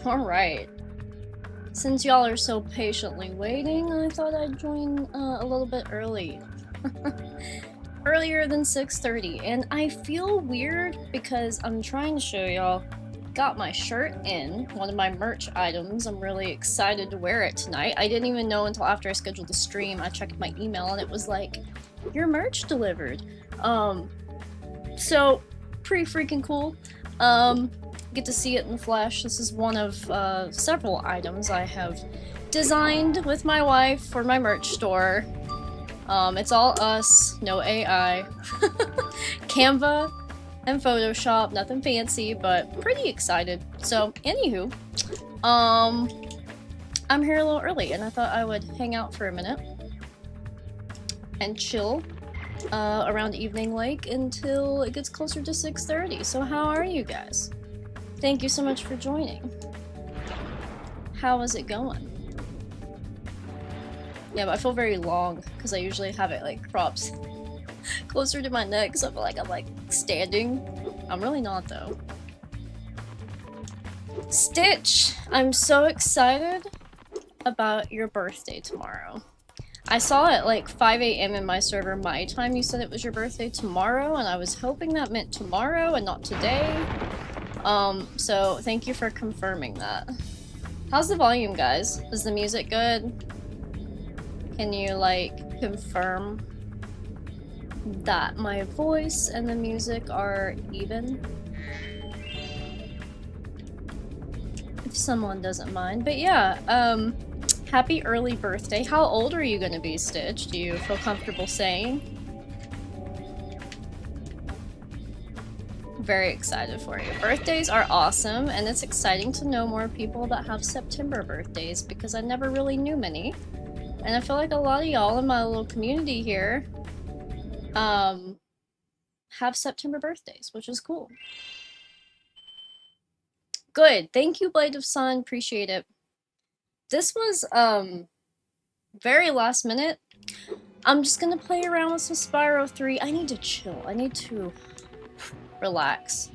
Alright. Since y'all are so patiently waiting, I thought I'd join a little bit early. Earlier than 6:30, and I feel weird because I'm trying to show y'all. Got my shirt in, one of my merch items. I'm really excited to wear it tonight. I didn't even know until after I scheduled the stream. I checked my email and it was like, your merch delivered. So pretty freaking cool. Get to see it in the flesh. This is one of several items I have designed with my wife for my merch store. It's all us, no AI. Canva and Photoshop, nothing fancy, but pretty excited. So, anywho, I'm here a little early, and I thought I would hang out for a minute and chill around Evening Lake until it gets closer to 6:30. So how are you guys? Thank you so much for joining. How is it going? Yeah, but I feel very long because I usually have it like crops closer to my neck, so I feel like I'm like standing. I'm really not though. Stitch, I'm so excited about your birthday tomorrow. I saw it like 5 AM in my server my time. You said it was your birthday tomorrow, and I was hoping that meant tomorrow and not today. So thank you for confirming that. How's the volume, guys? Is the music good? Can you like confirm that my voice and the music are even? If someone doesn't mind. But yeah, happy early birthday. How old are you gonna be, Stitch? Do you feel comfortable saying? Very excited for you. Birthdays are awesome, and it's exciting to know more people that have September birthdays because I never really knew many. And I feel like a lot of y'all in my little community here have September birthdays, which is cool. Good. Thank you, Blade of Sun. Appreciate it. This was very last minute. I'm just gonna play around with some Spyro 3. I need to chill. I need to relax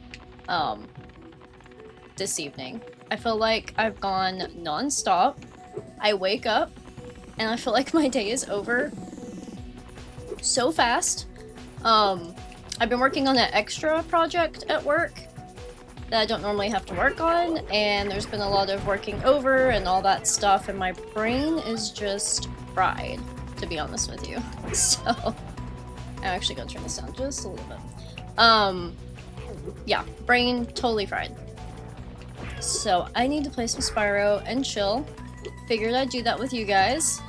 this evening. I feel like I've gone non-stop. I wake up and I feel like my day is over so fast. I've been working on an extra project at work that I don't normally have to work on, and there's been a lot of working over and all that stuff, and my brain is just fried, to be honest with you. So I'm actually gonna turn this down just a little bit. Yeah, brain totally fried. So I need to play some Spyro and chill. Figured I'd do that with you guys.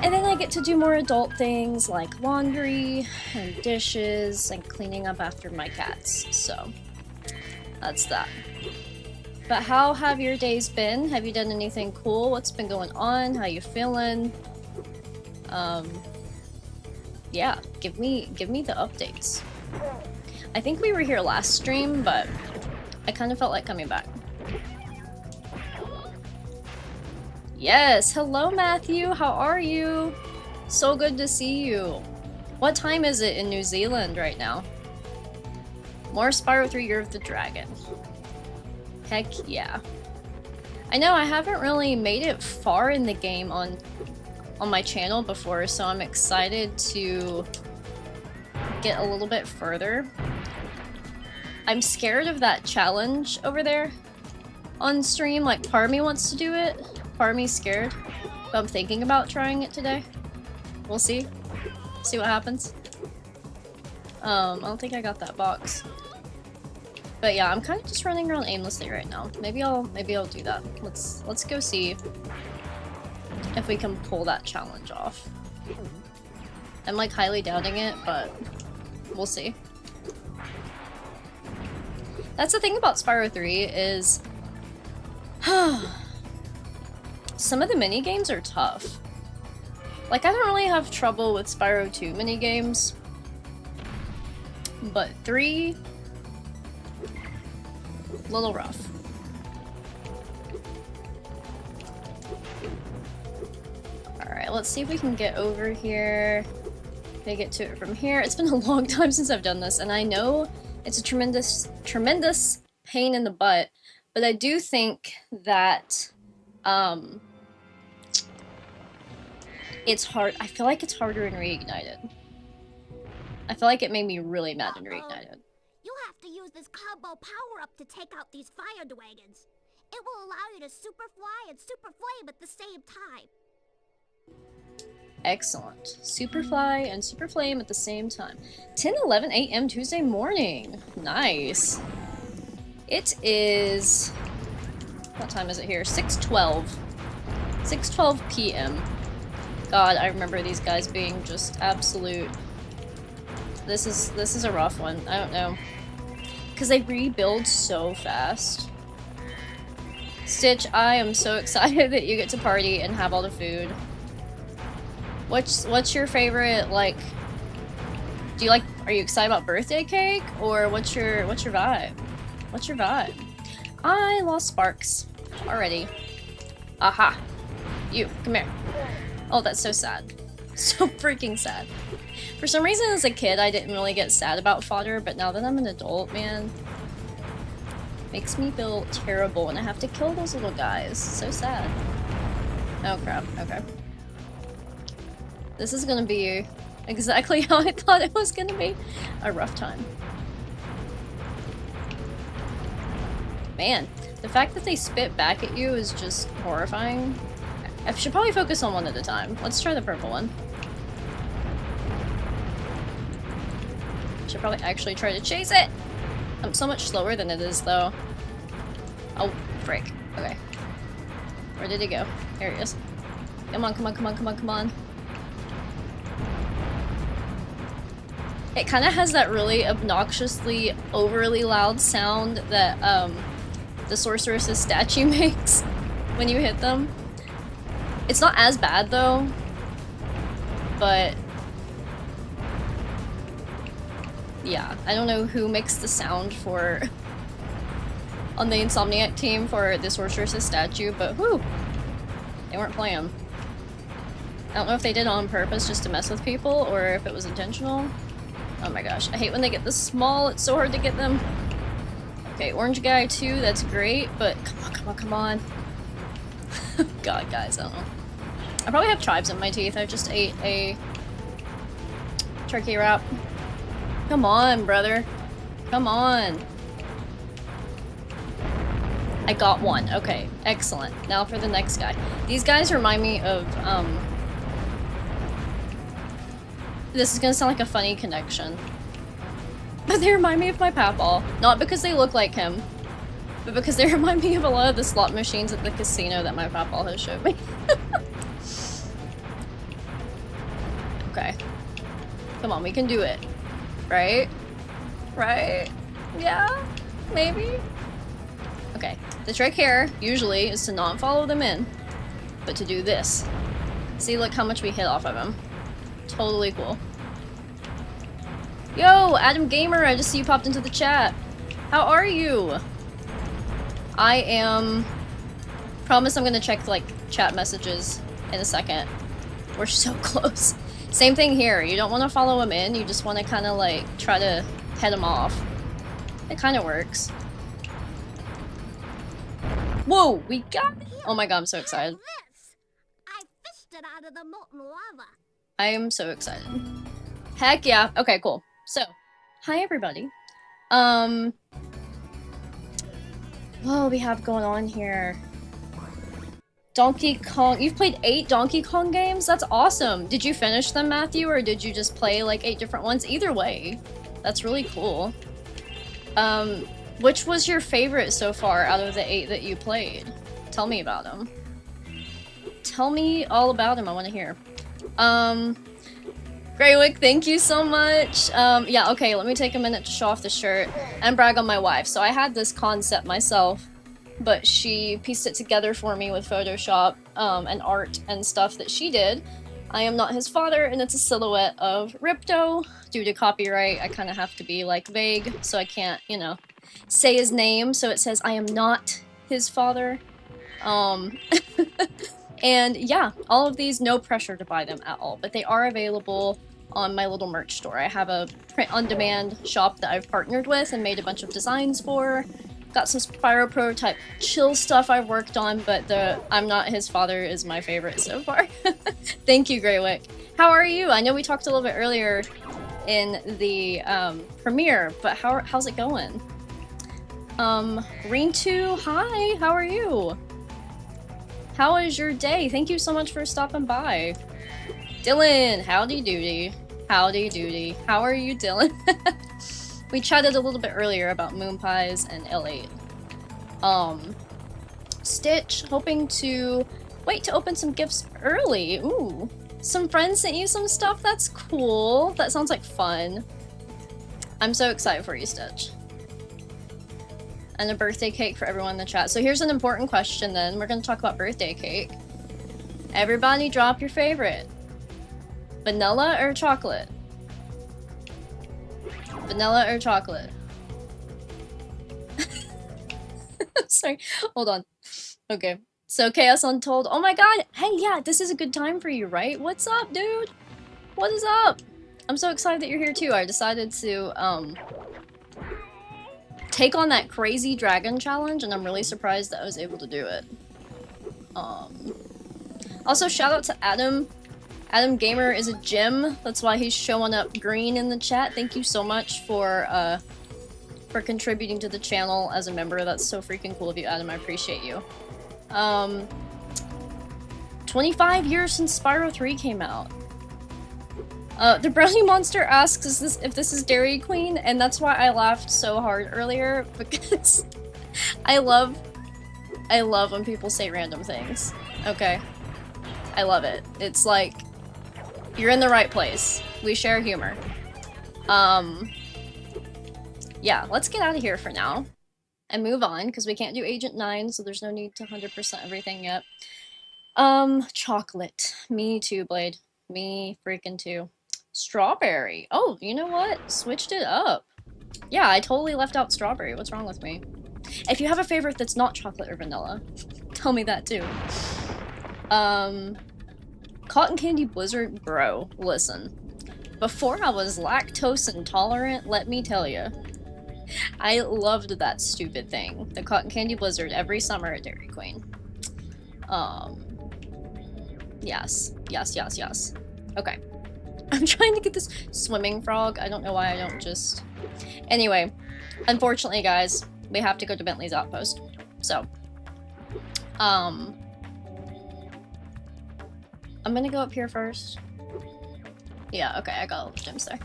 And then I get to do more adult things like laundry and dishes and cleaning up after my cats. So that's that. But how have your days been? Have you done anything cool? What's been going on? How you feeling? Yeah, give me the updates. I think we were here last stream, but I kind of felt like coming back. Yes, hello Matthew, how are you? So good to see you. What time is it in New Zealand right now? More Spyro 3 Year of the Dragon. Heck yeah. I know I haven't really made it far in the game on my channel before, so I'm excited to get a little bit further. I'm scared of that challenge over there on stream. Like, part of me wants to do it, part of me's scared, but I'm thinking about trying it today. We'll see. See what happens. I don't think I got that box. But yeah, I'm kind of just running around aimlessly right now. Maybe I'll do that. Let's go see if we can pull that challenge off. I'm like highly doubting it, but we'll see. That's the thing about Spyro 3 is some of the mini games are tough. Like, I don't really have trouble with Spyro 2 mini games, but 3, a little rough. Alright, let's see if we can get over here. Can I get to it from here? It's been a long time since I've done this, and I know it's a tremendous pain in the butt, But I do think that it's hard. I feel like it's harder in Reignited. I feel like it made me really mad in Reignited. You have to use this combo power-up to take out these fire dragons. It will allow you to super fly and super flame at the same time. Excellent. Super fly and super flame at the same time. 10:11 a.m. Tuesday morning. Nice. It is... What time is it here? 6:12. 6:12 p.m. God, I remember these guys being just absolute... This is a rough one. I don't know. Because they rebuild so fast. Stitch, I am so excited that you get to party and have all the food. What's your favorite, like... Do you like... Are you excited about birthday cake? Or what's your vibe? What's your vibe? I lost Sparks. Already. Aha. You, come here. Oh, that's so sad. So freaking sad. For some reason as a kid I didn't really get sad about fodder, but now that I'm an adult, man, makes me feel terrible and I have to kill those little guys. So sad. Oh crap, okay. This is gonna be exactly how I thought it was gonna be. A rough time. Man, the fact that they spit back at you is just horrifying. I should probably focus on one at a time. Let's try the purple one. Should probably actually try to chase it! I'm so much slower than it is, though. Oh, frick. Okay. Where did he go? There he is. Come on, come on, come on, come on, come on. It kind of has that really obnoxiously, overly loud sound that, the sorceress's statue makes when you hit them. It's not as bad, though. But... yeah, I don't know who makes the sound for... on the Insomniac team for the sorceress's statue, but whew! They weren't playing. I don't know if they did it on purpose just to mess with people, or if it was intentional. Oh my gosh, I hate when they get this small, it's so hard to get them. Okay, orange guy too, that's great, but come on, come on, come on. God, guys, I don't know. I probably have chives in my teeth, I just ate a turkey wrap. Come on, brother. Come on. I got one. Okay, excellent. Now for the next guy. These guys remind me of, this is gonna sound like a funny connection. But they remind me of my papaw. Not because they look like him, but because they remind me of a lot of the slot machines at the casino that my papaw has showed me. Okay. Come on, we can do it. Right? Right? Yeah? Maybe? Okay. The trick here, usually, is to not follow them in, but to do this. See, look how much we hit off of him. Totally cool. Yo, Adam Gamer, I just see you popped into the chat. How are you? I am... Promise I'm gonna check, like, chat messages in a second. We're so close. Same thing here. You don't want to follow him in, you just want to kind of, like, try to head him off. It kind of works. Whoa, we got it! Oh my god, I'm so excited. I fished it out of the molten lava. I am so excited. Heck yeah. Okay, cool. So, hi everybody. What do we have going on here? Donkey Kong. You've played 8 Donkey Kong games? That's awesome. Did you finish them, Matthew, or did you just play like 8 different ones? Either way, that's really cool. Which was your favorite so far out of the 8 that you played? Tell me about them. Tell me all about them. I want to hear. Greywick, thank you so much. Yeah, okay, let me take a minute to show off the shirt and brag on my wife. So I had this concept myself, but she pieced it together for me with Photoshop and art and stuff that she did. I am not his father, and it's a silhouette of Ripto. Due to copyright, I kind of have to be, like, vague, so I can't, you know, say his name, so it says I am not his father. And yeah, all of these, no pressure to buy them at all, but they are available on my little merch store. I have a print-on-demand shop that I've partnered with and made a bunch of designs for. Got some Spyro prototype chill stuff I worked on, but the I'm Not His Father is my favorite so far. Thank you, Greywick. How are you? I know we talked a little bit earlier in the premiere, but how's it going? Green2, hi, how are you? How is your day? Thank you so much for stopping by. Dylan, howdy doody. Howdy doody. How are you, Dylan? We chatted a little bit earlier about moon pies and L8. Stitch, hoping to wait to open some gifts early. Ooh. Some friends sent you some stuff? That's cool. That sounds like fun. I'm so excited for you, Stitch. And a birthday cake for everyone in the chat. So here's an important question then. We're gonna talk about birthday cake. Everybody drop your favorite. Vanilla or chocolate? Vanilla or chocolate? Sorry, hold on. Okay, so Chaos Untold. Oh my god! Hey, yeah, this is a good time for you, right? What's up, dude? What is up? I'm so excited that you're here too. I decided to, take on that crazy dragon challenge, and I'm really surprised that I was able to do it. Also, shout out to Adam. Adam Gamer is a gem. That's why he's showing up green in the chat. Thank you so much for contributing to the channel as a member. That's so freaking cool of you, Adam. I appreciate you. 25 years since Spyro 3 came out. The Brownie Monster asks if this is Dairy Queen, and that's why I laughed so hard earlier, because I love when people say random things. Okay? I love it. It's like, you're in the right place. We share humor. Yeah, let's get out of here for now and move on, because we can't do Agent 9, so there's no need to 100% everything yet. Chocolate. Me too, Blade. Me freaking too. Strawberry. Oh, you know what? Switched it up. Yeah, I totally left out strawberry. What's wrong with me? If you have a favorite that's not chocolate or vanilla, tell me that too. Cotton Candy Blizzard, bro, listen. Before I was lactose intolerant, let me tell you, I loved that stupid thing. The Cotton Candy Blizzard every summer at Dairy Queen. Yes. Yes, yes, yes. Okay. I'm trying to get this swimming frog. I don't know why I don't just... Anyway, unfortunately, guys, we have to go to Bentley's Outpost. So, I'm gonna go up here first. Yeah, okay, I got all the gems there.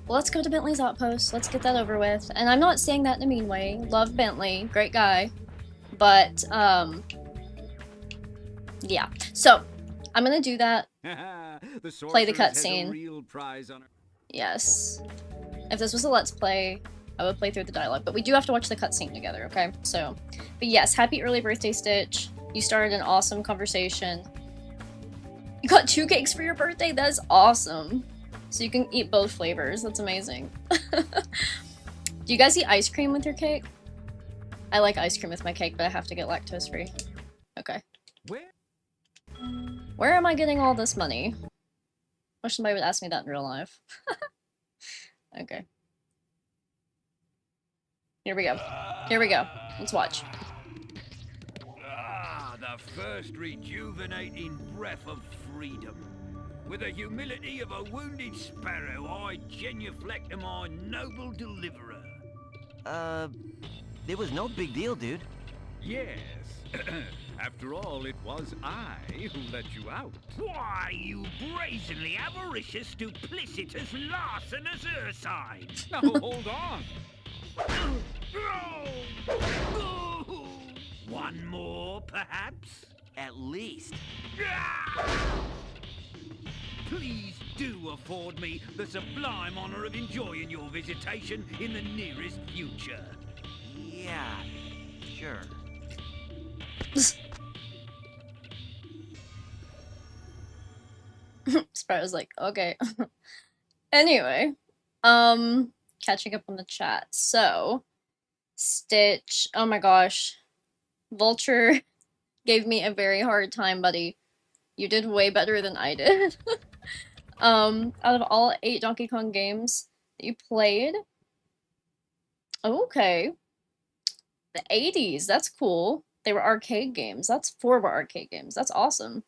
Let's go to Bentley's Outpost. Let's get that over with. And I'm not saying that in a mean way. Love Bentley. Great guy. But, yeah. So, I'm gonna do that. Play the cutscene. Yes. If this was a Let's Play, I would play through the dialogue. But we do have to watch the cutscene together, okay? So, but yes, happy early birthday, Stitch. You started an awesome conversation. You got 2 cakes for your birthday? That is awesome. So you can eat both flavors. That's amazing. Do you guys eat ice cream with your cake? I like ice cream with my cake, but I have to get lactose free. Okay. Where am I getting all this money? Wish somebody would ask me that in real life. Okay. Here we go. Here we go. Let's watch. Ah, the first rejuvenating breath of freedom. With the humility of a wounded sparrow, I genuflect to my noble deliverer. It was no big deal, dude. Yes. After all, it was I who let you out. Why, you brazenly avaricious, duplicitous, larcenous Ursine! Now, hold on. One more, perhaps? At least. Please do afford me the sublime honor of enjoying your visitation in the nearest future. Yeah, sure. Spyro's like, okay. Anyway, catching up on the chat. So, Stitch, oh my gosh. Vulture gave me a very hard time, buddy. You did way better than I did. Out of all 8 Donkey Kong games that you played. Okay. The 80s, that's cool. They were arcade games. That's 4 were arcade games. That's awesome.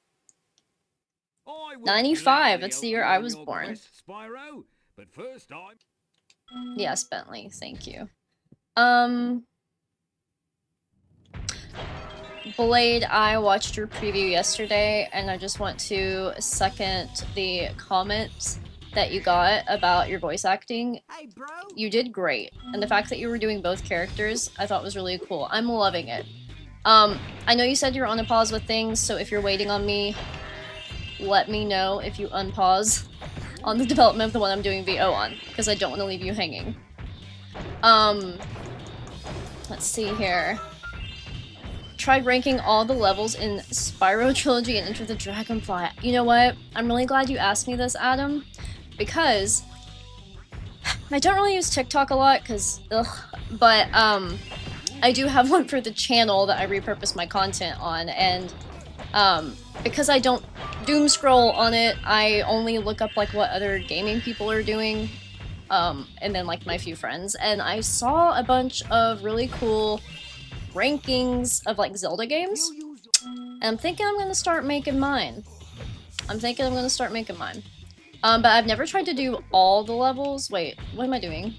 I will 95, gladly that's the help year you I on was your born. quest, Spyro, but first Yes, Bentley, thank you. Blade, I watched your preview yesterday, and I just want to second the comment that you got about your voice acting. Hey, bro. You did great, and the fact that you were doing both characters, I thought was really cool. I'm loving it. I know you said you're on a pause with things, so if you're waiting on me, let me know if you unpause on the development of the one I'm doing VO on, because I don't want to leave you hanging. Let's see here. Tried ranking all the levels in Spyro Trilogy and Enter the Dragonfly. You know what? I'm really glad you asked me this, Adam, because I don't really use TikTok a lot, because, but, I do have one for the channel that I repurpose my content on, and, because I don't doom scroll on it, I only look up, like, what other gaming people are doing, and then, like, my few friends, and I saw a bunch of really cool rankings of, like, Zelda games, and I'm thinking I'm gonna start making mine. But I've never tried to do all the levels. Wait, what am I doing?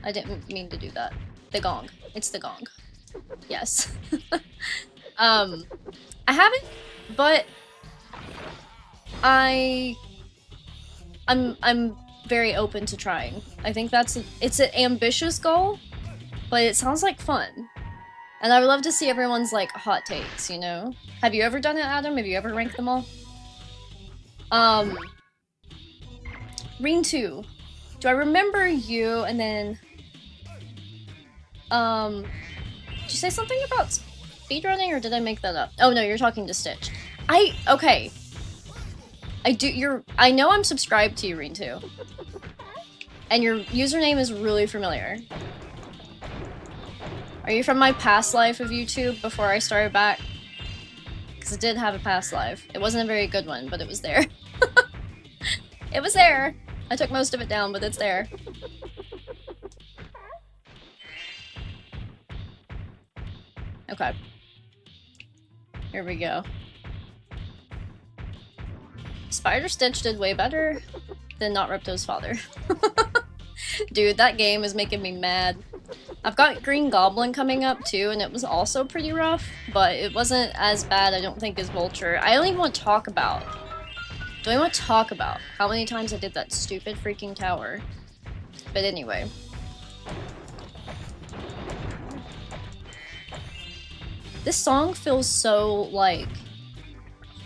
I didn't mean to do that. The gong. It's the gong. Yes. I haven't, but I'm very open to trying. I think it's an ambitious goal, but it sounds like fun. And I would love to see everyone's, like, hot takes, you know? Have you ever done it, Adam? Have you ever ranked them all? Reen 2. Do I remember you, and then... did you say something about speedrunning, or did I make that up? Oh no, you're talking to Stitch. Okay. I know I'm subscribed to you, Reen 2. And your username is really familiar. Are you from my past life of YouTube before I started back? Because it did have a past life. It wasn't a very good one, but it was there. It was there! I took most of it down, but it's there. Okay. Here we go. Spider Stitch did way better than Not Repto's father. Dude, that game is making me mad. I've got Green Goblin coming up too, and it was also pretty rough, but it wasn't as bad, I don't think, as Vulture. I don't even want to talk about. Do I want to talk about how many times I did that stupid freaking tower? But anyway. This song feels so, like...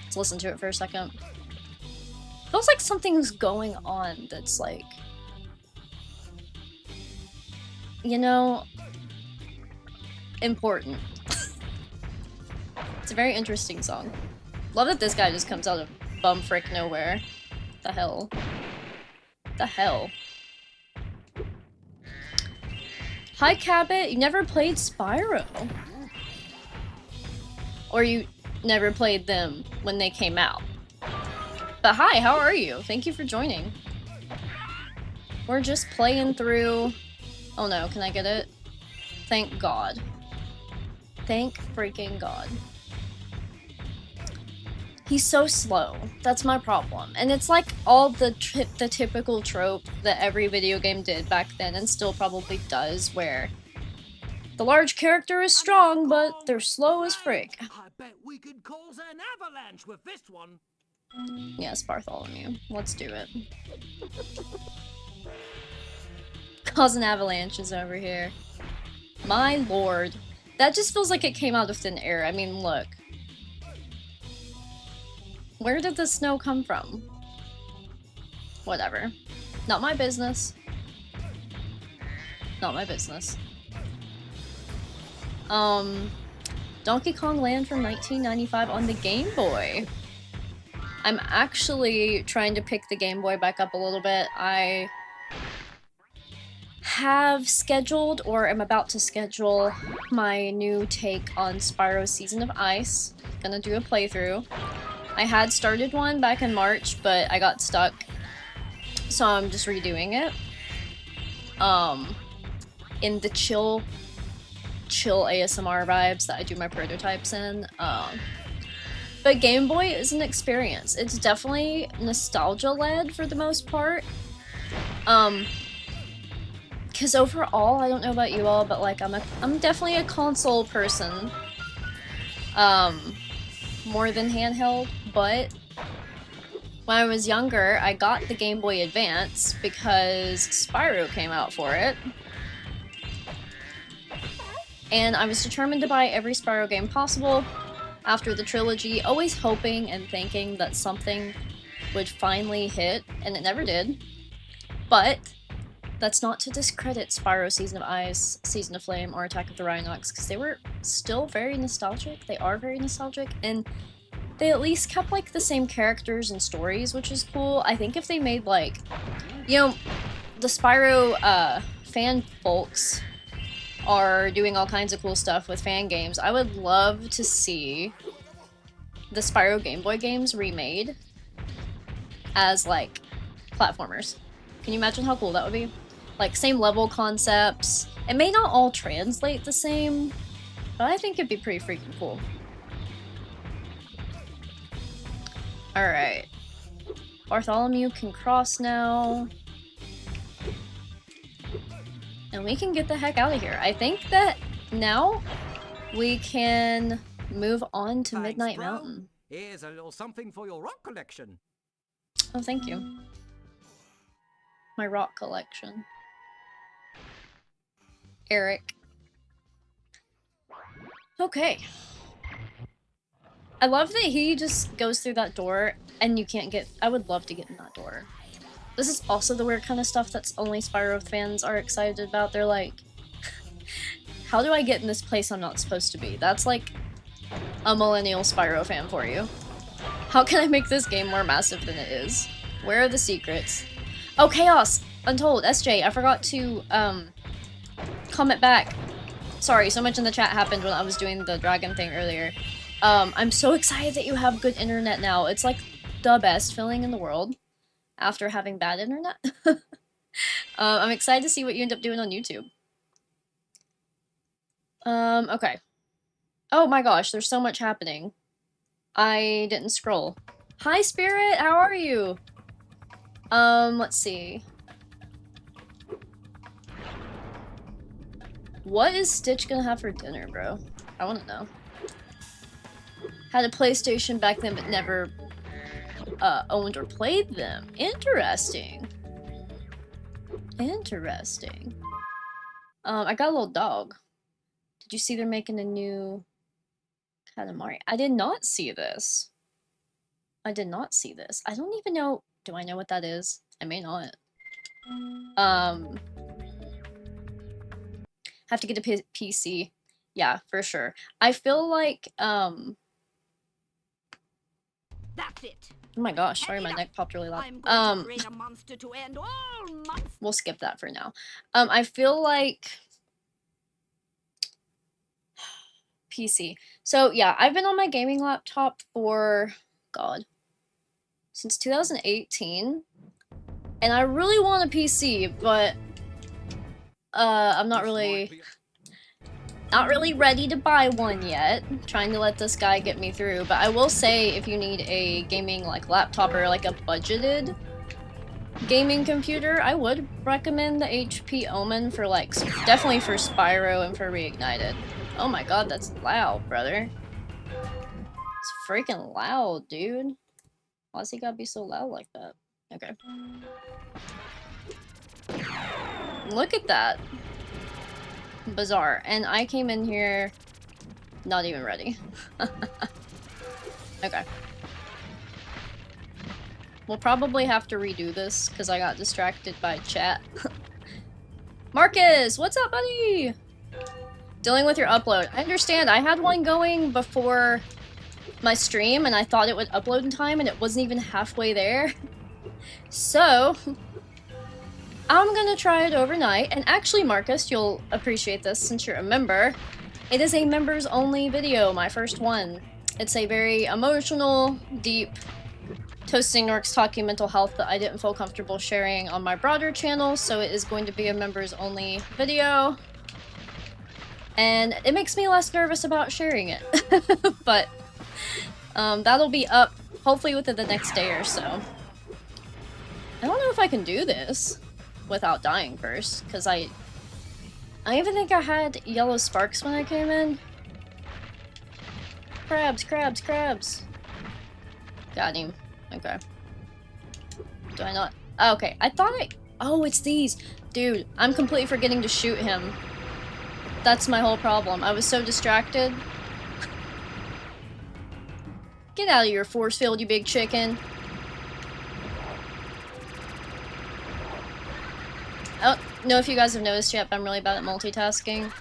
Let's listen to it for a second. Feels like something's going on that's, like... You know... important. It's a very interesting song. Love that this guy just comes out of bumfrick nowhere. The hell? The hell? Hi, Cabot. You never played Spyro. Or you never played them when they came out. But hi, how are you? Thank you for joining. We're just playing through... Oh no, can I get it? Thank God. Thank freaking God. He's so slow. That's my problem. And it's like all the typical trope that every video game did back then and still probably does, where the large character is strong, but they're slow as frick. I bet we could cause an avalanche with this one. Yes, Bartholomew. Let's do it. Causing avalanches over here. My lord. That just feels like it came out of thin air. I mean, look. Where did the snow come from? Whatever. Not my business. Not my business. Donkey Kong Land from 1995 on the Game Boy. I'm actually trying to pick the Game Boy back up a little bit. I have scheduled, or am about to schedule, my new take on Spyro Season of Ice. Gonna do a playthrough. I had started one back in March, but I got stuck, so I'm just redoing it. In the chill chill ASMR vibes that I do my prototypes in. But Game Boy is an experience. It's definitely nostalgia-led for the most part. Because overall, I don't know about you all, but like I'm definitely a console person. More than handheld, but when I was younger, I got the Game Boy Advance because Spyro came out for it. And I was determined to buy every Spyro game possible after the trilogy, always hoping and thinking that something would finally hit, and it never did. But that's not to discredit Spyro Season of Ice, Season of Flame, or Attack of the Rhinox, because they were still very nostalgic. They are very nostalgic, and they at least kept like the same characters and stories, which is cool. I think if they made like, you know, the Spyro fan folks are doing all kinds of cool stuff with fan games. I would love to see the Spyro Game Boy games remade as like platformers. Can you imagine how cool that would be? Like same level concepts. It may not all translate the same, but I think it'd be pretty freaking cool. Alright. Bartholomew can cross now. And we can get the heck out of here. I think that now we can move on to Midnight Mountain. Here's a little something for your rock collection. Oh, thank you. My rock collection. Eric. Okay. I love that he just goes through that door and you can't get... I would love to get in that door. This is also the weird kind of stuff that's only Spyro fans are excited about. They're like, how do I get in this place I'm not supposed to be? That's like a millennial Spyro fan for you. How can I make this game more massive than it is? Where are the secrets? Oh, Chaos! Untold, SJ, I forgot to comment back. Sorry, so much in the chat happened when I was doing the dragon thing earlier. I'm so excited that you have good internet now. It's like the best feeling in the world. After having bad internet. I'm excited to see what you end up doing on YouTube. Okay. Oh my gosh, there's so much happening. I didn't scroll. Hi Spirit, how are you? Let's see. What is Stitch gonna have for dinner, bro? I wanna know. Had a PlayStation back then, but never owned or played them. Interesting. Interesting. I got a little dog. Did you see they're making a new Katamari? I did not see this. I did not see this. I don't even know. Do I know what that is? I may not. Have to get a PC. Yeah, for sure. I feel like, That's it. oh my gosh, sorry, my neck popped really loud. I'm going to bring a monster to end all monsters. We'll skip that for now. I feel like PC. So yeah, I've been on my gaming laptop for, God, since 2018. And I really want a PC, but I'm not really ready to buy one yet. I'm trying to let this guy get me through, but I will say if you need a gaming like laptop or like a budgeted gaming computer, I would recommend the HP Omen for like, definitely for Spyro and for Reignited. Oh my god, that's loud, brother. It's freaking loud, dude. Why's he gotta be so loud like that? Okay. Look at that. Bizarre. And I came in here not even ready. Okay. We'll probably have to redo this because I got distracted by chat. Marcus, what's up, buddy? Dealing with your upload. I understand. I had one going before my stream and I thought it would upload in time and it wasn't even halfway there. So I'm gonna try it overnight, and actually, Marcus, you'll appreciate this since you're a member. It is a members only video, my first one. It's a very emotional, deep, toasting orcs talking mental health that I didn't feel comfortable sharing on my broader channel, so it is going to be a members only video. and it makes me less nervous about sharing it. But that'll be up hopefully within the next day or so. I don't know if I can do this without dying first, because I even think I had yellow sparks when I came in. Crabs, crabs, crabs. Got him. Okay. Do I not? Oh, okay, I thought I... Oh, it's these. Dude, I'm completely forgetting to shoot him. That's my whole problem. I was so distracted. Get out of your force field, you big chicken. I don't know if you guys have noticed yet, but I'm really bad at multitasking.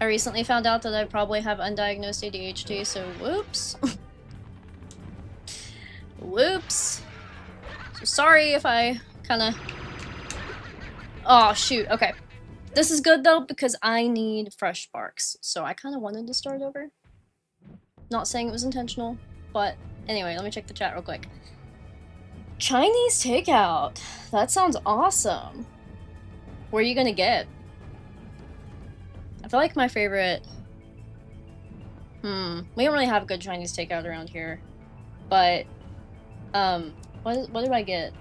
I recently found out that I probably have undiagnosed ADHD, so whoops. Whoops. So sorry if I kinda... Oh, shoot, okay. This is good though, because I need fresh sparks, so I kinda wanted to start over. Not saying it was intentional, but anyway, let me check the chat real quick. Chinese takeout. That sounds awesome. Where are you gonna get? I feel like my favorite... we don't really have good Chinese takeout around here. But, what do I get?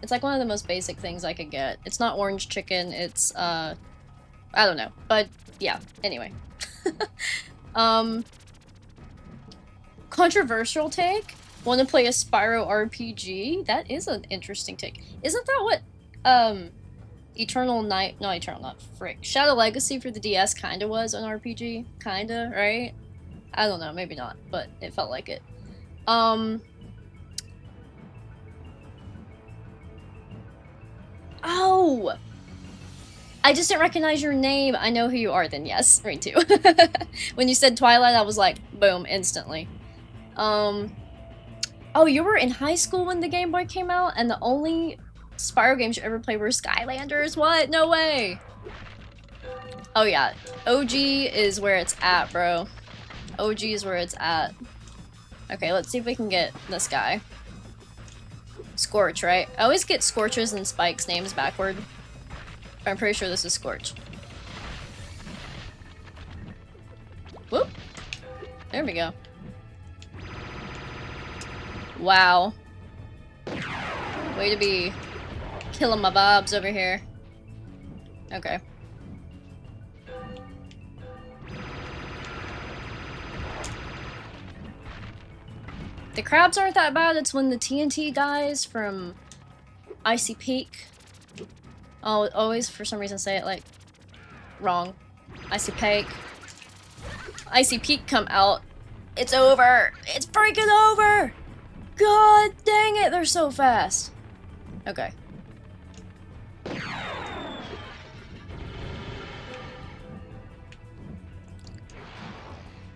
It's like one of the most basic things I could get. It's not orange chicken, it's, I don't know. But, yeah, anyway. Controversial take? Want to play a Spyro RPG? That is an interesting take. Isn't that what, Eternal Night, no, Eternal, not frick. Shadow Legacy for the DS kinda was an RPG? Kinda, right? I don't know, maybe not, but it felt like it. Oh! I just didn't recognize your name. I know who you are then, yes, me too. When you said Twilight, I was like, boom, instantly. Oh, you were in high school when the Game Boy came out, and the only Spyro games you ever played were Skylanders? What? No way! Oh yeah, OG is where it's at, bro. OG is where it's at. Okay, let's see if we can get this guy. Scorch, right? I always get Scorch's and Spike's names backward. But I'm pretty sure this is Scorch. Whoop! There we go. Wow. Way to be killing my bobs over here. Okay. The crabs aren't that bad, it's when the TNT guys from Icy Peak. I'll always, for some reason, say it like wrong. Icy Peak. Icy Peak come out. It's over! It's freaking over! God dang it, they're so fast. Okay.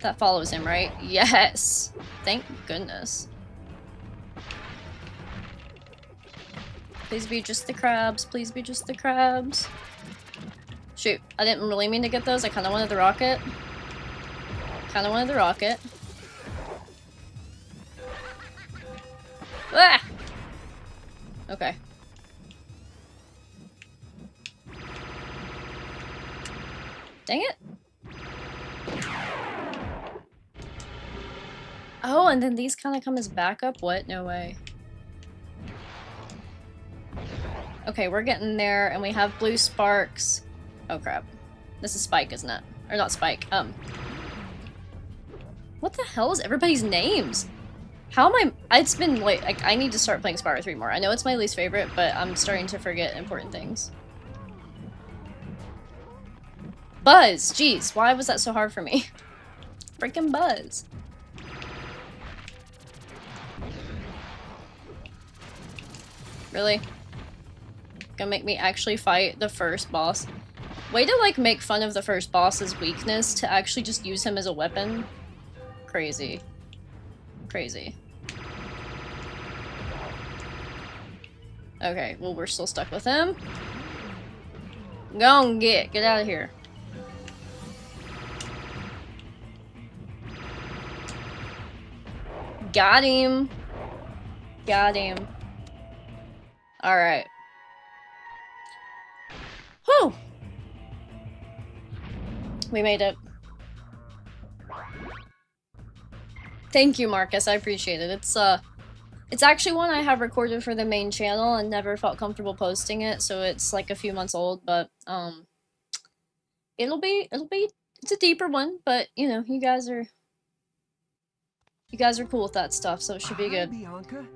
That follows him, right? Yes! Thank goodness. Please be just the crabs. Please be just the crabs. Shoot, I didn't really mean to get those. I kind of wanted the rocket. Kind of wanted the rocket. Ah! Okay. Dang it. Oh, and then these kind of come as backup? What? No way. Okay, we're getting there, and we have blue sparks. Oh crap. This is Spike, isn't it? Or not Spike, what the hell is everybody's names? How am it's been like I need to start playing Spyro 3 more. I know it's my least favorite, but I'm starting to forget important things. Buzz! Jeez, why was that so hard for me? Freaking Buzz. Really? Gonna make me actually fight the first boss? Way to like make fun of the first boss's weakness to actually just use him as a weapon. Crazy. Crazy. Okay, well we're still stuck with him. Go and get out of here. Got him. Got him. Alright. Whew! We made it. Thank you, Marcus. I appreciate it. It's actually one I have recorded for the main channel and never felt comfortable posting it, so it's like a few months old, but it's a deeper one, but you know, you guys are cool with that stuff, so it should be good. Bianca,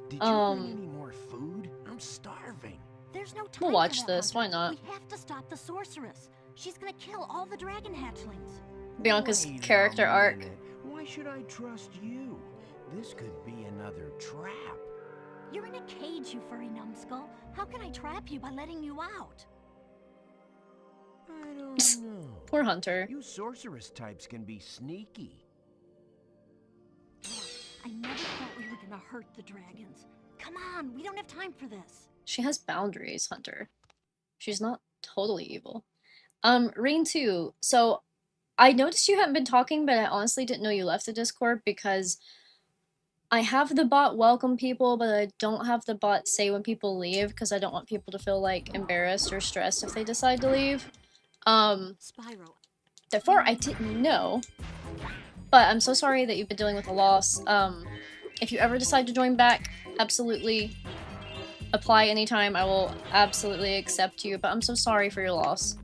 did you bring any more food? I'm starving. There's no time We'll for watch that, this, why Hunter. not? We have to stop the sorceress. She's gonna kill all the dragon hatchlings. Bianca's Wait a character arc. minute. Why should I trust you? This could be another trap. You're in a cage, you furry numbskull. How can I trap you by letting you out? I don't know. Poor Hunter. You sorceress types can be sneaky. I never thought we were gonna hurt the dragons. Come on, we don't have time for this. She has boundaries, Hunter. She's not totally evil. Rain 2. So, I noticed you haven't been talking, but I honestly didn't know you left the Discord because I have the bot welcome people, but I don't have the bot say when people leave because I don't want people to feel like embarrassed or stressed if they decide to leave. Spyro. Therefore, I didn't know. But I'm so sorry that you've been dealing with a loss. If you ever decide to join back, absolutely apply anytime. I will absolutely accept you, but I'm so sorry for your loss.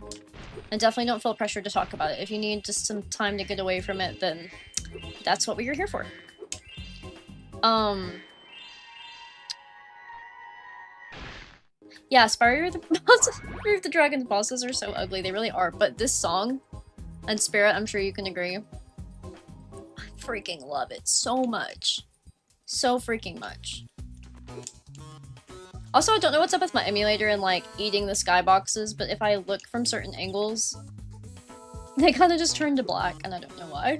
And definitely don't feel pressured to talk about it. If you need just some time to get away from it, then that's what we're here for. Yeah, Spyro the Dragon's bosses are so ugly. They really are. But this song and Spirit, I'm sure you can agree. I freaking love it so much. So freaking much. Also, I don't know what's up with my emulator and like eating the skyboxes, but if I look from certain angles, they kind of just turn to black, and I don't know why.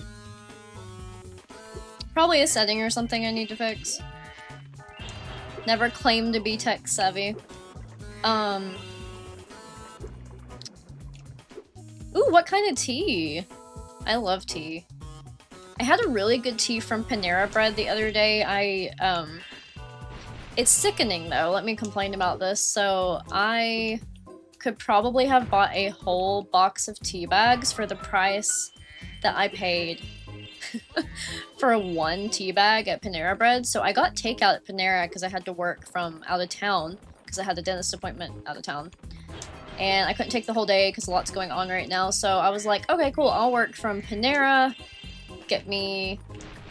Probably a setting or something I need to fix. Never claimed to be tech savvy. Ooh, what kind of tea? I love tea. I had a really good tea from Panera Bread the other day. It's sickening though, let me complain about this. So I could probably have bought a whole box of tea bags for the price that I paid for one tea bag at Panera Bread. So I got takeout at Panera because I had to work from out of town because I had a dentist appointment out of town. And I couldn't take the whole day because a lot's going on right now. So I was like, okay, cool, I'll work from Panera, get me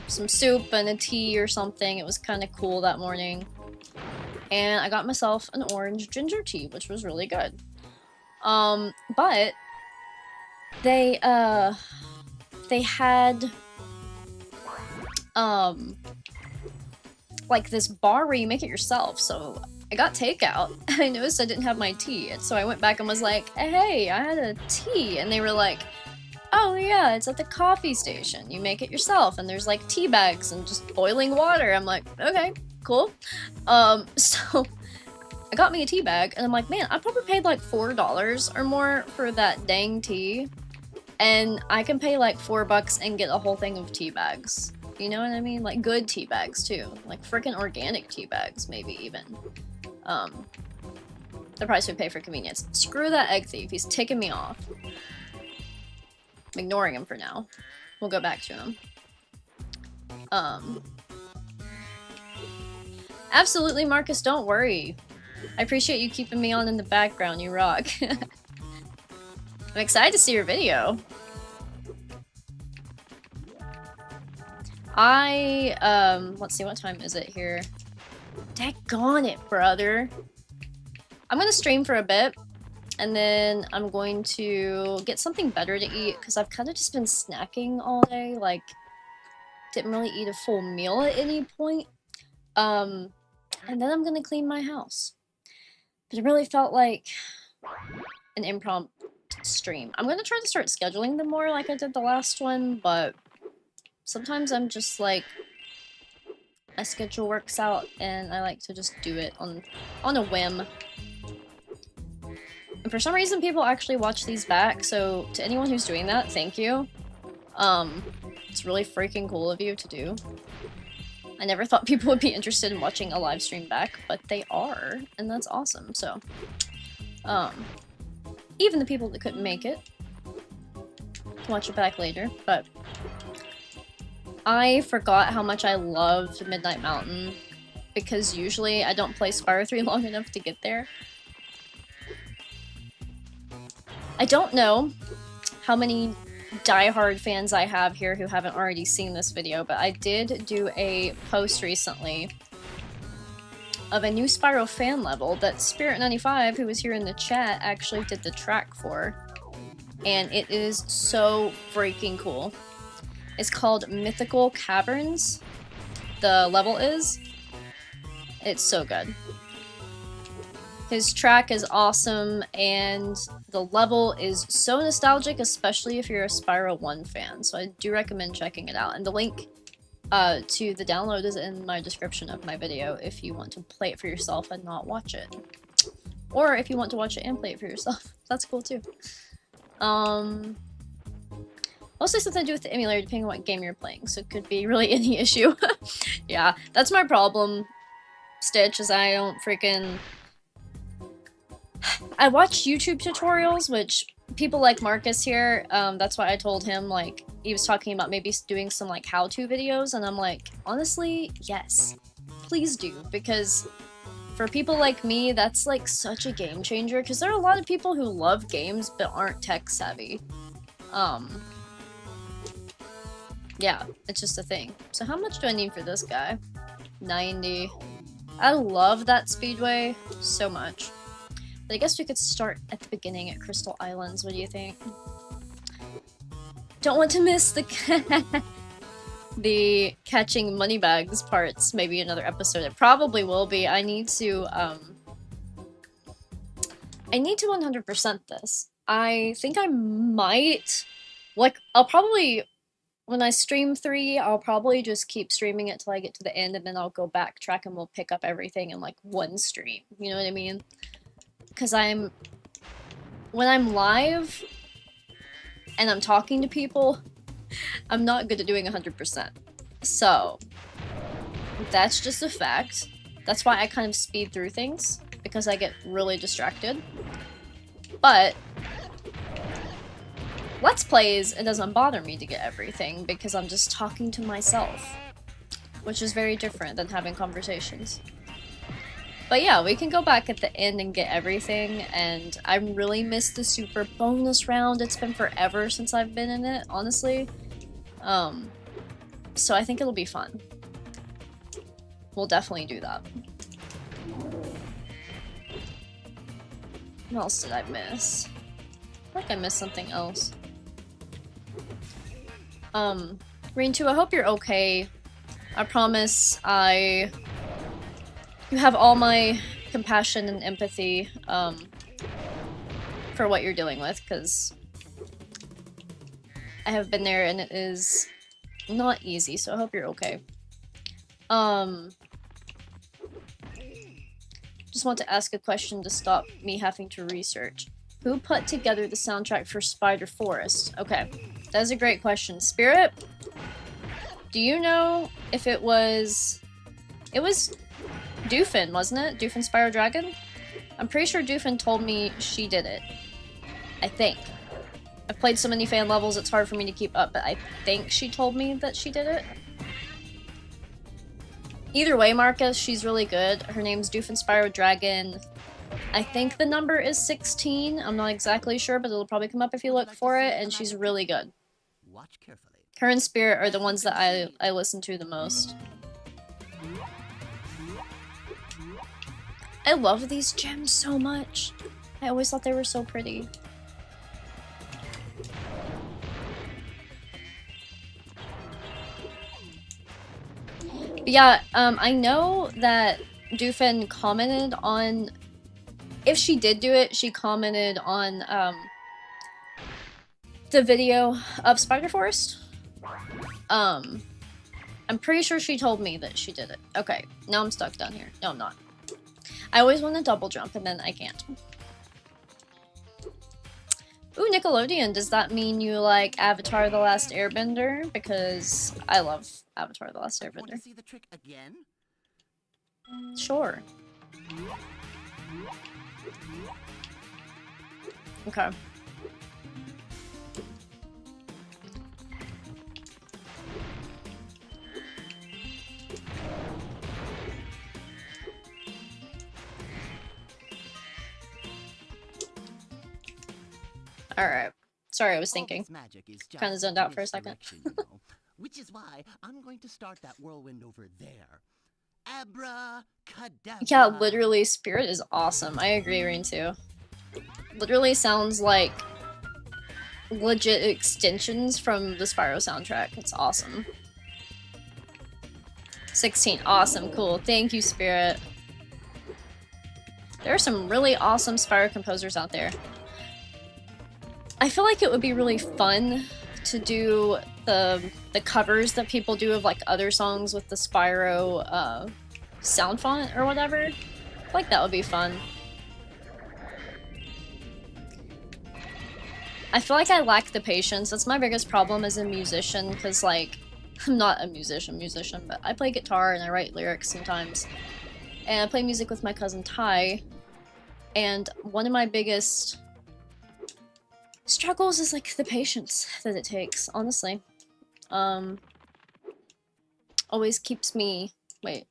some soup and a tea or something. It was kind of cool that morning. And I got myself an orange ginger tea, which was really good. But they had like this bar where you make it yourself. So I got takeout. I noticed I didn't have my tea, and so I went back and was like, hey, I had a tea, and they were like, oh yeah, it's at the coffee station. You make it yourself, and there's like tea bags and just boiling water. I'm like, okay, cool. So I got me a tea bag, and I'm like, man, I probably paid like $4 or more for that dang tea, and I can pay like $4 and get a whole thing of tea bags. You know what I mean? Like good tea bags too, like freaking organic tea bags, maybe even. The price we pay for convenience. Screw that egg thief. He's ticking me off. I'm ignoring him for now. We'll go back to him. Absolutely, Marcus, don't worry. I appreciate you keeping me on in the background. You rock. I'm excited to see your video. Let's see, what time is it here? Daggone it, brother. I'm gonna stream for a bit, and then I'm going to get something better to eat, because I've kind of just been snacking all day, like, didn't really eat a full meal at any point. And then I'm gonna clean my house. But it really felt like an impromptu stream. I'm gonna try to start scheduling them more like I did the last one, but sometimes I'm just like, my schedule works out and I like to just do it on a whim. And for some reason people actually watch these back, so to anyone who's doing that, thank you. It's really freaking cool of you to do. I never thought people would be interested in watching a live stream back, but they are, and that's awesome, so. Even the people that couldn't make it. can watch it back later, but I forgot how much I loved Midnight Mountain because usually I don't play Spyro 3 long enough to get there. I don't know how many diehard fans I have here who haven't already seen this video, but I did do a post recently of a new Spyro fan level that Spirit95, who was here in the chat, actually did the track for. And it is so freaking cool. It's called Mythical Caverns. The level is. It's so good. His track is awesome, and the level is so nostalgic, especially if you're a Spyro 1 fan. So I do recommend checking it out. And the link to the download is in my description of my video if you want to play it for yourself and not watch it. Or if you want to watch it and play it for yourself. That's cool too. Mostly something to do with the emulator depending on what game you're playing, so it could be really any issue. Yeah, that's my problem, Stitch, is I don't freaking... I watch YouTube tutorials, which people like Marcus here, that's why I told him, like, he was talking about maybe doing some, like, how-to videos, and I'm like, honestly, yes. Please do, because for people like me, that's, like, such a game changer, because there are a lot of people who love games but aren't tech-savvy. Yeah, it's just a thing. So how much do I need for this guy? 90. I love that speedway so much. But I guess we could start at the beginning at Crystal Islands. What do you think? Don't want to miss the the catching moneybags parts. Maybe another episode. It probably will be. I need to 100% this. I think I might, like, I'll probably, when I stream 3, I'll probably just keep streaming it till I get to the end, and then I'll go backtrack and we'll pick up everything in, like, one stream. You know what I mean? Because when I'm live and I'm talking to people, I'm not good at doing 100%. So, that's just a fact. That's why I kind of speed through things, because I get really distracted. But Let's Plays, it doesn't bother me to get everything, because I'm just talking to myself, which is very different than having conversations. But yeah, we can go back at the end and get everything, and I really miss the super bonus round. It's been forever since I've been in it, honestly. So I think it'll be fun. We'll definitely do that. What else did I miss? I feel like I missed something else. Green 2, I hope you're okay. I promise you have all my compassion and empathy, for what you're dealing with, because I have been there and it is not easy, so I hope you're okay. Just want to ask a question to stop me having to research. Who put together the soundtrack for Spider Forest? Okay, that is a great question. Spirit, do you know if it was Doofin, wasn't it? Doofin Spyro Dragon? I'm pretty sure Doofin told me she did it. I think. I've played so many fan levels, it's hard for me to keep up, but I think she told me that she did it. Either way, Marcus, she's really good. Her name's Doofin Spyro Dragon. I think the number is 16. I'm not exactly sure, but it'll probably come up if you look for it, and she's really good. Watch carefully. Her and Spirit are the ones that I listen to the most. I love these gems so much. I always thought they were so pretty. But yeah, I know that Doofin commented on... If she did do it, she commented on the video of Spider Forest. I'm pretty sure she told me that she did it. Okay, now I'm stuck down here. No, I'm not. I always want to double jump and then I can't. Ooh, Nickelodeon, does that mean you like Avatar: The Last Airbender? Because I love Avatar: The Last Want to Airbender. see the trick again? Sure. Okay. Alright. Sorry, I was All thinking. this magic is just Kinda zoned out for a second. misdirection, you know, which is why I'm going to start that whirlwind over there. Abracadabra. Yeah, literally, Spirit is awesome. I agree, Rain too. Literally sounds like legit extensions from the Spyro soundtrack. It's awesome. 16. Awesome. Cool. Thank you, Spirit. There are some really awesome Spyro composers out there. I feel like it would be really fun to do the covers that people do of like other songs with the Spyro sound font or whatever. I feel like that would be fun. I feel like I lack the patience. That's my biggest problem as a musician, because like I'm not a musician, but I play guitar and I write lyrics sometimes. And I play music with my cousin Ty. And one of my biggest struggles is like the patience that it takes, honestly. Always keeps me... Wait.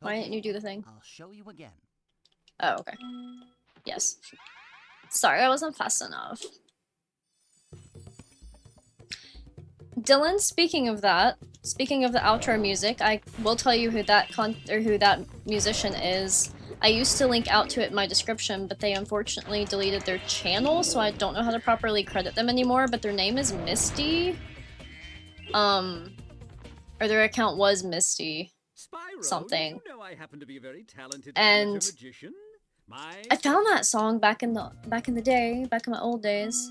Why didn't you do the thing? I'll show you again. Oh, okay. Yes. Sorry, I wasn't fast enough. Dylan, speaking of the outro music, I will tell you who that musician is. I used to link out to it in my description, but they unfortunately deleted their channel, so I don't know how to properly credit them anymore, but their name is Misty. Or their account was Misty. Spyro, Something. did you know I happen to be a very talented And amateur magician? I found that song back in the day, back in my old days.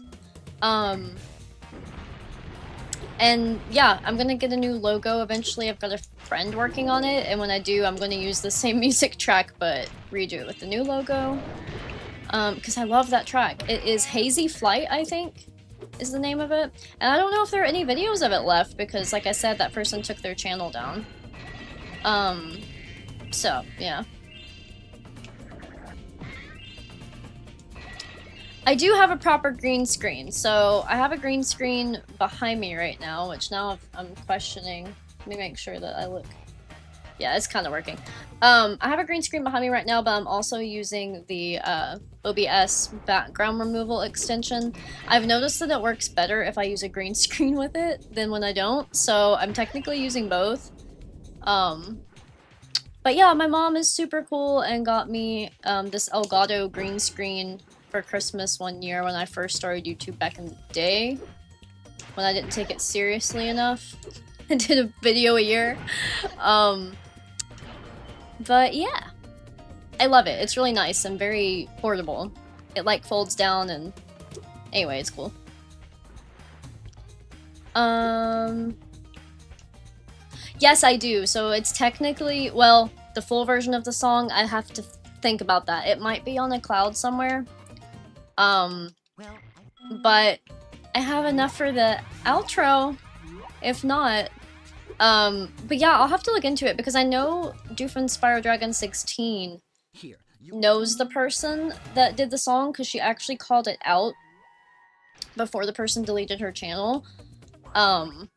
And yeah, I'm gonna get a new logo eventually. I've got a friend working on it, and when I do, I'm gonna use the same music track, but redo it with the new logo. Because I love that track. It is Hazy Flight, I think, is the name of it. And I don't know if there are any videos of it left, because like I said, that person took their channel down. So, yeah. I do have a proper green screen, so I have a green screen behind me right now, which now I'm questioning. Let me make sure that I look... Yeah, it's kind of working. I have a green screen behind me right now, but I'm also using the OBS background removal extension. I've noticed that it works better if I use a green screen with it than when I don't, so I'm technically using both. But yeah, my mom is super cool and got me this Elgato green screen for Christmas one year when I first started YouTube back in the day, when I didn't take it seriously enough and did a video a year. But yeah, I love it. It's really nice and very portable. It like folds down and anyway, it's cool. Yes, I do. So it's technically, well, the full version of the song, I have to think about that. It might be on a cloud somewhere. But I have enough for the outro, if not. But yeah, I'll have to look into it because I know Doofen's Spyro Dragon 16 knows the person that did the song because she actually called it out before the person deleted her channel. And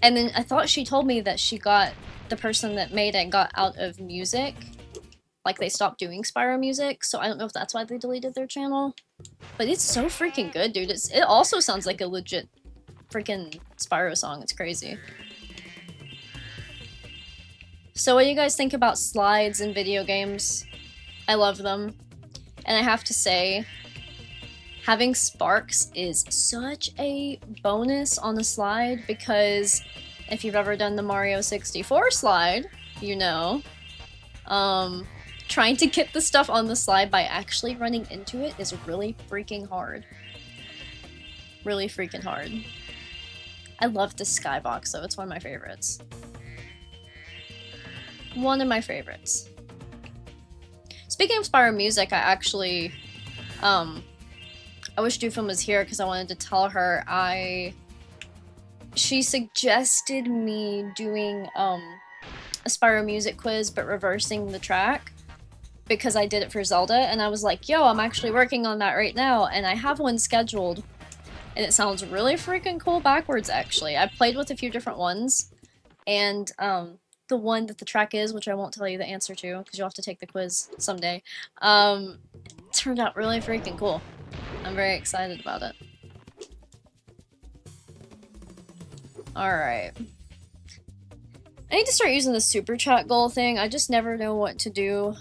then I thought she told me that she got the person that made it got out of music. Like, they stopped doing Spyro music, so I don't know if that's why they deleted their channel. But it's so freaking good, dude. It also sounds like a legit freaking Spyro song. It's crazy. So what do you guys think about slides in video games? I love them. And I have to say, having sparks is such a bonus on the slide because if you've ever done the Mario 64 slide, you know, trying to get the stuff on the slide by actually running into it is really freaking hard. Really freaking hard. I love this skybox though, it's one of my favorites. One of my favorites. Speaking of Spyro music, I actually, I wish Doofus was here because I wanted to tell her she suggested me doing, a Spyro music quiz but reversing the track because I did it for Zelda, and I was like, yo, I'm actually working on that right now, and I have one scheduled, and it sounds really freaking cool backwards, actually. I've played with a few different ones, and, the one that the track is, which I won't tell you the answer to, because you'll have to take the quiz someday, turned out really freaking cool. I'm very excited about it. Alright. I need to start using the super chat goal thing. I just never know what to do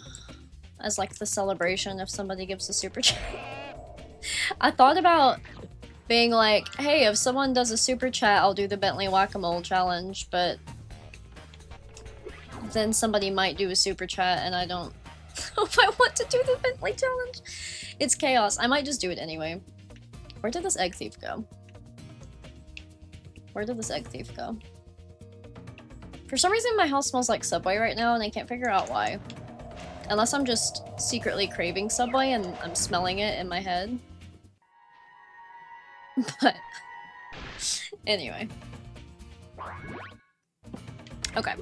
as like the celebration if somebody gives a super chat. I thought about being like, hey, if someone does a super chat, I'll do the Bentley Whack-A-Mole challenge, but then somebody might do a super chat and I don't know if I want to do the Bentley challenge. It's chaos. I might just do it anyway. Where did this egg thief go? Where did this egg thief go? For some reason my house smells like Subway right now and I can't figure out why. Unless I'm just secretly craving Subway and I'm smelling it in my head. But anyway. Okay.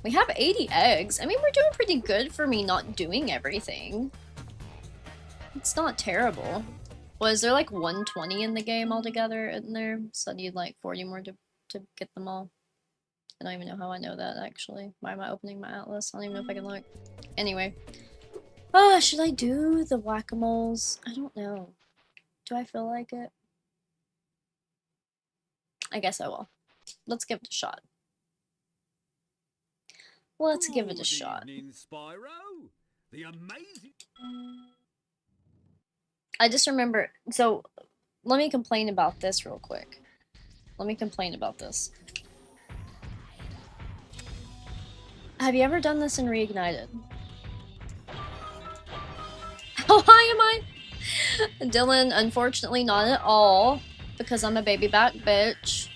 We have 80 eggs. I mean, we're doing pretty good for me not doing everything. It's not terrible. Was there like 120 in the game altogether in there? So I need like 40 more to get them all. I don't even know how I know that, actually. Why am I opening my atlas? I don't even know if I can look. Anyway. Ah, should I do the whack-a-moles? I don't know. Do I feel like it? I guess I will. Let's give it a shot. Let's give it a shot. Evening, Spyro. The amazing... I just remember... So, let me complain about this real quick. Let me complain about this. Have you ever done this in Reignited? How high am I? Dylan, unfortunately not at all, because I'm a baby back bitch.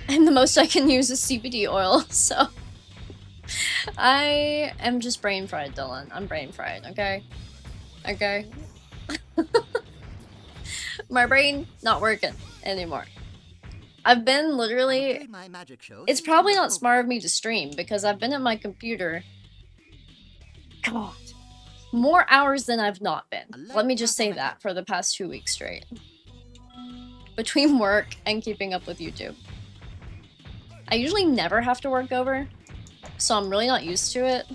And the most I can use is CBD oil, so... I am just brain fried, Dylan. I'm brain fried, okay? Okay? My brain not working anymore. I've been literally... It's probably not smart of me to stream, because I've been at my computer... God. More hours than I've not been. Let me just say that for the past 2 weeks straight. Between work and keeping up with YouTube. I usually never have to work over, so I'm really not used to it.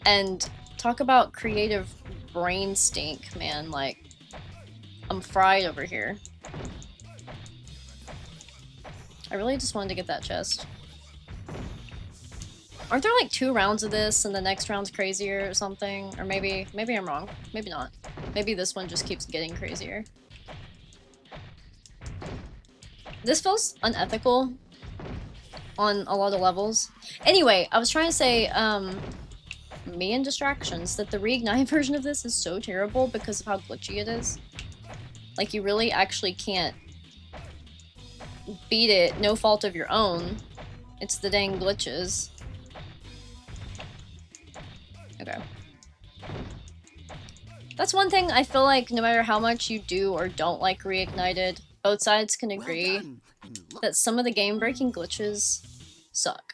And talk about creative brain stink, man. Like, I'm fried over here. I really just wanted to get that chest. Aren't there like 2 rounds of this and the next round's crazier or something? Or maybe I'm wrong. Maybe not. Maybe this one just keeps getting crazier. This feels unethical on a lot of levels. Anyway, I was trying to say, me and distractions, that the Reignite version of this is so terrible because of how glitchy it is. Like, you really actually can't beat it, no fault of your own. It's the dang glitches. Okay. That's one thing I feel like no matter how much you do or don't like Reignited, both sides can agree that some of the game-breaking glitches suck.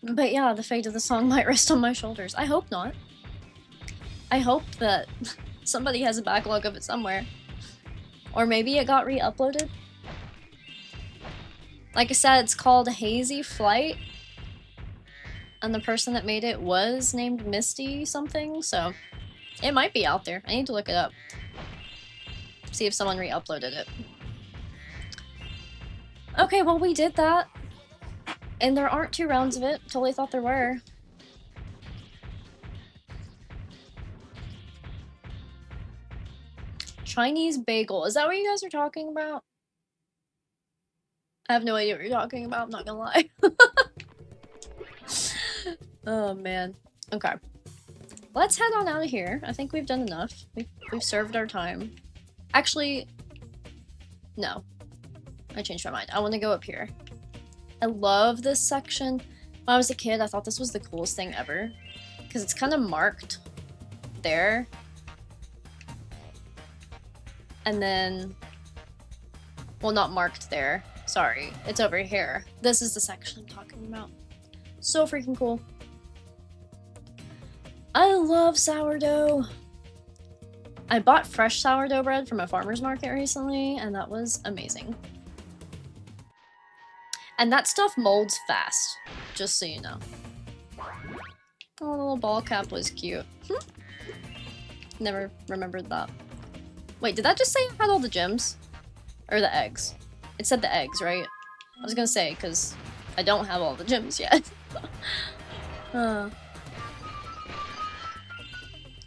But yeah, the fate of the song might rest on my shoulders. I hope not. I hope that somebody has a backlog of it somewhere. Or maybe it got re-uploaded. Like I said, it's called Hazy Flight. And the person that made it was named Misty something, so it might be out there. I need to look it up. See if someone re-uploaded it. Okay, well we did that. And there aren't 2 rounds of it. Totally thought there were. Chinese bagel. Is that what you guys are talking about? I have no idea what you're talking about, I'm not gonna lie. Oh man. Okay. Let's head on out of here. I think we've done enough. We've served our time. Actually, no. I changed my mind. I want to go up here. I love this section. When I was a kid, I thought this was the coolest thing ever. Because it's kind of marked there. And then... Well, not marked there. Sorry. It's over here. This is the section I'm talking about. So freaking cool. I love sourdough. I bought fresh sourdough bread from a farmer's market recently, and that was amazing. And that stuff molds fast, just so you know. Oh, the little ball cap was cute. Never remembered that. Wait, did that just say I had all the gems? Or the eggs? It said the eggs, right? I was gonna say, because I don't have all the gems yet.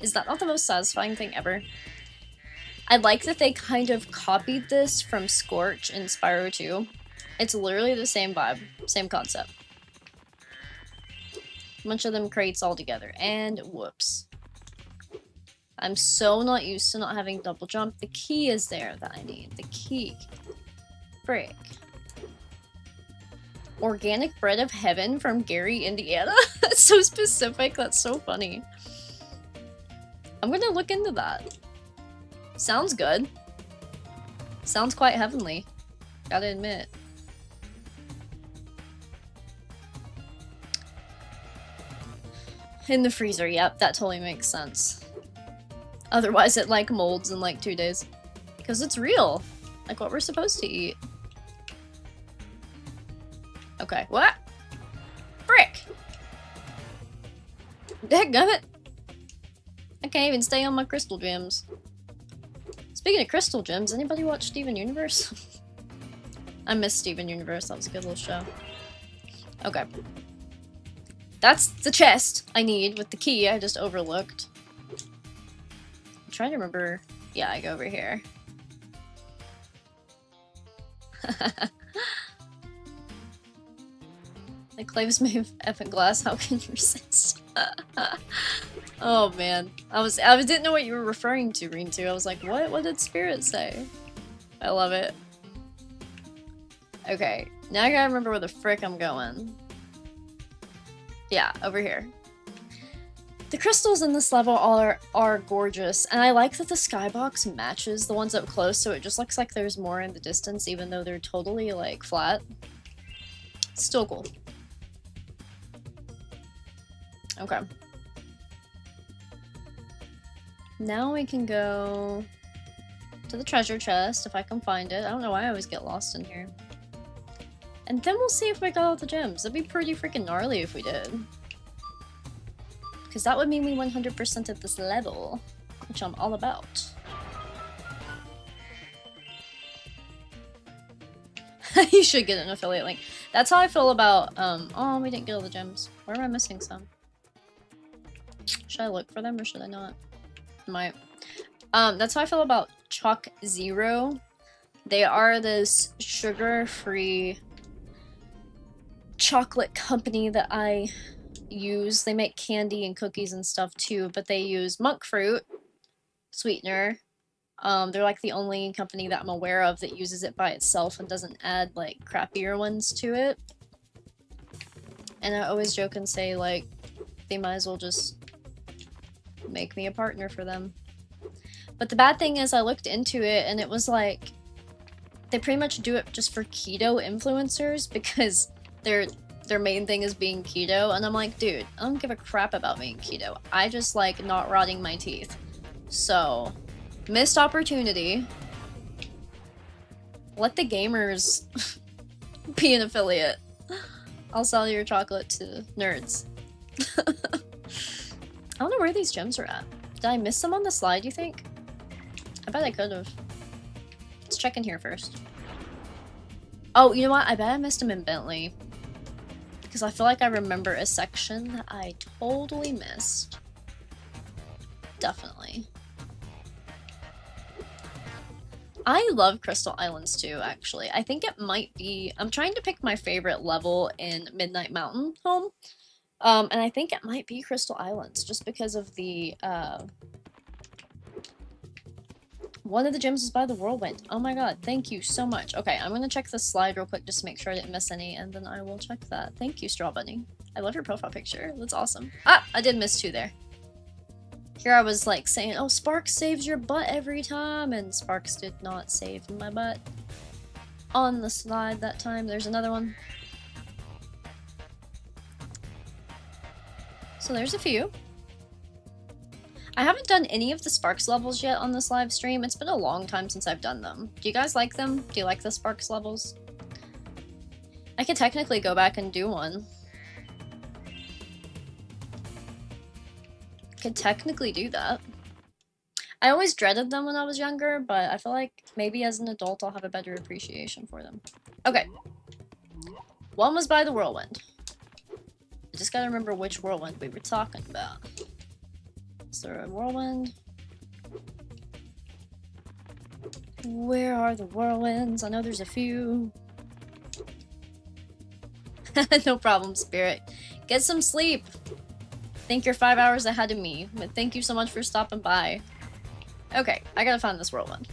Is that not the most satisfying thing ever? I like that they kind of copied this from Scorch in Spyro 2. It's literally the same vibe, same concept. A bunch of them crates all together, and whoops. I'm so not used to not having double jump. The key is there that I need. The key. Frick. Organic bread of heaven from Gary, Indiana? That's so specific. That's so funny. I'm gonna look into that. Sounds good. Sounds quite heavenly. Gotta admit. In the freezer, yep, that totally makes sense. Otherwise it like molds in like 2 days. Because it's real. Like what we're supposed to eat. Okay, what? Frick! Dadgummit! I can't even stay on my crystal gems. Speaking of crystal gems, anybody watch Steven Universe? I miss Steven Universe, that was a good little show. Okay. That's the chest I need with the key I just overlooked. I'm trying to remember. Yeah, I go over here. The claves made of effing glass, how can you resist? Oh man. I didn't know what you were referring to, Rintu. I was like, what? What did Spirit say? I love it. Okay, now I gotta remember where the frick I'm going. Yeah, over here. The crystals in this level are gorgeous, and I like that the skybox matches the ones up close, so it just looks like there's more in the distance, even though they're totally, like, flat. Still cool. Okay. Now we can go to the treasure chest, if I can find it. I don't know why I always get lost in here. And then we'll see if we got all the gems. That'd be pretty freaking gnarly if we did. Because that would mean we 100% at this level, which I'm all about. You should get an affiliate link. That's how I feel about, oh, we didn't get all the gems. Where am I missing some? Should I look for them or should I not? Might. That's how I feel about Chalk Zero. They are this sugar-free chocolate company that I use. They make candy and cookies and stuff too, but they use monk fruit sweetener. They're like the only company that I'm aware of that uses it by itself and doesn't add like crappier ones to it. And I always joke and say like they might as well just make me a partner for them. But the bad thing is I looked into it and it was like they pretty much do it just for keto influencers because their main thing is being keto, and I'm like, dude, I don't give a crap about being keto. I just like not rotting my teeth. So, missed opportunity. Let the gamers be an affiliate. I'll sell your chocolate to nerds. I don't know where these gems are at. Did I miss some on the slide, you think? I bet I could have. Let's check in here first. Oh, you know what? I bet I missed them in Bentley. Because I feel like I remember a section that I totally missed. Definitely. I love Crystal Islands too, actually. I think it might be... I'm trying to pick my favorite level in Midnight Mountain Home. And I think it might be Crystal Islands, just because of the... One of the gems is by the whirlwind. Oh my god, thank you so much. Okay, I'm gonna check this slide real quick just to make sure I didn't miss any, and then I will check that. Thank you, Straw Bunny. I love your profile picture. That's awesome. Ah, I did miss 2 there. Here I was like saying, oh, Sparks saves your butt every time, and Sparks did not save my butt. On the slide that time. There's another one. So there's a few. I haven't done any of the Sparks levels yet on this live stream. It's been a long time since I've done them. Do you guys like them? Do you like the Sparks levels? I I could technically go back and do one. Could technically do that. I always dreaded them when I was younger, but I feel like maybe as an adult I'll have a better appreciation for them. Okay. One was by the whirlwind. I just gotta remember which whirlwind we were talking about. Is there a whirlwind? Where are the whirlwinds? I know there's a few. No problem, Spirit. Get some sleep. Think you're 5 hours ahead of me, but thank you so much for stopping by. Okay, I gotta find this whirlwind.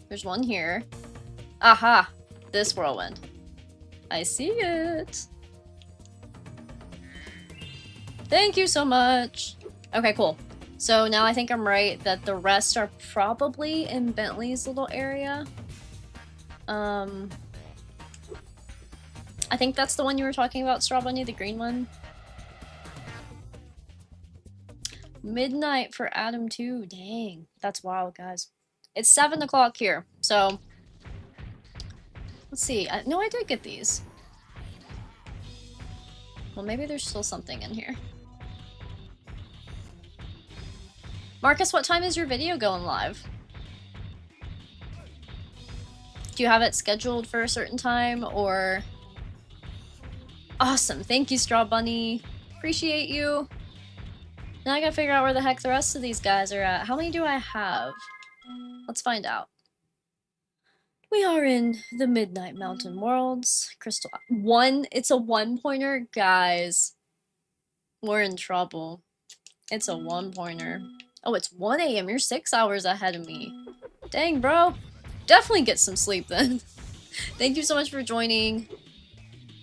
There's one here. Aha! This whirlwind. I see it. Thank you so much. Okay, cool. So now I think I'm right that the rest are probably in Bentley's little area. I think that's the one you were talking about, Straw Bunny, the green one. Midnight for Adam 2. Dang, that's wild, guys. It's 7 o'clock here, so let's see. No, I did get these. Well, maybe there's still something in here. Marcus, what time is your video going live? Do you have it scheduled for a certain time, or... Awesome, thank you, Straw Bunny. Appreciate you. Now I gotta figure out where the heck the rest of these guys are at. How many do I have? Let's find out. We are in the Midnight Mountain Worlds. Crystal... One, it's a one-pointer? Guys. We're in trouble. It's a one-pointer. Oh, it's 1 AM. You're 6 hours ahead of me. Dang, bro. Definitely get some sleep then. Thank you so much for joining.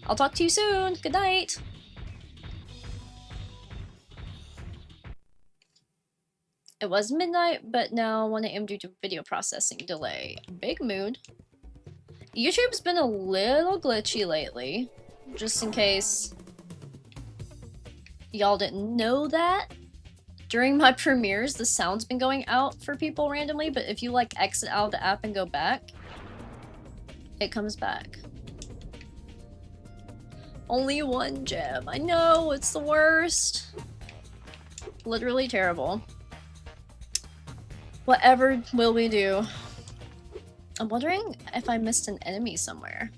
I'll talk to you soon. Good night. It was midnight, but now 1 AM due to video processing delay. Big mood. YouTube's been a little glitchy lately. Just in case y'all didn't know that. During my premieres, the sound's been going out for people randomly, but if you like exit out of the app and go back, it comes back. Only 1 gem. I know, it's the worst. Literally terrible. Whatever will we do? I'm wondering if I missed an enemy somewhere.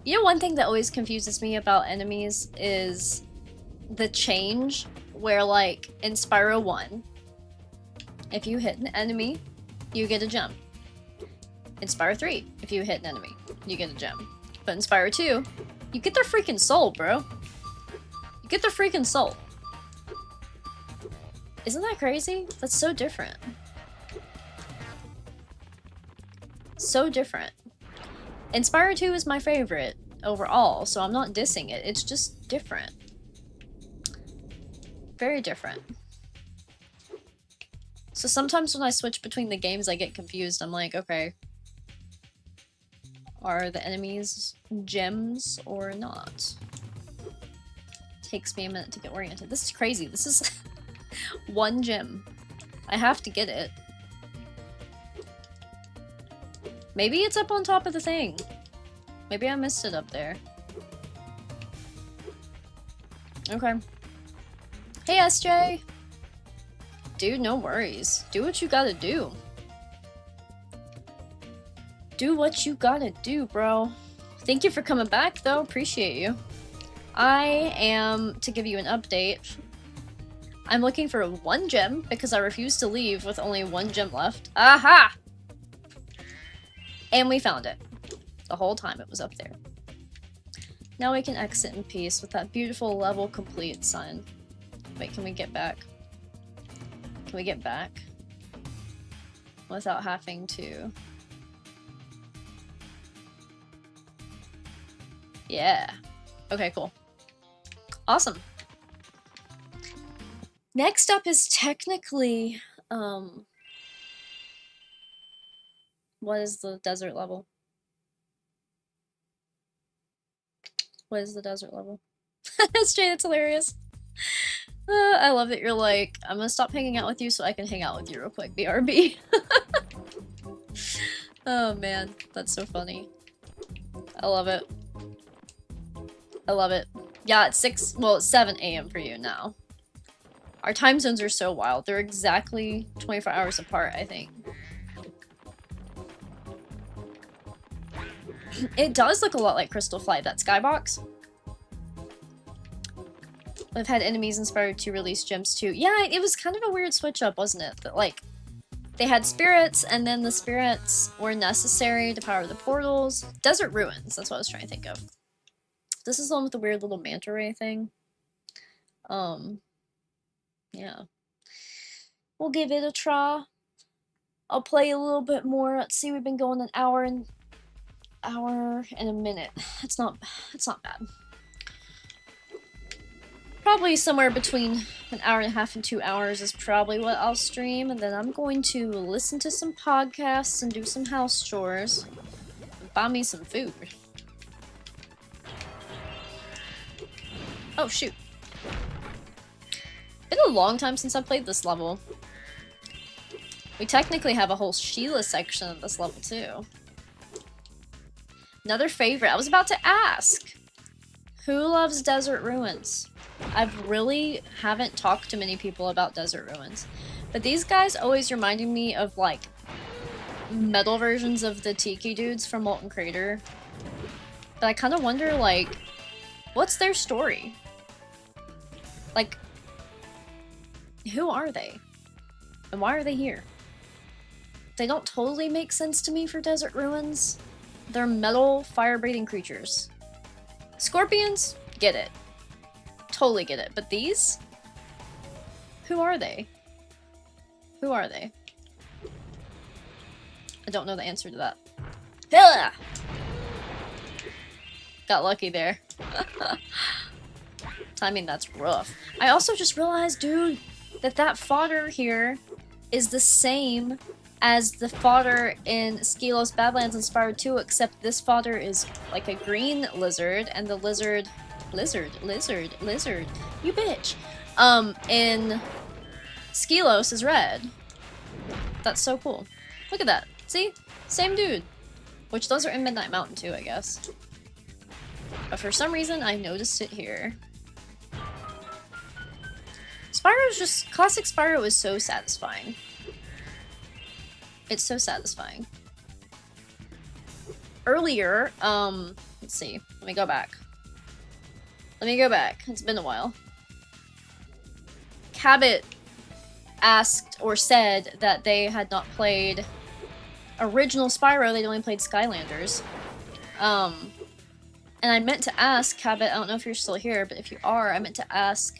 You know, one thing that always confuses me about enemies is the change where, like, in Spyro 1, if you hit an enemy, you get a gem. In Spyro 3, if you hit an enemy, you get a gem. But in Spyro 2, you get their freaking soul, bro. You get their freaking soul. Isn't that crazy? That's so different. So different. And Spyro 2 is my favorite overall, so I'm not dissing it. It's just different. Very different. So sometimes when I switch between the games, I get confused. I'm like, okay, are the enemies gems or not? Takes me a minute to get oriented. This is crazy. This is 1 gem. I have to get it. Maybe it's up on top of the thing. Maybe I missed it up there. Okay. Hey, SJ! Dude, no worries. Do what you gotta do. Do what you gotta do, bro. Thank you for coming back, though. Appreciate you. I am, to give you an update, I'm looking for 1 gem because I refuse to leave with only 1 gem left. Aha! And we found it. The whole time it was up there. Now we can exit in peace with that beautiful level complete sign. Wait, can we get back? Can we get back? Without having to... Yeah. Okay, cool. Awesome. Next up is technically, what is the desert level? What is the desert level? That's Jay, that's hilarious. I love that you're like, I'm gonna stop hanging out with you so I can hang out with you real quick, BRB. Oh man, that's so funny. I love it. I love it. Yeah, it's 7 a.m. for you now. Our time zones are so wild. They're exactly 24 hours apart, I think. It does look a lot like Crystal Flight, that skybox. I've had enemies inspired to release gems too. Yeah, it was kind of a weird switch up, wasn't it? That like, they had spirits, and then the spirits were necessary to power the portals. Desert Ruins, that's what I was trying to think of. This is the one with the weird little manta ray thing. Yeah. We'll give it a try. I'll play a little bit more. Let's see, we've been going an hour and a minute. It's not bad. Probably somewhere between an hour and a half and 2 hours is probably what I'll stream, and then I'm going to listen to some podcasts and do some house chores and buy me some food. Oh shoot. Been a long time since I played this level. We technically have a whole Sheila section of this level too. Another favorite. I was about to ask. Who loves Desert Ruins? I really haven't talked to many people about Desert Ruins. But these guys always reminded me of like metal versions of the Tiki dudes from Molten Crater. But I kind of wonder like, what's their story? Like, who are they? And why are they here? They don't totally make sense to me for Desert Ruins. They're metal, fire-breathing creatures. Scorpions? Get it. Totally get it. But these? Who are they? Who are they? I don't know the answer to that. Ugh! Got lucky there. I mean, that's rough. I also just realized, dude, that fodder here is the same as the fodder in Skelos Badlands and Spyro 2, except this fodder is like a green lizard, and the lizard, you bitch, in Skelos is red. That's so cool. Look at that. See? Same dude. Which those are in Midnight Mountain too, I guess. But for some reason, I noticed it here. Spyro's just... Classic Spyro is so satisfying. It's so satisfying. Earlier, let's see. Let me go back. It's been a while. Cabot asked or said that they had not played original Spyro, they'd only played Skylanders. And I meant to ask, Cabot, I don't know if you're still here, but if you are, I meant to ask,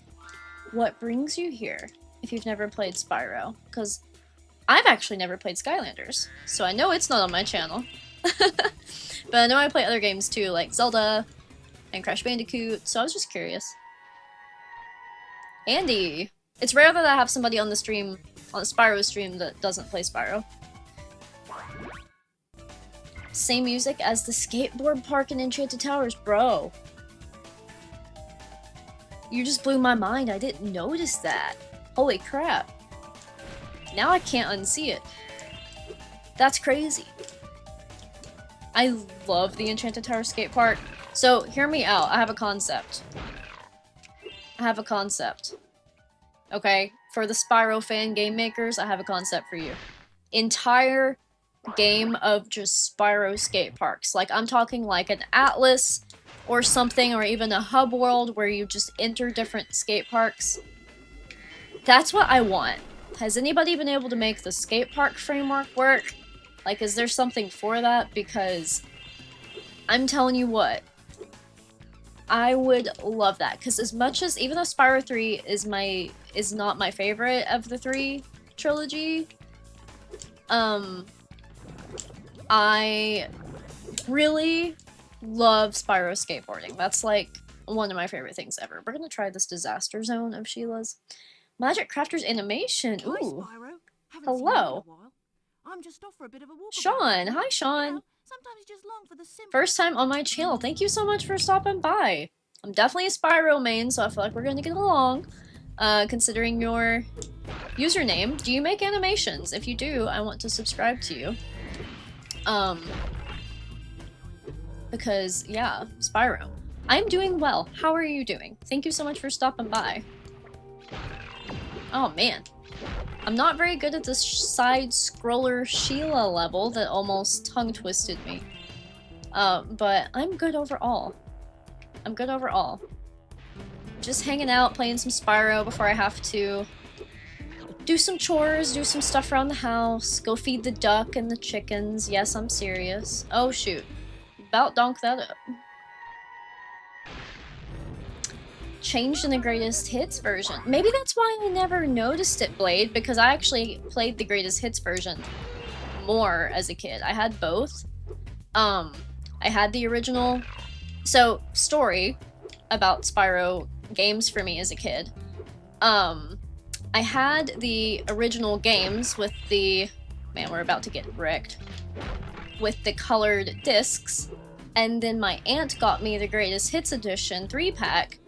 what brings you here if you've never played Spyro? Because I've actually never played Skylanders, so I know it's not on my channel. But I know I play other games too, like Zelda and Crash Bandicoot, so I was just curious. Andy! It's rare that I have somebody on the stream, on the Spyro stream, that doesn't play Spyro. Same music as the skateboard park in Enchanted Towers, bro. You just blew my mind, I didn't notice that. Holy crap. Now I can't unsee it. That's crazy. I love the Enchanted Tower skate park. So, hear me out. I have a concept. Okay? For the Spyro fan game makers, I have a concept for you. Entire game of just Spyro skate parks. Like, I'm talking like an Atlas or something, or even a hub world where you just enter different skate parks. That's what I want. Has anybody been able to make the skate park framework work? Like, is there something for that? Because I'm telling you what, I would love that. Because as much as, even though Spyro 3 is not my favorite of the 3 trilogy, I really love Spyro skateboarding. That's like one of my favorite things ever. We're gonna try this disaster zone of Sheila's. Magic Crafter's animation. Ooh. Hi, Spyro. Haven't Hello. seen you in a while. I'm just off for a bit of a walk. Sean. Hi, Sean. You know, sometimes you just long for the simple. First time on my channel. Thank you so much for stopping by. I'm definitely a Spyro main, so I feel like we're gonna get along. considering your username. Do you make animations? If you do, I want to subscribe to you. Because, yeah, Spyro. I'm doing well. How are you doing? Thank you so much for stopping by. Oh, man. I'm not very good at this side-scroller Sheila level that almost tongue-twisted me. But I'm good overall. I'm good overall. Just hanging out, playing some Spyro before I have to do some chores, do some stuff around the house, go feed the duck and the chickens. Yes, I'm serious. Oh, shoot. About donk that up. Changed in the greatest hits version. Maybe that's why I never noticed it, Blade, because I actually played the greatest hits version more as a kid. I had both. I had the original. So, story about Spyro games for me as a kid. I had the original games with the... Man, we're about to get wrecked. With the colored discs. And then my aunt got me the Greatest Hits Edition 3-pack.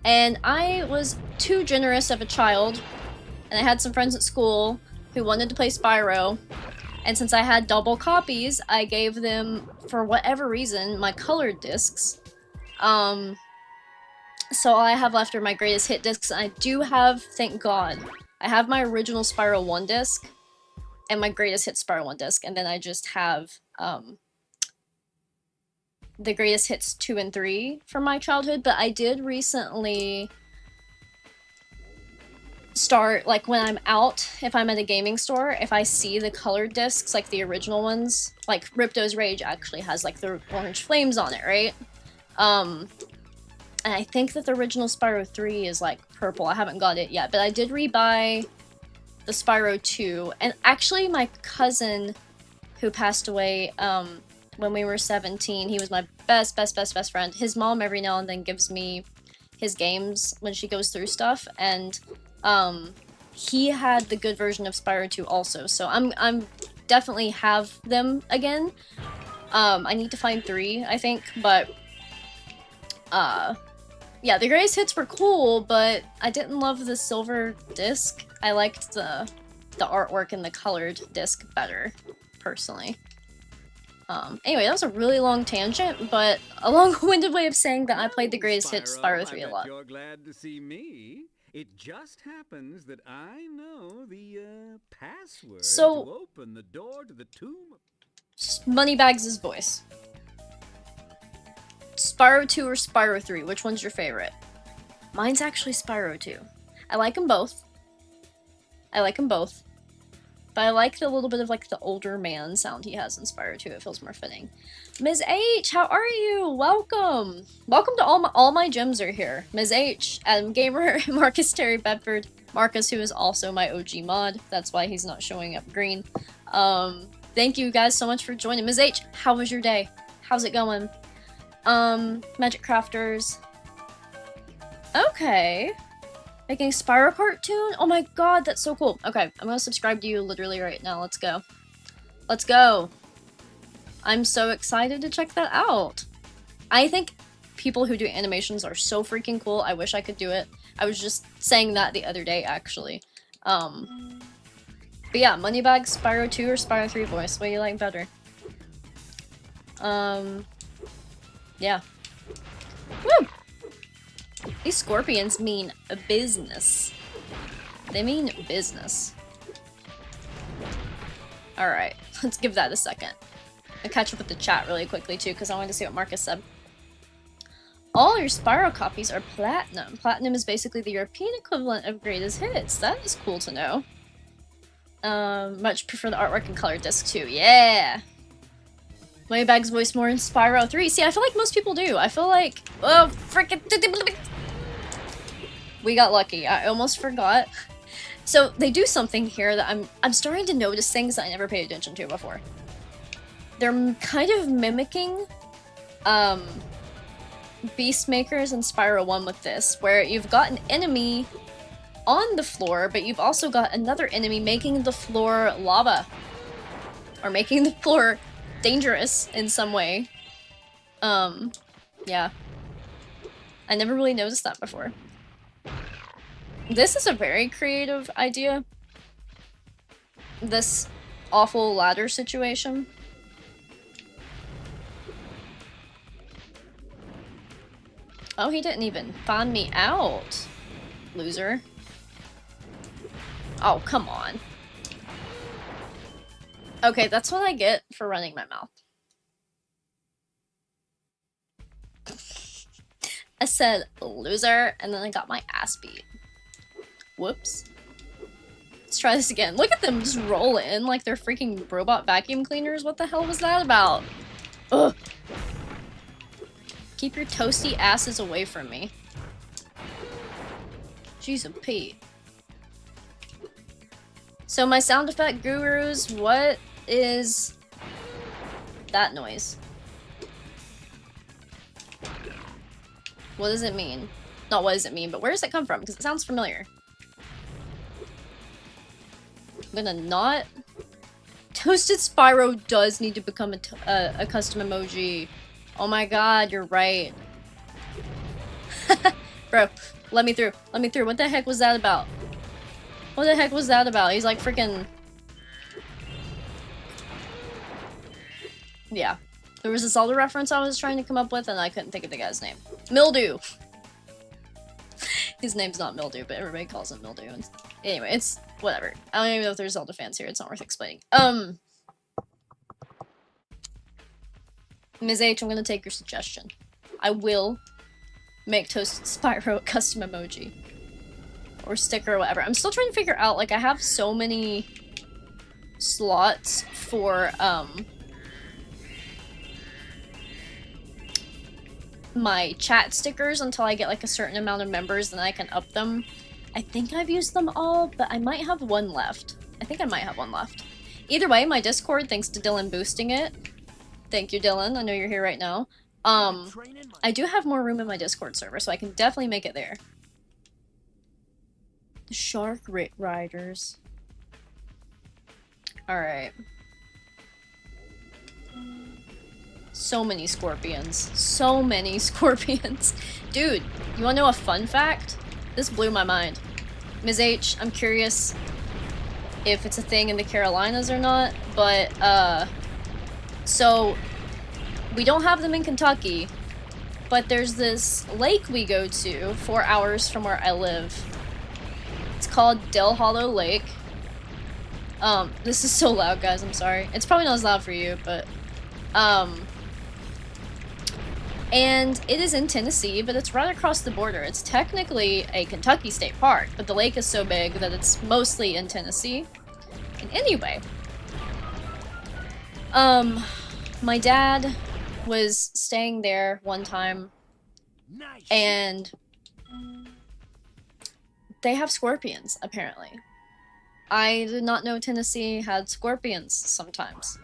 And I was too generous of a child. And I had some friends at school who wanted to play Spyro. And since I had double copies, I gave them, for whatever reason, my colored discs. So all I have left are my greatest hit discs. I do have, thank God, I have my original Spyro 1 disc and my greatest hit Spyro 1 disc, and then I just have the greatest hits 2 and 3 from my childhood. But I did recently start, like when I'm out, if I'm at a gaming store, if I see the colored discs, like the original ones, like Ripto's Rage actually has like the orange flames on it, right? And I think that the original Spyro 3 is like purple. I haven't got it yet, but I did rebuy the Spyro 2. And actually my cousin who passed away when we were 17, he was my best friend. His mom every now and then gives me his games when she goes through stuff, and he had the good version of Spyro 2 also. So I'm definitely have them again. I need to find 3, I think, but yeah, the greatest hits were cool, but I didn't love the silver disc. I liked the artwork and the colored disc better, personally. Anyway, that was a really long tangent, but a long-winded way of saying that I played the greatest hits Spyro 3 a lot. You're glad to see me. It just happens that I know the password to open the door to the tomb. Moneybags' voice. Spyro 2 or Spyro 3? Which one's your favorite? Mine's actually Spyro 2. I like them both. I like them both. But I like the little bit of like the older man sound he has in Spyro 2. It feels more fitting. Ms. H, how are you? Welcome. Welcome to all my gems are here. Ms. H, Adam Gamer, Marcus Terry Bedford, Marcus, who is also my OG mod. That's why he's not showing up green. Thank you guys so much for joining. Ms. H, how was your day? How's it going? Magic Crafters. Okay. Making Spyro cartoon? Oh my god, that's so cool. Okay, I'm gonna subscribe to you literally right now. Let's go. Let's go. I'm so excited to check that out. I think people who do animations are so freaking cool. I wish I could do it. I was just saying that the other day, actually. But yeah, Moneybag, Spyro 2 or Spyro 3 voice? What do you like better? Yeah. Woo! These scorpions mean business. They mean business. Alright, let's give that a second. I'll catch up with the chat really quickly too, because I wanted to see what Marcus said. All your Spyro copies are platinum. Platinum is basically the European equivalent of greatest hits. That is cool to know. Much prefer the artwork and color disc too. Yeah! Moneybag's voice more in Spyro 3. See, I feel like most people do. I feel like... Oh, frickin'... We got lucky. I almost forgot. So, they do something here that I'm starting to notice things that I never paid attention to before. They're kind of mimicking, Beastmakers and Spyro 1 with this, where you've got an enemy on the floor, but you've also got another enemy making the floor lava. Or making the floor dangerous in some way. Yeah. I never really noticed that before. This is a very creative idea. This awful ladder situation. Oh, he didn't even find me out. Loser. Oh, come on. Okay, that's what I get for running my mouth. I said loser, and then I got my ass beat. Whoops. Let's try this again. Look at them just roll in like they're freaking robot vacuum cleaners. What the hell was that about? Ugh. Keep your toasty asses away from me. Jeez of Pete. So my sound effect gurus, what is that noise? What does it mean? Not what does it mean, but where does it come from? Because it sounds familiar. I'm gonna not... Toasted Spyro does need to become a custom emoji. Oh my god, you're right. Bro, let me through. Let me through. What the heck was that about? What the heck was that about? He's like freaking... Yeah. There was a Zelda reference I was trying to come up with and I couldn't think of the guy's name. Mildew! His name's not Mildew, but everybody calls him Mildew. And anyway, it's whatever. I don't even know if there's Zelda fans here. It's not worth explaining. Ms. H, I'm gonna take your suggestion. I will make Toasted Spyro a custom emoji. Or sticker or whatever. I'm still trying to figure out, like, I have so many slots for, my chat stickers until I get, like, a certain amount of members, then I can up them. I think I've used them all, but I might have one left. I think I might have one left. Either way, my Discord, thanks to Dylan boosting it. Thank you, Dylan. I know you're here right now. I do have more room in my Discord server, so I can definitely make it there. The Shark Riders. Alright. So many scorpions. So many scorpions. Dude, you wanna know a fun fact? This blew my mind. Ms. H, I'm curious if it's a thing in the Carolinas or not, but, so, we don't have them in Kentucky, but there's this lake we go to 4 hours from where I live. It's called Del Hollow Lake. This is so loud, guys, I'm sorry. It's probably not as loud for you, but, and it is in Tennessee, but it's right across the border. It's technically a Kentucky state park, but the lake is so big that it's mostly in Tennessee. And anyway, my dad was staying there one time, and they have scorpions, apparently. I did not know Tennessee had scorpions sometimes,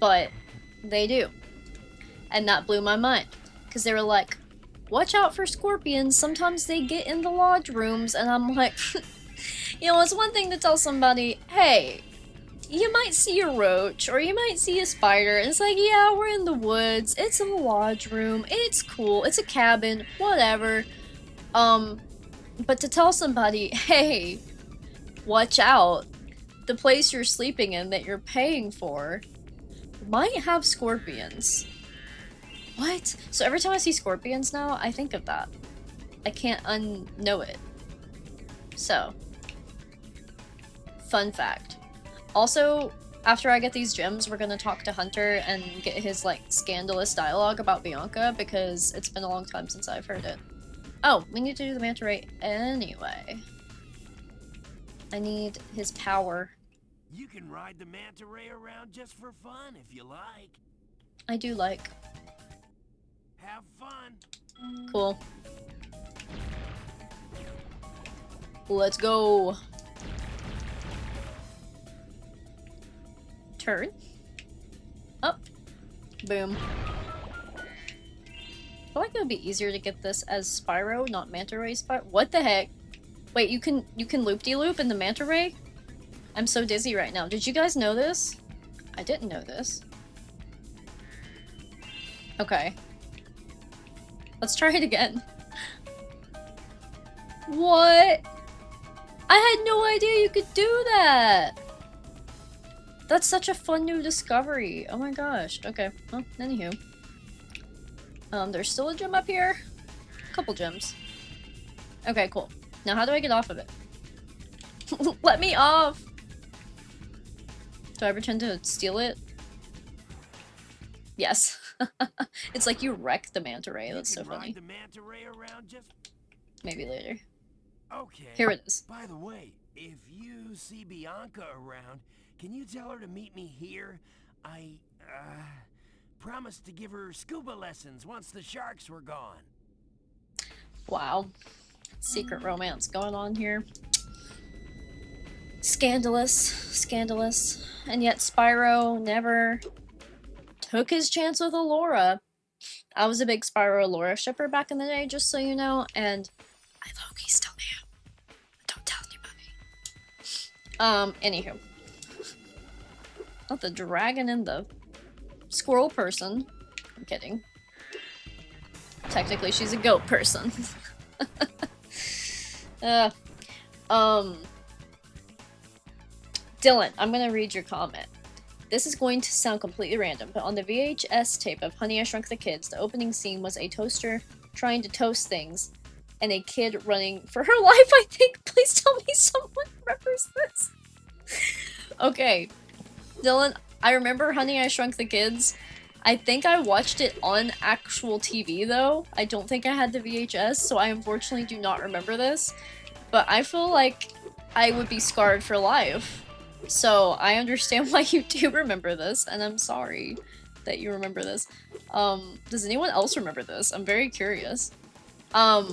but they do. And that blew my mind, because they were like, watch out for scorpions, sometimes they get in the lodge rooms, and I'm like, you know, it's one thing to tell somebody, hey, you might see a roach, or you might see a spider, and it's like, yeah, we're in the woods, it's a lodge room, it's cool, it's a cabin, whatever. But to tell somebody, hey, watch out, the place you're sleeping in that you're paying for might have scorpions. What? So every time I see scorpions now, I think of that. I can't unknow it. So, fun fact. Also, after I get these gems, we're gonna talk to Hunter and get his, like, scandalous dialogue about Bianca, because it's been a long time since I've heard it. Oh, we need to do the manta ray anyway. I need his power. You can ride the manta ray around just for fun if you like. I do like. Have fun. Cool. Let's go. Turn. Up. Boom. I feel like it would be easier to get this as Spyro, not Manta Ray Spyro. What the heck? Wait, you can loop-de-loop in the Manta Ray? I'm so dizzy right now. Did you guys know this? I didn't know this. Okay. Let's try it again. What? I had no idea you could do that! That's such a fun new discovery. Oh my gosh. Okay, well, anywho. There's still a gem up here? A couple gems. Okay, cool. Now how do I get off of it? Let me off! Do I pretend to steal it? Yes. It's like you wrecked the manta ray. That's so funny. The manta ray around just... Maybe later. Okay. Here it is. By the way, if you see Bianca around, can you tell her to meet me here? I promised to give her scuba lessons once the sharks were gone. Wow. Secret romance going on here. Scandalous. Scandalous. And yet Spyro never took his chance with Allura. I was a big Spyro Allura shipper back in the day, just so you know, and I low-key still am. Don't tell anybody. Anywho. Not the dragon and the squirrel person. I'm kidding. Technically, she's a goat person. Dylan, I'm gonna read your comment. This is going to sound completely random, but on the VHS tape of Honey, I Shrunk the Kids, the opening scene was a toaster trying to toast things, and a kid running for her life, I think. Please tell me someone remembers this. Okay. Dylan, I remember Honey, I Shrunk the Kids. I think I watched it on actual TV, though. I don't think I had the VHS, so I unfortunately do not remember this. But I feel like I would be scarred for life. So I understand why you do remember this, and I'm sorry that you remember this. Does anyone else remember this? I'm very curious. But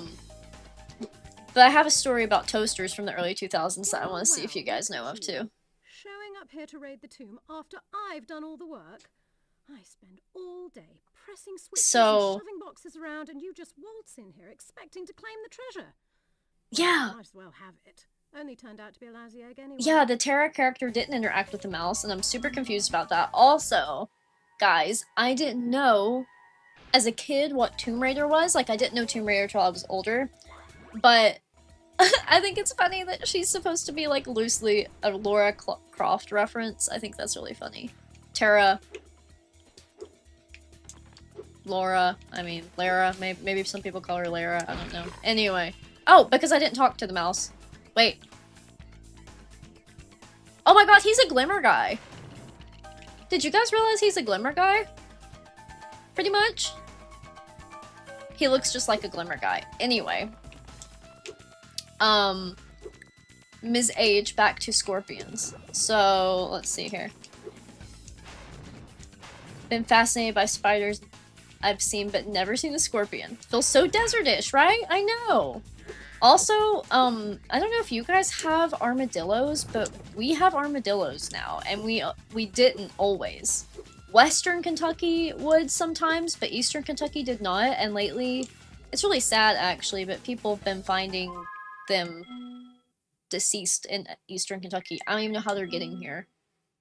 I have a story about toasters from the early 2000s that I want to see if you guys know of too. Showing up here to raid the tomb after I've done all the work. I spend all day pressing switches and shoving boxes around, and you just waltz in here expecting to claim the treasure. Yeah. Might as well have it. Only turned out to be a lousy egg anyway. Yeah, the Terra character didn't interact with the mouse, and I'm super confused about that. Also, guys, I didn't know as a kid what Tomb Raider was. Like, I didn't know Tomb Raider until I was older. But I think it's funny that she's supposed to be, like, loosely a Lara Croft reference. I think that's really funny. Terra. Laura. I mean, Lara. Maybe some people call her Lara. I don't know. Anyway. Oh, because I didn't talk to the mouse. Wait. Oh my god, he's a Glimmer guy. Did you guys realize he's a Glimmer guy? Pretty much. He looks just like a Glimmer guy. Anyway. Ms. Age back to Scorpions. So, let's see here. Been fascinated by spiders I've seen but never seen a scorpion. Feels so desertish, right? I know. Also, I don't know if you guys have armadillos, but we have armadillos now, and we didn't always. Western Kentucky would sometimes, but Eastern Kentucky did not, and lately, it's really sad actually, but people have been finding them deceased in Eastern Kentucky. I don't even know how they're getting here.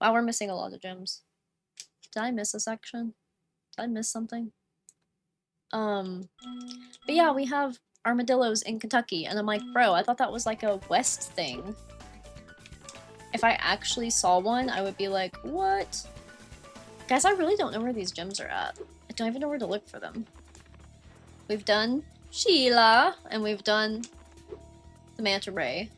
Wow, we're missing a lot of gems. Did I miss a section? Did I miss something? But yeah, we have armadillos in Kentucky, and I'm like, bro, I thought that was like a West thing. If I actually saw one, I would be like, what? Guys, I really don't know where these gems are at. I don't even know where to look for them. We've done Sheila, and we've done the Manta Ray.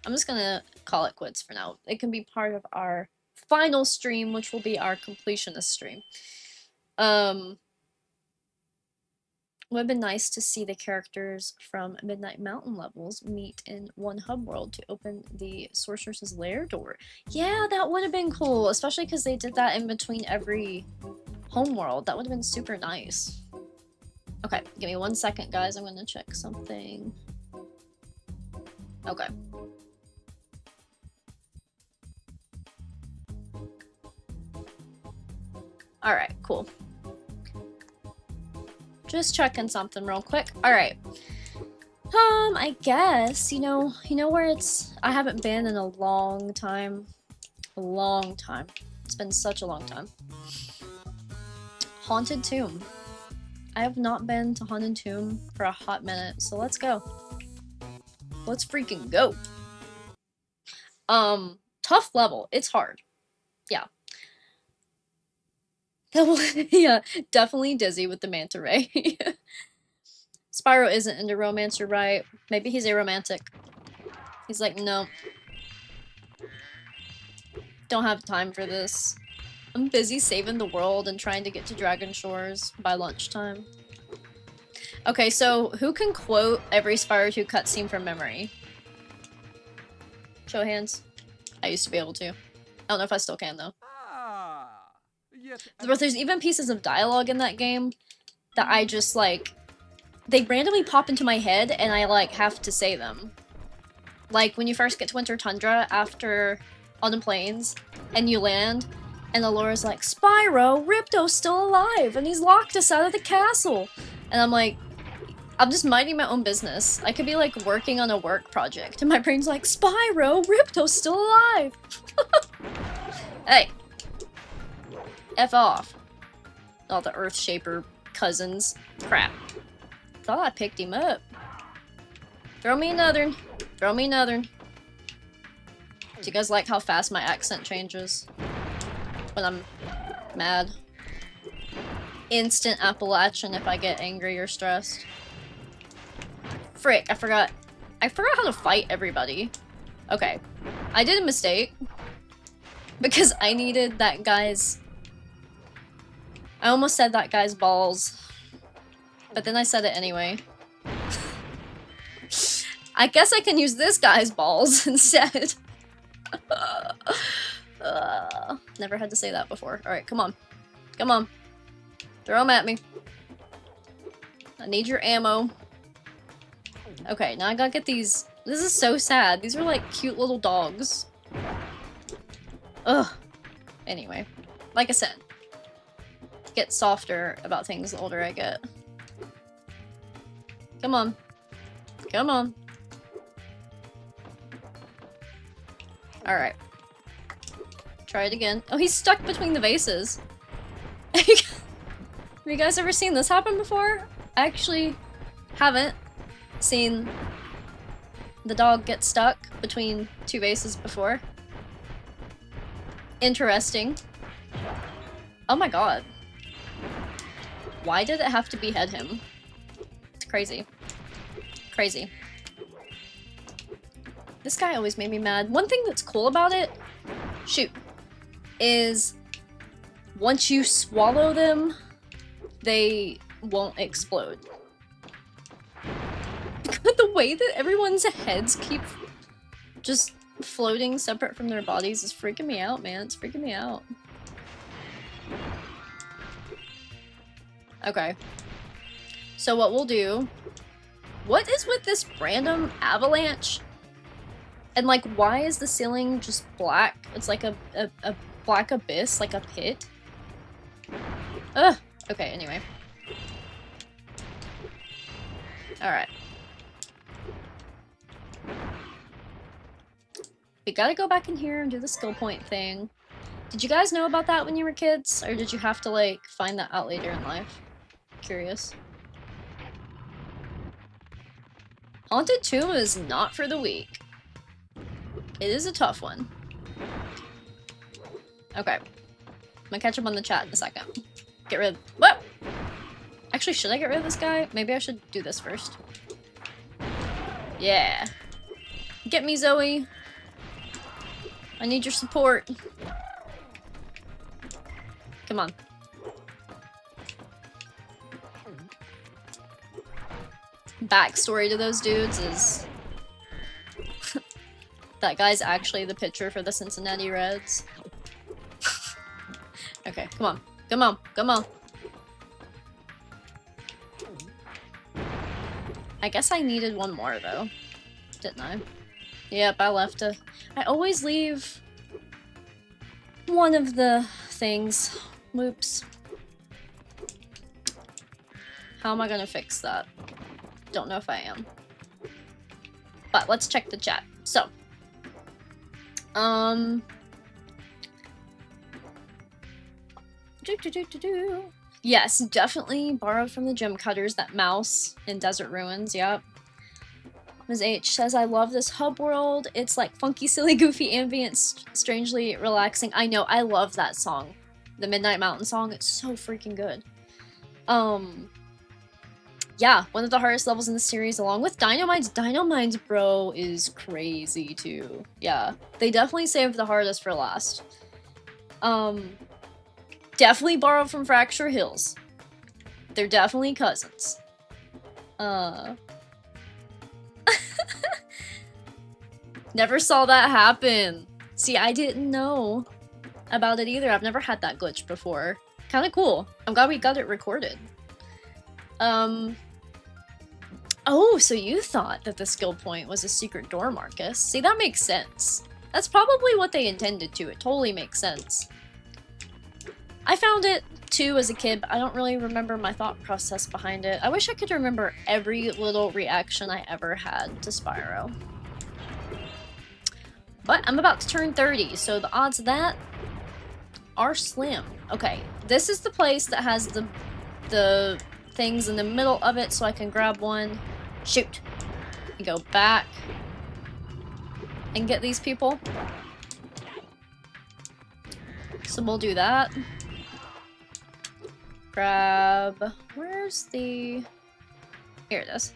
I'm just gonna call it quits for now. It can be part of our final stream, which will be our completionist stream. Would have been nice to see the characters from Midnight Mountain levels meet in one hub world to open the Sorceress's Lair door. Yeah, that would have been cool, especially because they did that in between every home world. That would have been super nice. Okay, give me 1 second, guys. I'm gonna check something. Okay. Alright, cool. Just checking something real quick. Alright. I guess, you know where I haven't been in a long time. A long time. It's been such a long time. Haunted Tomb. I have not been to Haunted Tomb for a hot minute, so let's go. Let's freaking go. Tough level. It's hard. Yeah. Yeah, definitely dizzy with the manta ray. Spyro isn't into romance, you're right. Maybe he's aromantic. He's like, no. Don't have time for this. I'm busy saving the world and trying to get to Dragon Shores by lunchtime. Okay, so who can quote every Spyro 2 cutscene from memory? Show of hands. I used to be able to. I don't know if I still can, though. But there's even pieces of dialogue in that game that I just, like... They randomly pop into my head, and I, like, have to say them. Like, when you first get to Winter Tundra after Autumn Plains, and you land, and Alora's like, Spyro, Ripto's still alive, and he's locked us out of the castle! And I'm like, I'm just minding my own business. I could be, like, working on a work project, and my brain's like, Spyro, Ripto's still alive! Hey! F off. All the Earthshaper cousins. Crap. Thought I picked him up. Throw me another. Throw me another. Do you guys like how fast my accent changes when I'm mad? Instant Appalachian if I get angry or stressed. Frick, I forgot how to fight everybody. Okay. I did a mistake. Because I needed that guy's... I almost said that guy's balls. But then I said it anyway. I guess I can use this guy's balls instead. Never had to say that before. Alright, come on. Come on. Throw them at me. I need your ammo. Okay, now I gotta get these... This is so sad. These are like cute little dogs. Ugh. Anyway. Like I said. Get softer about things the older I get. Come on. Come on. Alright. Try it again. Oh, he's stuck between the vases. Have you guys ever seen this happen before? I actually haven't seen the dog get stuck between two vases before. Interesting. Oh my god. Why did it have to behead him? It's crazy. Crazy. This guy always made me mad. One thing that's cool about it, shoot, is once you swallow them, they won't explode. The way that everyone's heads keep just floating separate from their bodies is freaking me out, man. It's freaking me out. Okay. So what we'll do... What is with this random avalanche? And like, why is the ceiling just black? It's like a black abyss, like a pit. Ugh. Okay, anyway. Alright. We gotta go back in here and do the skill point thing. Did you guys know about that when you were kids? Or did you have to, like, find that out later in life? Curious. Haunted Tomb is not for the weak. It is a tough one. Okay. I'm gonna catch up on the chat in a second. Get rid of... What? Actually, should I get rid of this guy? Maybe I should do this first. Yeah. Get me, Zoe. I need your support. Come on. Backstory to those dudes is... that guy's actually the pitcher for the Cincinnati Reds. Okay, come on. Come on. Come on. I guess I needed one more, though. Didn't I? Yep, I left a... I always leave one of the things. Whoops. How am I gonna fix that? Don't know if I am. But let's check the chat. So. Yes, definitely borrowed from the gem cutters, that mouse in Desert Ruins, yep. Ms. H says, I love this hub world. It's like funky, silly, goofy ambience, strangely relaxing. I know, I love that song. The Midnight Mountain song, it's so freaking good. Yeah, one of the hardest levels in the series, along with Dynamite's. Dynamite's, bro, is crazy, too. Yeah, they definitely saved the hardest for last. Definitely borrowed from Fracture Hills. They're definitely cousins. Never saw that happen. See, I didn't know about it either. I've never had that glitch before. Kinda cool. I'm glad we got it recorded. Oh, so you thought that the skill point was a secret door, Marcus. See, that makes sense. That's probably what they intended to. It totally makes sense. I found it, too, as a kid, but I don't really remember my thought process behind it. I wish I could remember every little reaction I ever had to Spyro. But I'm about to turn 30, so the odds of that are slim. Okay, this is the place that has the things in the middle of it, so I can grab one. Shoot. And go back. And get these people. So we'll do that. Grab... Where's the... Here it is.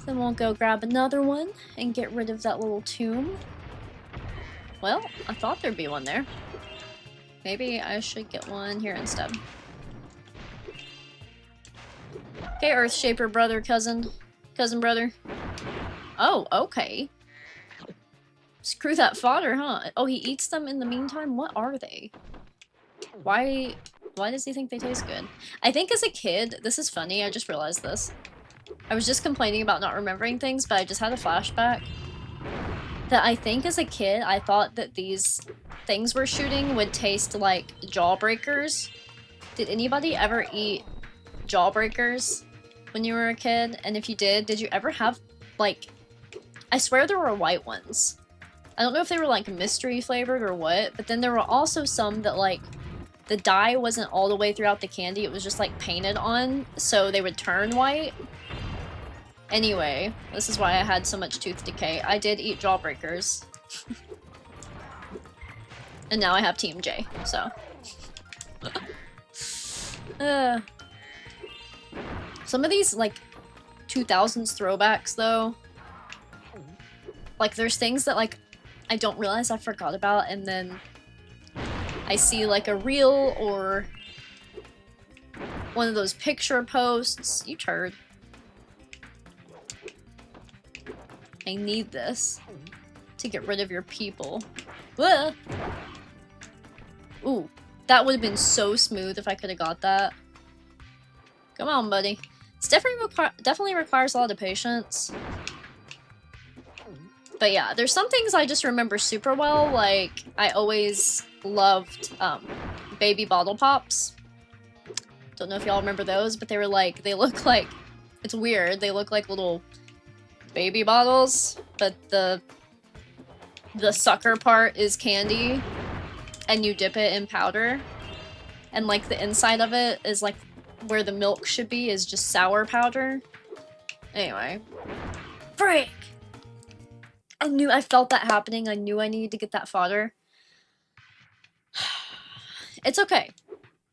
Then we'll go grab another one and get rid of that little tomb. Well, I thought there'd be one there. Maybe I should get one here instead. Okay, Earthshaper brother, cousin brother. Oh, okay. Screw that fodder, huh? Oh, he eats them in the meantime? What are they? Why does he think they taste good? I think as a kid, this is funny, I just realized this. I was just complaining about not remembering things, but I just had a flashback. That I think as a kid, I thought that these things we're shooting would taste like jawbreakers. Did anybody ever eat jawbreakers when you were a kid? And if you did you ever have, like... I swear there were white ones. I don't know if they were, like, mystery flavored or what, but then there were also some that, like, the dye wasn't all the way throughout the candy, it was just, like, painted on, so they would turn white. Anyway, this is why I had so much tooth decay. I did eat jawbreakers. And now I have Team J, so. Some of these, like, 2000s throwbacks, though. Like, there's things that, like, I don't realize I forgot about, and then I see, like, a reel or one of those picture posts. You turd. I need this to get rid of your people. Ugh. Ooh, that would have been so smooth if I could have got that. Come on, buddy. It's definitely requires a lot of patience. But yeah, there's some things I just remember super well, like I always loved baby bottle pops. Don't know if y'all remember those, but they were like, they look like, it's weird, they look like little baby bottles, but the sucker part is candy, and you dip it in powder, and like the inside of it is like where the milk should be is just sour powder. Anyway. Frick! I felt that happening. I knew I needed to get that fodder. It's okay.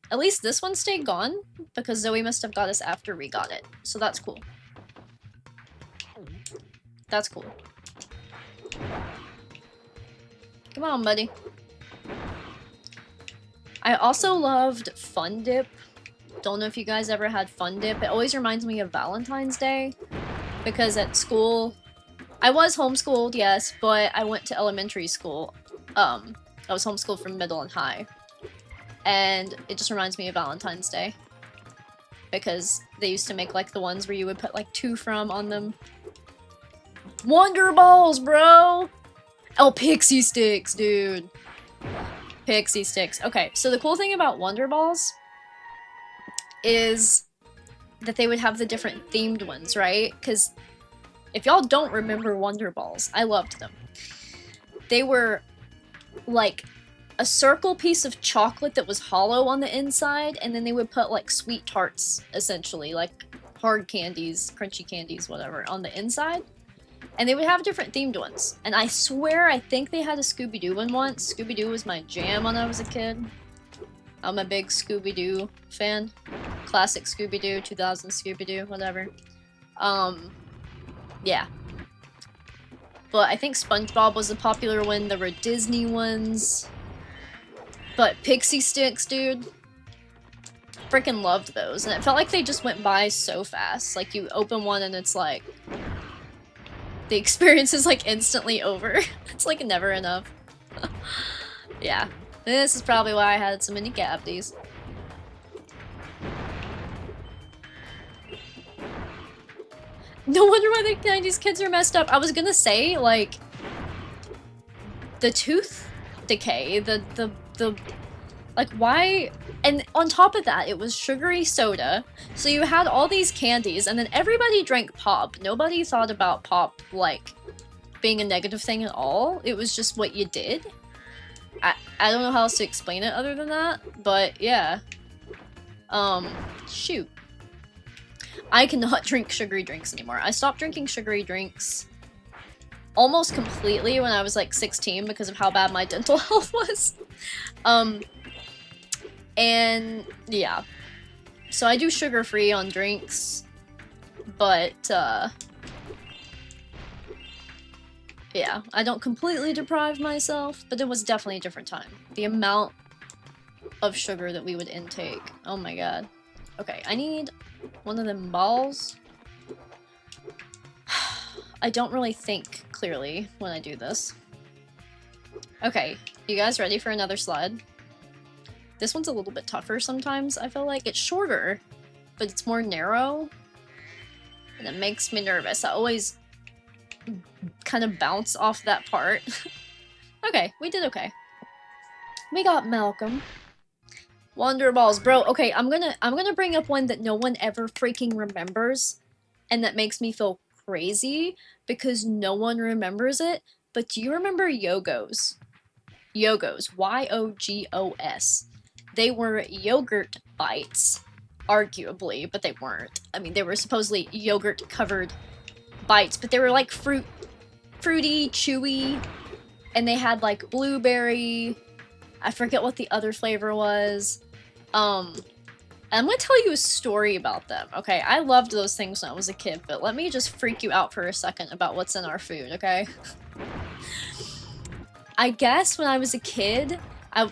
At least this one stayed gone, because Zoe must have got us after we got it. So that's cool. That's cool. Come on, buddy. I also loved Fun Dip. Don't know if you guys ever had Fun Dip. It always reminds me of Valentine's Day, because at school... I was homeschooled, yes, but I went to elementary school. I was homeschooled from middle and high. And it just reminds me of Valentine's Day. Because they used to make, like, the ones where you would put, like, 2 from on them. Wonder Balls, bro! Oh, Pixie Sticks, dude. Pixie Sticks. Okay, so the cool thing about Wonder Balls is that they would have the different themed ones, right? Because if y'all don't remember Wonder Balls, I loved them. They were like a circle piece of chocolate that was hollow on the inside, and then they would put like sweet tarts, essentially, like hard candies, crunchy candies, whatever, on the inside. And they would have different themed ones. And I swear, I think they had a Scooby-Doo one once. Scooby-Doo was my jam when I was a kid. I'm a big Scooby-Doo fan. Classic Scooby-Doo, 2000 Scooby-Doo, whatever. Yeah. But I think SpongeBob was a popular one. There were Disney ones. But Pixie Sticks, dude. Freaking loved those. And it felt like they just went by so fast. Like, you open one and it's like... the experience is like instantly over. It's like never enough. Yeah. This is probably why I had so many cavities. No wonder why the 90s kids are messed up. I was gonna say, like, the tooth decay, the like, why? And on top of that, it was sugary soda. So you had all these candies, and then everybody drank pop. Nobody thought about pop, like, being a negative thing at all. It was just what you did. I don't know how else to explain it other than that, but yeah. Shoot. I cannot drink sugary drinks anymore. I stopped drinking sugary drinks almost completely when I was like 16 because of how bad my dental health was. And yeah. So I do sugar-free on drinks, but yeah, I don't completely deprive myself, but it was definitely a different time. The amount of sugar that we would intake. Oh my god. Okay, I need one of them balls. I don't really think clearly when I do this. Okay, you guys ready for another slide? This one's a little bit tougher sometimes, I feel like. It's shorter, but it's more narrow. And it makes me nervous. I always kind of bounce off that part. Okay, we did okay. We got Malcolm. Wonder Balls. Bro, okay, I'm gonna bring up one that no one ever freaking remembers. And that makes me feel crazy because no one remembers it. But do you remember Yogos? Yogos. Y-O-G-O-S. They were yogurt bites, arguably, but they weren't. I mean, they were supposedly yogurt-covered bites, but they were like fruity, chewy, and they had like blueberry. I forget what the other flavor was. I'm gonna tell you a story about them, okay? I loved those things when I was a kid, but let me just freak you out for a second about what's in our food, okay? I guess when I was a kid,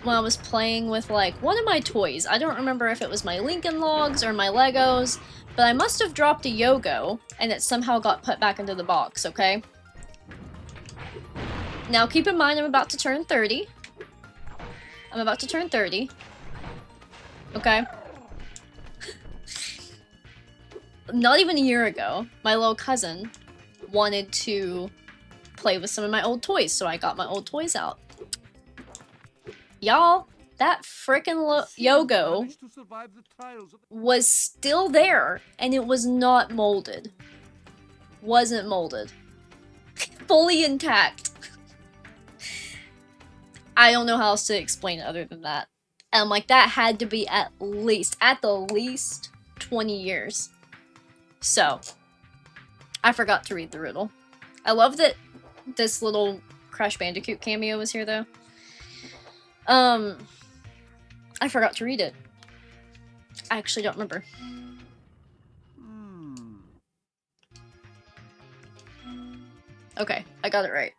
when I was playing with, like, one of my toys, I don't remember if it was my Lincoln Logs or my Legos, but I must have dropped a Yogo, and it somehow got put back into the box, okay? Now, keep in mind I'm about to turn 30. I'm about to turn 30. Okay? Not even a year ago, my little cousin wanted to play with some of my old toys, so I got my old toys out. Y'all, that frickin' Yogo was still there, and it was not molded. Wasn't molded. Fully intact. I don't know how else to explain it other than that. And like, that had to be at the least 20 years. So, I forgot to read the riddle. I love that this little Crash Bandicoot cameo was here, though. I forgot to read it. I actually don't remember. Okay, I got it right.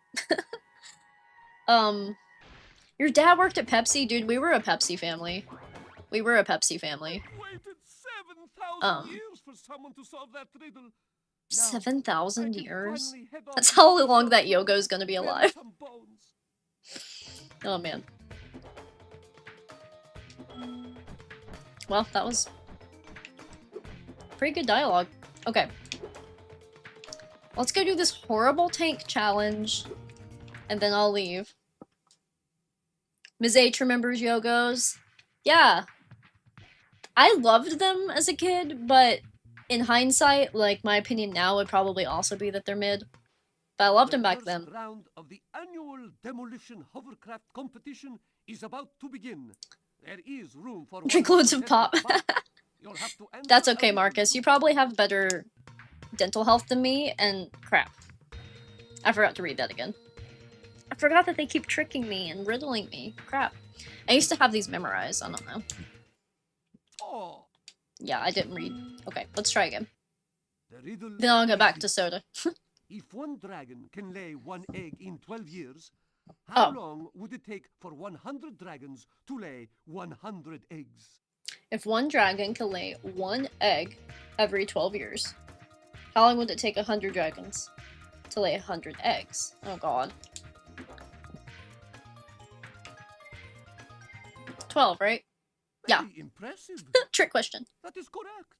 Your dad worked at Pepsi? Dude, we were a Pepsi family. We were a Pepsi family. 7,000 years? That's how long that Yogo's gonna be alive. Oh, man. Well, that was pretty good dialogue. Okay. Let's go do this horrible tank challenge, and then I'll leave. Ms. H remembers Yogos. Yeah. I loved them as a kid, but in hindsight, like, my opinion now would probably also be that they're mid. But I loved them back then. The first round of the annual demolition hovercraft competition is about to begin. There is room for Drink loads of pop. You'll have to enter That's okay, a- Marcus. You probably have better dental health than me, and crap. I forgot to read that again. I forgot that they keep tricking me and riddling me. Crap. I used to have these memorized. I don't know. Oh, Yeah, I didn't read. Okay, let's try again. the riddle Then I'll go is back to this. soda. If one dragon can lay one egg in 12 years, how Oh. long would it take for 100 dragons to lay 100 eggs? If one dragon can lay one egg every 12 years, how long would it take 100 dragons to lay 100 eggs? Oh god. 12, right? Yeah. Very impressive. Trick question. That is correct.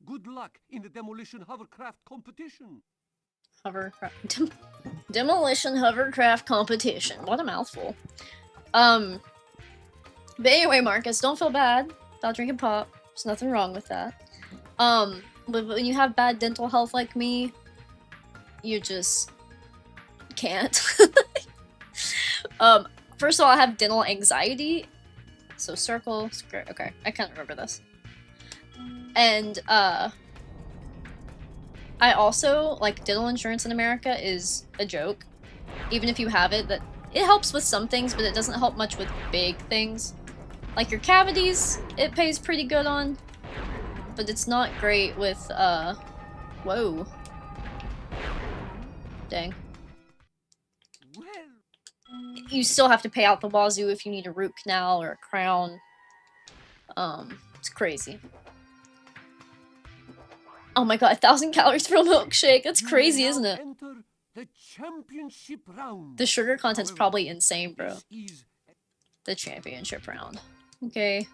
Good luck in the demolition hovercraft competition. Hovercraft. Demolition hovercraft competition. What a mouthful. But anyway, Marcus, don't feel bad about drinking pop. There's nothing wrong with that. But when you have bad dental health like me, you just can't. First of all, I have dental anxiety. So circle, square. Okay, I can't remember this. And I also, like, dental insurance in America is a joke. Even if you have it, that it helps with some things, but it doesn't help much with big things. Like your cavities, it pays pretty good on. But it's not great with, whoa. Dang. Well, You still have to pay out the wazoo if you need a root canal or a crown. It's crazy. Oh my god, 1,000 calories for a milkshake. That's you crazy, may isn't now it? enter the championship round. The sugar content's However, probably insane, bro. this is The championship round. Okay.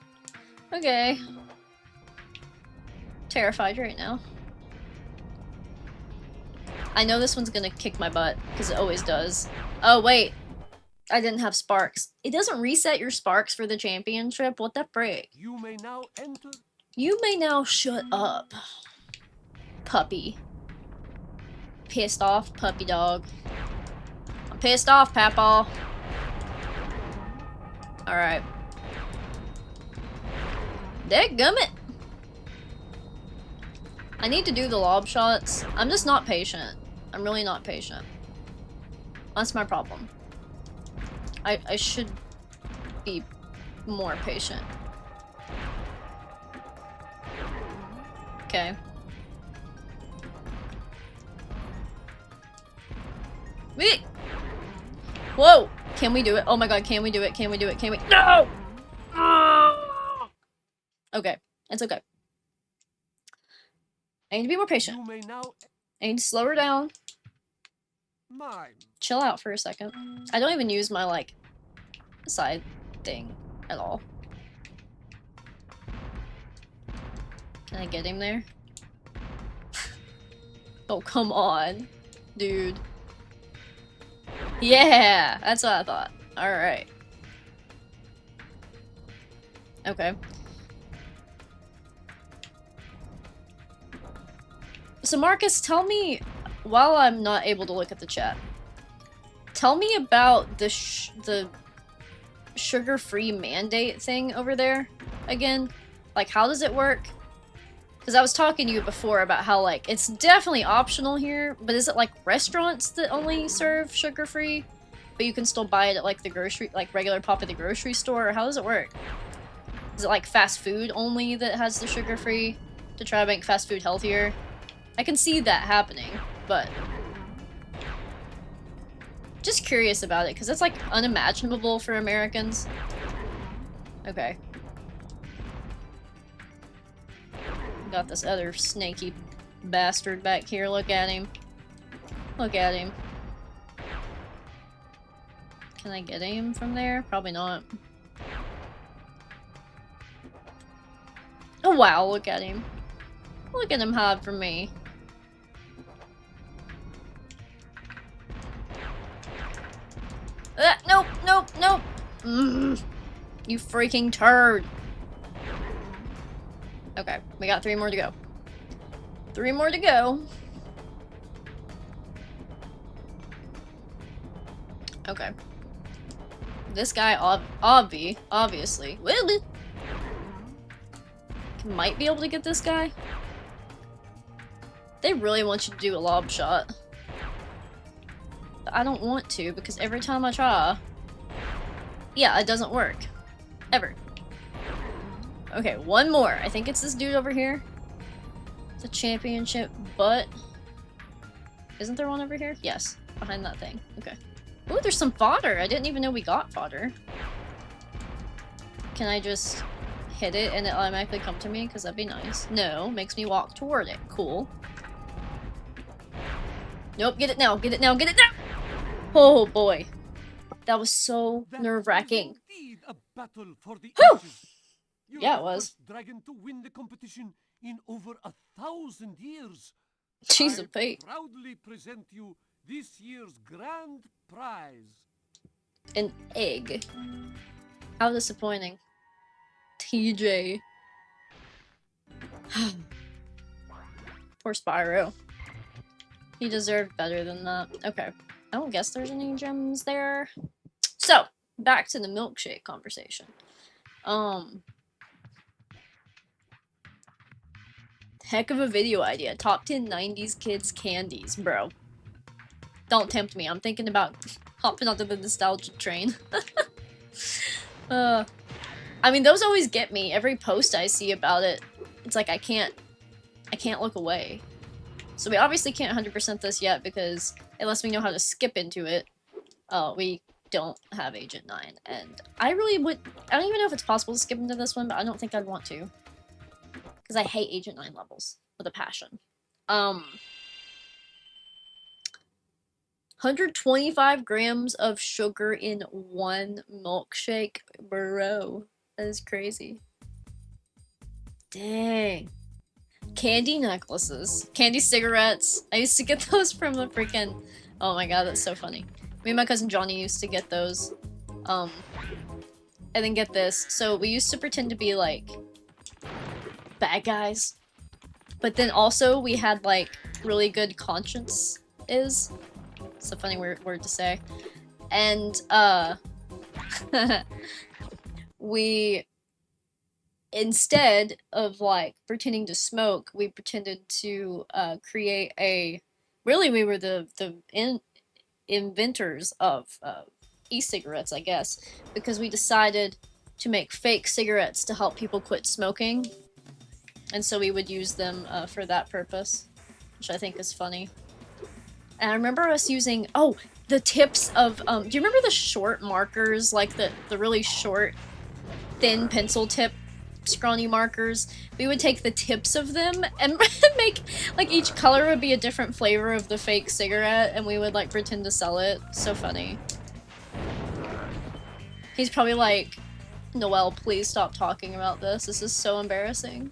Okay. Terrified right now. I know this one's gonna kick my butt, because it always does. Oh, wait. I didn't have sparks. It doesn't reset your sparks for the championship? What the frick? You may now enter. You may now shut up. Puppy. Pissed off, puppy dog. I'm pissed off, Papaw. Alright. Dadgummit! I need to do the lob shots. I'm just not patient. I'm really not patient. That's my problem. I should be more patient. Okay. Wait! Whoa! Can we do it? Oh my god, can we do it? Can we do it? Can we? No! Okay. It's okay. I need to be more patient. You may now I need to slow her down. mime. Chill out for a second. I don't even use my, like, side thing at all. Can I get him there? Oh, come on, dude. Yeah, that's what I thought. Alright. Okay. So Marcus, tell me, while I'm not able to look at the chat, tell me about the sugar-free mandate thing over there again. Like, how does it work? Because I was talking to you before about how, like, it's definitely optional here, but is it like restaurants that only serve sugar-free, but you can still buy it at, like, the grocery, like, regular pop at the grocery store, or how does it work? Is it like fast food only that has the sugar-free to try to make fast food healthier? I can see that happening, but just curious about it, because it's, like, unimaginable for Americans. Okay. Got this other snaky bastard back here. Look at him. Look at him. Can I get him from there? Probably not. Oh wow, look at him. Look at him hide from me. Nope, nope, nope. You freaking turd. Okay, we got 3 more to go. 3 more to go. Okay. This guy obviously. Can might be able to get this guy. They really want you to do a lob shot. But I don't want to because every time I try, yeah, it doesn't work. Ever. Okay, one more. I think it's this dude over here. The championship, but isn't there one over here? Yes, behind that thing. Okay. Ooh, there's some fodder. I didn't even know we got fodder. Can I just hit it and it automatically come to me? Because that'd be nice. No, makes me walk toward it. Cool. Nope, get it now, get it now, get it now! Oh boy. That was so nerve-wracking. Indeed a battle for the Whew! ages. You're Yeah, it the was. first dragon to win the competition in over 1,000 years. Jeez, I of fate. proudly present you this year's grand prize. An egg. How disappointing. TJ. Poor Spyro. He deserved better than that. Okay. I don't guess there's any gems there. So, back to the milkshake conversation. Heck of a video idea. Top 10 90s kids candies, bro. Don't tempt me. I'm thinking about hopping onto the nostalgia train. I mean, those always get me. Every post I see about it, it's like I can't look away. So we obviously can't 100% this yet because unless we know how to skip into it, we don't have Agent 9. And I don't even know if it's possible to skip into this one, but I don't think I'd want to. Because I hate Agent 9 levels with a passion. 125 grams of sugar in one milkshake. Bro, that is crazy. Dang. Candy necklaces. Candy cigarettes. I used to get those from the freaking... Oh my god, that's so funny. Me and my cousin Johnny used to get those. And then get this. So we used to pretend to be like bad guys. But then also we had like really good conscience is. It's a funny word to say. And we, instead of like pretending to smoke, we pretended to create a, really we were the inventors of e-cigarettes, I guess, because we decided to make fake cigarettes to help people quit smoking. And so we would use them for that purpose, which I think is funny. And I remember us using, oh, the tips of, do you remember the short markers, like the really short, thin pencil tip scrawny markers? We would take the tips of them and make, like, each color would be a different flavor of the fake cigarette, and we would, like, pretend to sell it. So funny. He's probably like, Noelle, please stop talking about this. This is so embarrassing.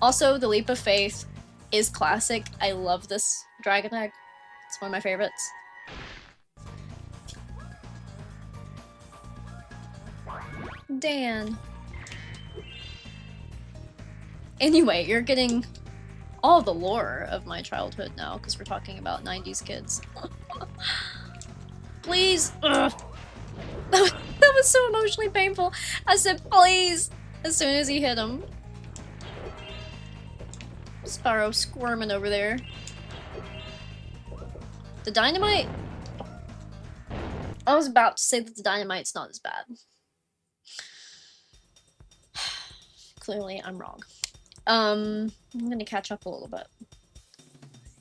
Also, the Leap of Faith is classic. I love this dragon egg. It's one of my favorites. Dan. Anyway, you're getting all the lore of my childhood now, because we're talking about 90s kids. Please! Ugh. That was so emotionally painful. I said, please! As soon as he hit him. Spyro squirming over there. The dynamite? I was about to say that the dynamite's not as bad. Clearly, I'm wrong. I'm gonna catch up a little bit.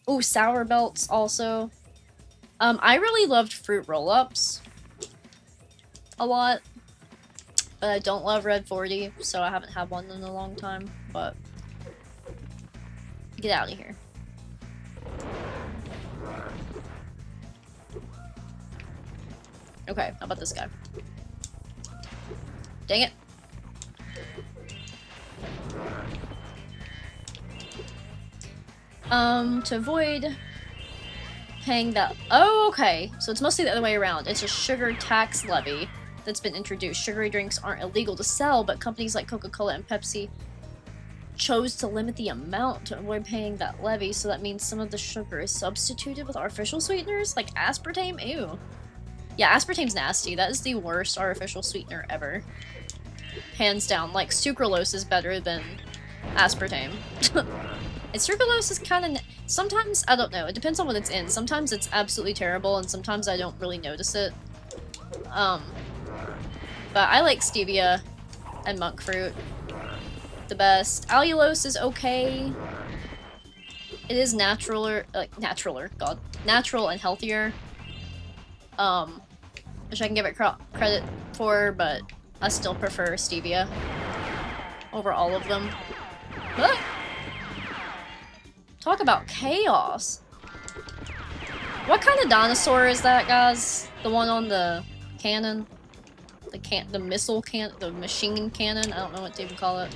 Ooh, sour belts also. I really loved fruit roll-ups a lot, but I don't love Red 40, so I haven't had one in a long time, but get out of here. Okay, how about this guy? Dang it. To avoid paying that. Oh, okay. So it's mostly the other way around. It's a sugar tax levy that's been introduced. Sugary drinks aren't illegal to sell, but companies like Coca-Cola and Pepsi chose to limit the amount to avoid paying that levy, so that means some of the sugar is substituted with artificial sweeteners, like aspartame. Ew. Yeah, aspartame's nasty. That is the worst artificial sweetener ever. Hands down. Like, sucralose is better than aspartame. And sucralose is kind of... Sometimes, I don't know, it depends on what it's in. Sometimes it's absolutely terrible, and sometimes I don't really notice it. But I like stevia and monk fruit the best. Allulose is okay. It is natural and healthier. Which I can give it credit for, but I still prefer stevia over all of them. But talk about chaos. What kind of dinosaur is that, guys? The one on the cannon? The missile cannon? The machine cannon? I don't know what to even call it.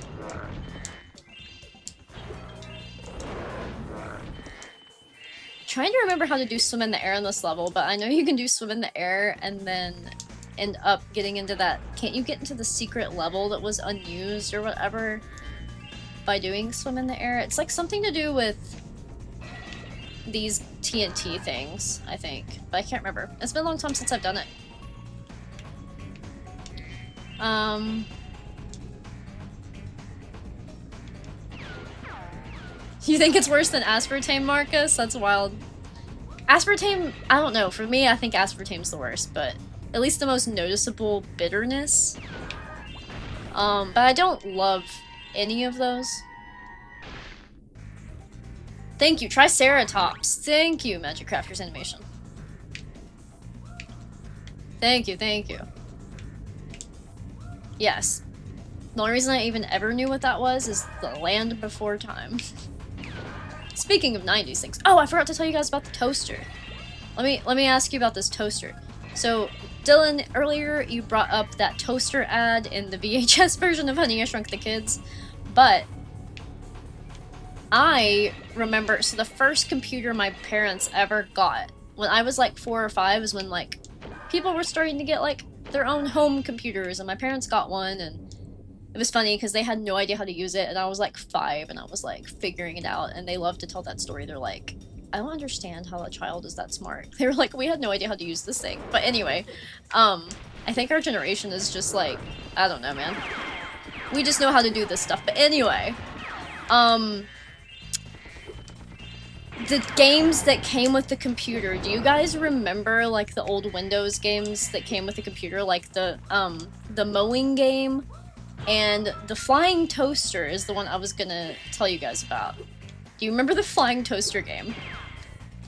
Trying to remember how to do swim in the air in this level, but I know you can do swim in the air and then end up getting into that... Can't you get into the secret level that was unused or whatever by doing swim in the air? It's like something to do with these TNT things, I think, but I can't remember. It's been a long time since I've done it. You think it's worse than aspartame, Marcus? That's wild. Aspartame, I don't know. For me, I think aspartame's the worst, but at least the most noticeable bitterness. But I don't love any of those. Thank you, Triceratops. Thank you, Magic Crafters Animation. Thank you, thank you. Yes. The only reason I even ever knew what that was is the Land Before Time. Speaking of 90s things. Oh, I forgot to tell you guys about the toaster. Let me ask you about this toaster. So, Dylan, earlier you brought up that toaster ad in the VHS version of Honey, I Shrunk the Kids. But I remember, so the first computer my parents ever got when I was like 4 or 5 is when like people were starting to get like their own home computers, and my parents got one, and it was funny because they had no idea how to use it, and I was like 5 and I was like figuring it out, and they love to tell that story. They're like, I don't understand how a child is that smart. They were like, we had no idea how to use this thing. But anyway, I think our generation is just like, I don't know, man. We just know how to do this stuff. But anyway, the games that came with the computer, do you guys remember like the old Windows games that came with the computer, like the mowing game? And the flying toaster is the one I was gonna tell you guys about. Do you remember the flying toaster game?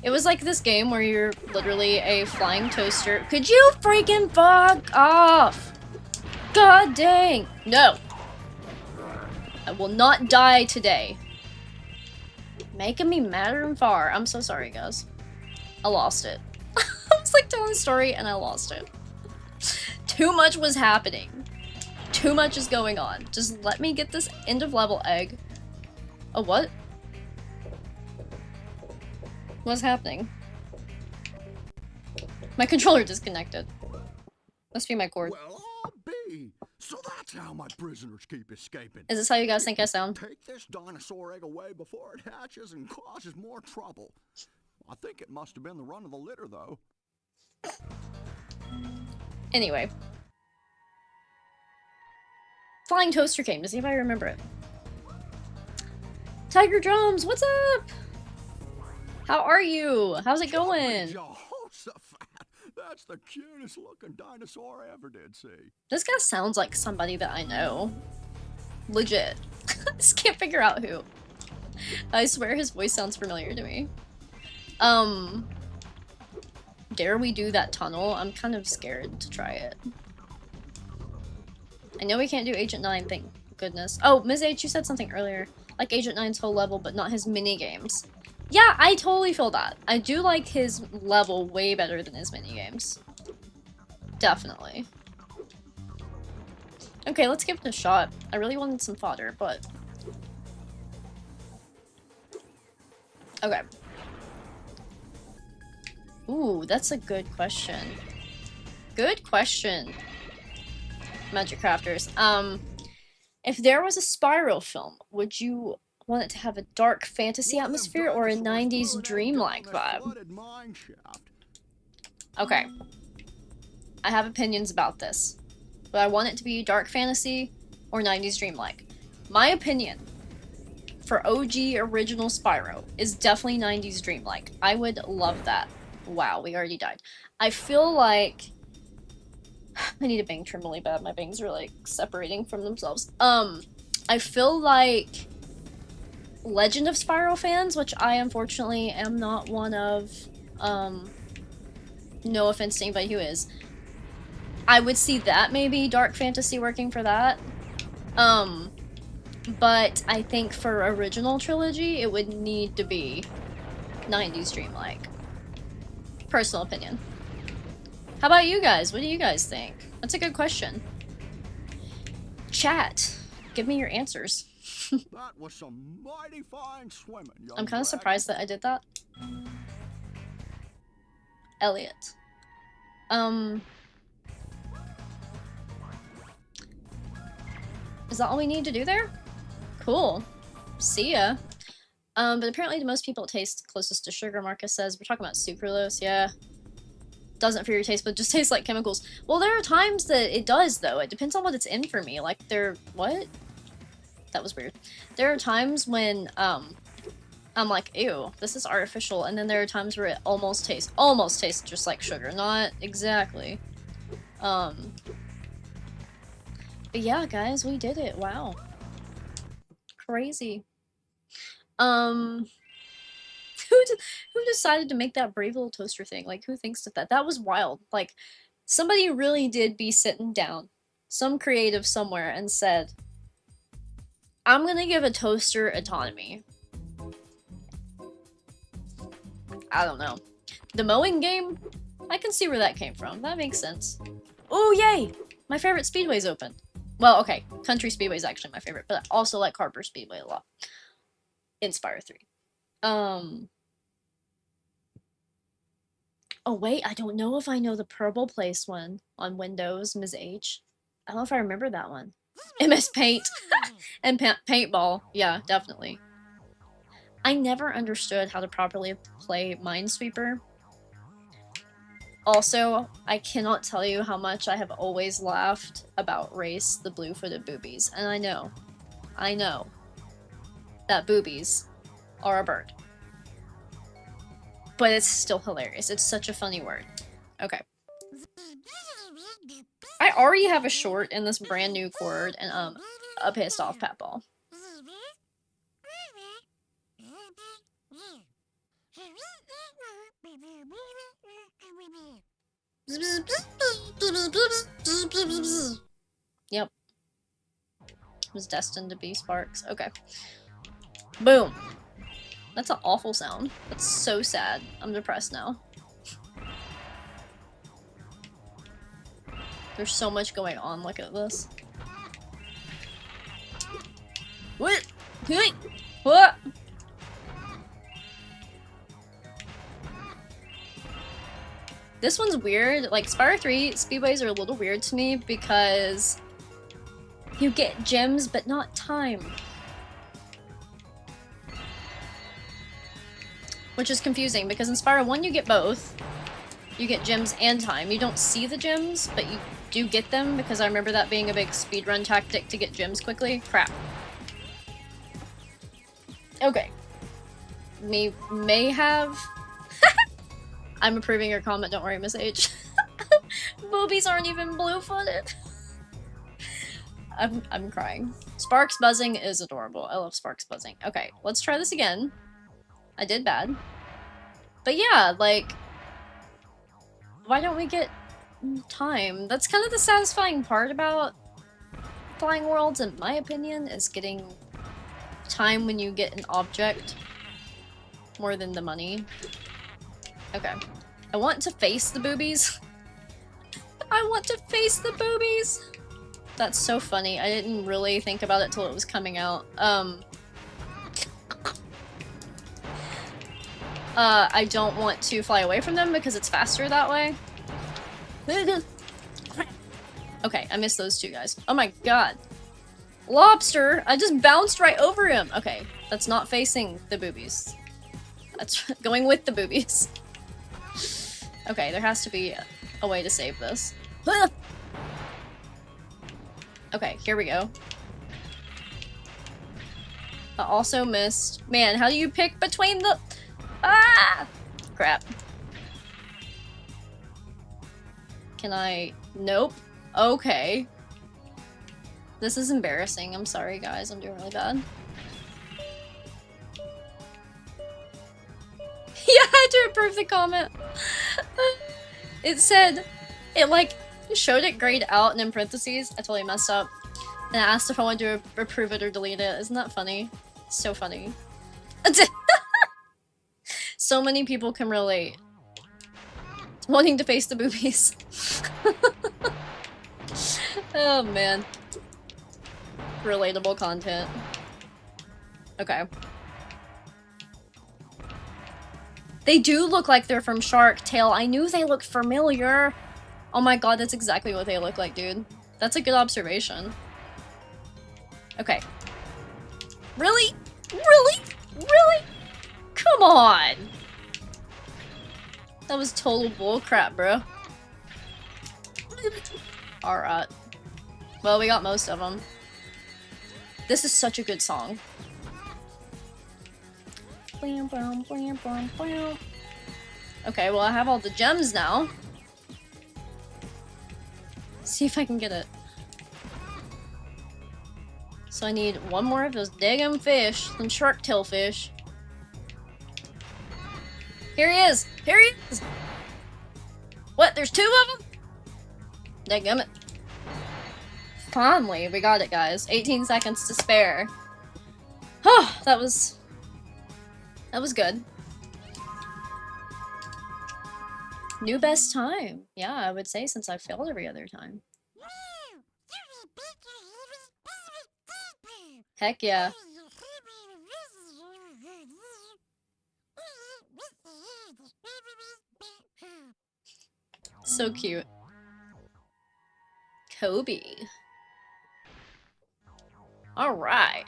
It was like this game where you're literally a flying toaster. Could you freaking fuck off? God dang. No. I will not die today. Making me madder and far. I'm so sorry, guys. I lost it. I was like telling a story and I lost it. Too much was happening. Too much is going on. Just let me get this end of level egg. Oh, what? What's happening? My controller disconnected. Must be my cord. Well, I'll be. So that's how my prisoners keep escaping. Is this how you guys think I sound? Take this dinosaur egg away before it hatches and causes more trouble. I think it must have been the run of the litter, though. Anyway. Flying toaster game. Does anybody remember it? Tiger Drums, what's up? How are you? How's it going? Jehoshaphat, that's the cutest looking dinosaur I ever did see. This guy sounds like somebody that I know. Legit. I just can't figure out who. I swear his voice sounds familiar to me. Dare we do that tunnel? I'm kind of scared to try it. I know we can't do Agent 9, thank goodness. Oh, Ms. H, you said something earlier. Like Agent 9's whole level, but not his mini-games. Yeah, I totally feel that. I do like his level way better than his mini-games. Definitely. Okay, let's give it a shot. I really wanted some fodder, but... Okay. Ooh, that's a good question. Good question. Magic Crafters. If there was a Spyro film, would you want it to have a dark fantasy atmosphere or a 90s dreamlike vibe? Okay. I have opinions about this. But I want it to be dark fantasy or 90s dreamlike. My opinion for OG original Spyro is definitely 90s dreamlike. I would love that. Wow, we already died. I feel like I need a bang trim really bad. My bangs are like separating from themselves. I feel like Legend of Spyro fans, which I unfortunately am not one of, no offense to anybody who is, I would see that maybe Dark Fantasy working for that. But I think for original trilogy, it would need to be 90s dreamlike. Personal opinion. How about you guys? What do you guys think? That's a good question. Chat, give me your answers. That was some mighty fine swimming, young I'm kind of dragon. surprised that I did that. Elliot. Is that all we need to do there? Cool. See ya. But apparently to most people it tastes closest to sugar, Marcus says. We're talking about sucralose, yeah. Doesn't for your taste, but just tastes like chemicals. Well, there are times that it does, though. It depends on what it's in for me. Like, what? That was weird. There are times when, I'm like, ew, this is artificial, and then there are times where it almost tastes just like sugar. Not exactly. But yeah, guys, we did it. Wow. Crazy. Who decided to make that brave little toaster thing? Like, who thinks of that? That was wild. Like, somebody really did be sitting down, some creative somewhere, and said, I'm gonna give a toaster autonomy. I don't know. The mowing game? I can see where that came from. That makes sense. Oh, yay! My favorite speedway's open. Well, okay, Country Speedway's actually my favorite, but I also like Harper Speedway a lot. In Spyro 3. Oh wait, I don't know if I know the Purple Place one on Windows, Ms. H. I don't know if I remember that one. MS Paint and Paintball. Yeah, definitely. I never understood how to properly play Minesweeper. Also, I cannot tell you how much I have always laughed about Race the Blue-Footed Boobies. And I know that boobies are a bird. But it's still hilarious. It's such a funny word. Okay. I already have a short in this brand new chord, and a pissed off Patball. Yep. It was destined to be Sparks. Okay. Boom. That's an awful sound. That's so sad. I'm depressed now. There's so much going on. Look at this. What? What? This one's weird. Like, Spyro 3 speedways are a little weird to me because you get gems, but not time. Which is confusing, because in Spyro 1 you get both. You get gems and time. You don't see the gems, but you do get them, because I remember that being a big speedrun tactic to get gems quickly. Crap. Okay. May have... I'm approving your comment, don't worry, Miss H. Boobies aren't even blue-footed. I'm crying. Sparks buzzing is adorable. I love Sparks buzzing. Okay, let's try this again. I did bad. But yeah, like, why don't we get time? That's kind of the satisfying part about Flying Worlds, in my opinion, is getting time when you get an object more than the money. Okay. I want to face the boobies. I want to face the boobies! That's so funny. I didn't really think about it till it was coming out. I don't want to fly away from them because it's faster that way. Okay, I missed those two guys. Oh my god. Lobster! I just bounced right over him! Okay, that's not facing the boobies. That's going with the boobies. Okay, there has to be a way to save this. Okay, here we go. I also missed... Man, how do you pick between the... Ah! Crap. Can I... Nope. Okay. This is embarrassing. I'm sorry, guys. I'm doing really bad. Yeah, I had to approve the comment. It said... It, like, showed it grayed out and in parentheses. I totally messed up. And I asked if I wanted to approve it or delete it. Isn't that funny? So funny. So many people can relate. Wanting to face the boobies. Oh man. Relatable content. Okay. They do look like they're from Shark Tale. I knew they looked familiar. Oh my god, that's exactly what they look like, dude. That's a good observation. Okay. Really? Really? Really? Come on! That was total bullcrap, bro. Alright. Well, we got most of them. This is such a good song. Okay, well I have all the gems now. See if I can get it. So I need one more of those daggum fish, some shark tail fish. Here he is! Here he is! What? There's two of them? Dadgummit. Finally, we got it, guys. 18 seconds to spare. Oh, that was good. New best time. Yeah, I would say, since I failed every other time. Heck yeah. So cute. Kobe. Alright.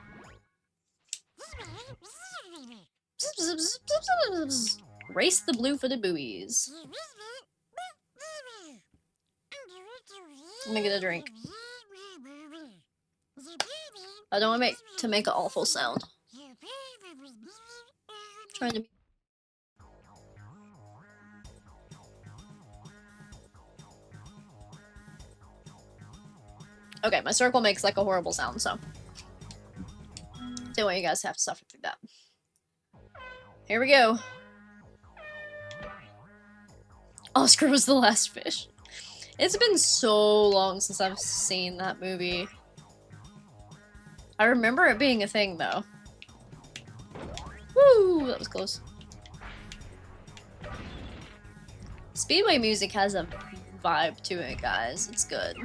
Race the blue-footed buoys. Let me get a drink. I don't want to make an awful sound. Trying to be. Okay, my circle makes like a horrible sound, so don't want you guys to have to suffer through that. Here we go. Oscar was the last fish. It's been so long since I've seen that movie. I remember it being a thing, though. Woo! That was close. Speedway music has a vibe to it, guys. It's good.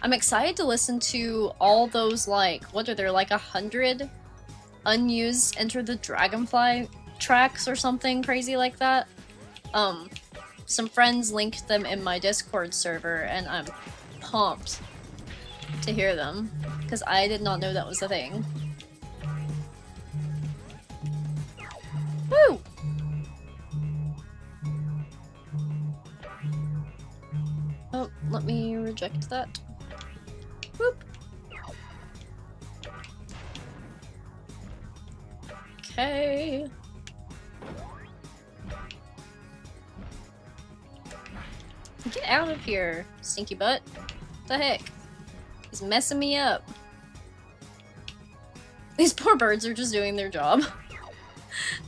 I'm excited to listen to all those, like, what are there, like 100 unused Enter the Dragonfly tracks or something crazy like that. Some friends linked them in my Discord server, and I'm pumped to hear them, because I did not know that was a thing. Woo! Oh, let me reject that. Whoop. Okay. Get out of here, stinky butt. What the heck? He's messing me up. These poor birds are just doing their job.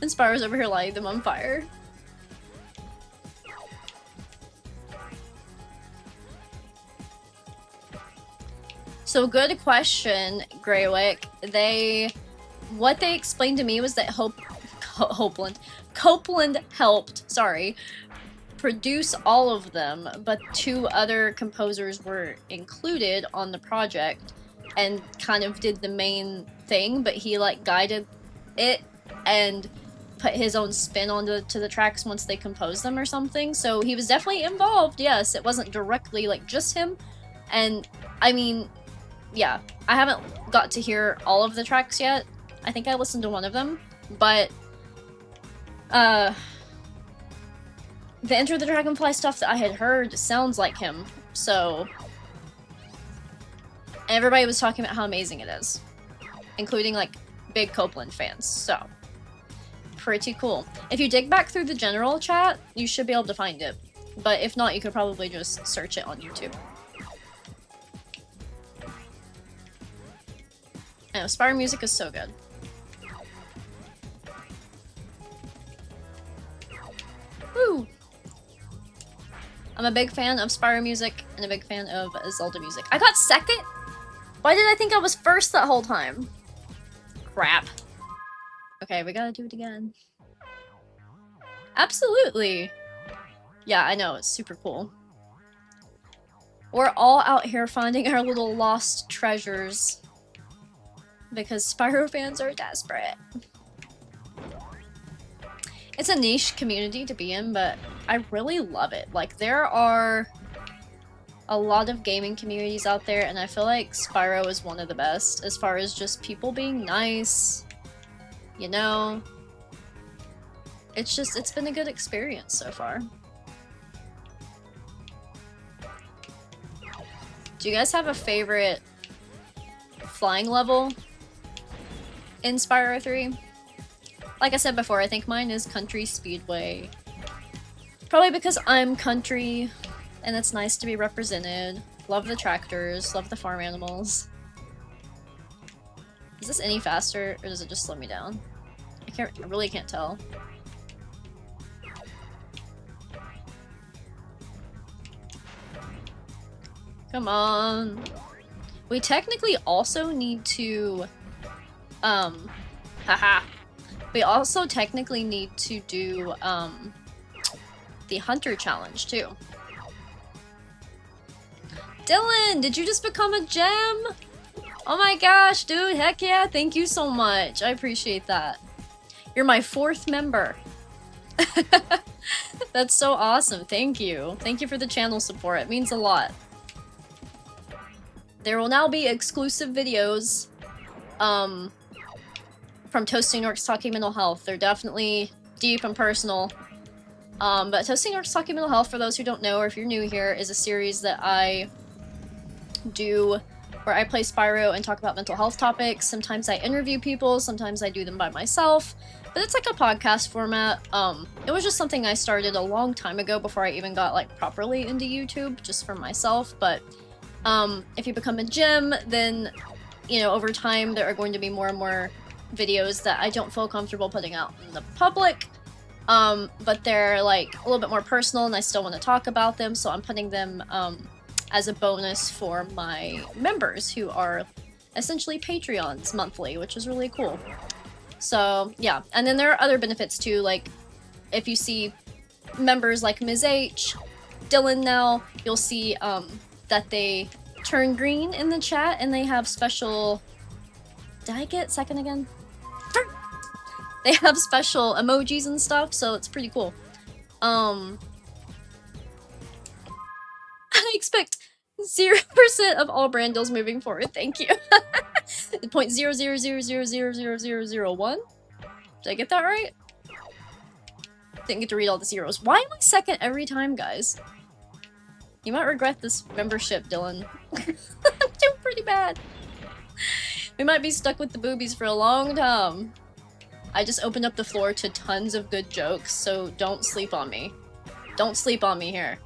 And Spyro's over here lighting them on fire. So good question, Greywick. What they explained to me was that Copeland helped, sorry, produce all of them, but 2 other composers were included on the project and kind of did the main thing, but he like guided it and put his own spin onto the tracks once they composed them or something. So he was definitely involved, yes. It wasn't directly like just him. And I mean, yeah, I haven't got to hear all of the tracks yet. I think I listened to one of them, but the Enter the Dragonfly stuff that I had heard sounds like him, so everybody was talking about how amazing it is, including like big Copeland fans, so pretty cool. If you dig back through the general chat, you should be able to find it, but if not, you could probably just search it on YouTube. I know, Spyro music is so good. Woo! I'm a big fan of Spyro music and a big fan of Zelda music. I got second? Why did I think I was first that whole time? Crap. Okay, we gotta do it again. Absolutely! Yeah, I know, it's super cool. We're all out here finding our little lost treasures. Because Spyro fans are desperate. It's a niche community to be in, but I really love it. Like, there are a lot of gaming communities out there, and I feel like Spyro is one of the best as far as just people being nice, you know? It's been a good experience so far. Do you guys have a favorite flying level in Spyro 3? Like I said before, I think mine is Country Speedway. Probably because I'm country, and it's nice to be represented. Love the tractors, love the farm animals. Is this any faster, or does it just slow me down? I really can't tell. Come on. We technically also need to, haha. We also technically need to do, the Hunter Challenge, too. Dylan, did you just become a gem? Oh my gosh, dude, heck yeah, thank you so much. I appreciate that. You're my 4th member. That's so awesome, thank you. Thank you for the channel support, it means a lot. There will now be exclusive videos, from Toasting Orcs Talking Mental Health. They're definitely deep and personal. But Toasting Orcs Talking Mental Health, for those who don't know, or if you're new here, is a series that I do where I play Spyro and talk about mental health topics. Sometimes I interview people, sometimes I do them by myself, but it's like a podcast format. It was just something I started a long time ago before I even got like properly into YouTube, just for myself, but if you become a gem, then, you know, over time there are going to be more and more videos that I don't feel comfortable putting out in the public, but they're like a little bit more personal and I still want to talk about them, so I'm putting them as a bonus for my members who are essentially Patreons monthly, which is really cool. So yeah, and then there are other benefits too, like if you see members like Ms. H, Dylan now, you'll see that they turn green in the chat and they have special... Did I get second again? They have special emojis and stuff, so it's pretty cool. I expect 0% of all brand deals moving forward, thank you. 0.000000001? Did I get that right? Didn't get to read all the zeros. Why am I second every time, guys? You might regret this membership, Dylan. I'm doing pretty bad. We might be stuck with the boobies for a long time. I just opened up the floor to tons of good jokes, so don't sleep on me. Don't sleep on me here.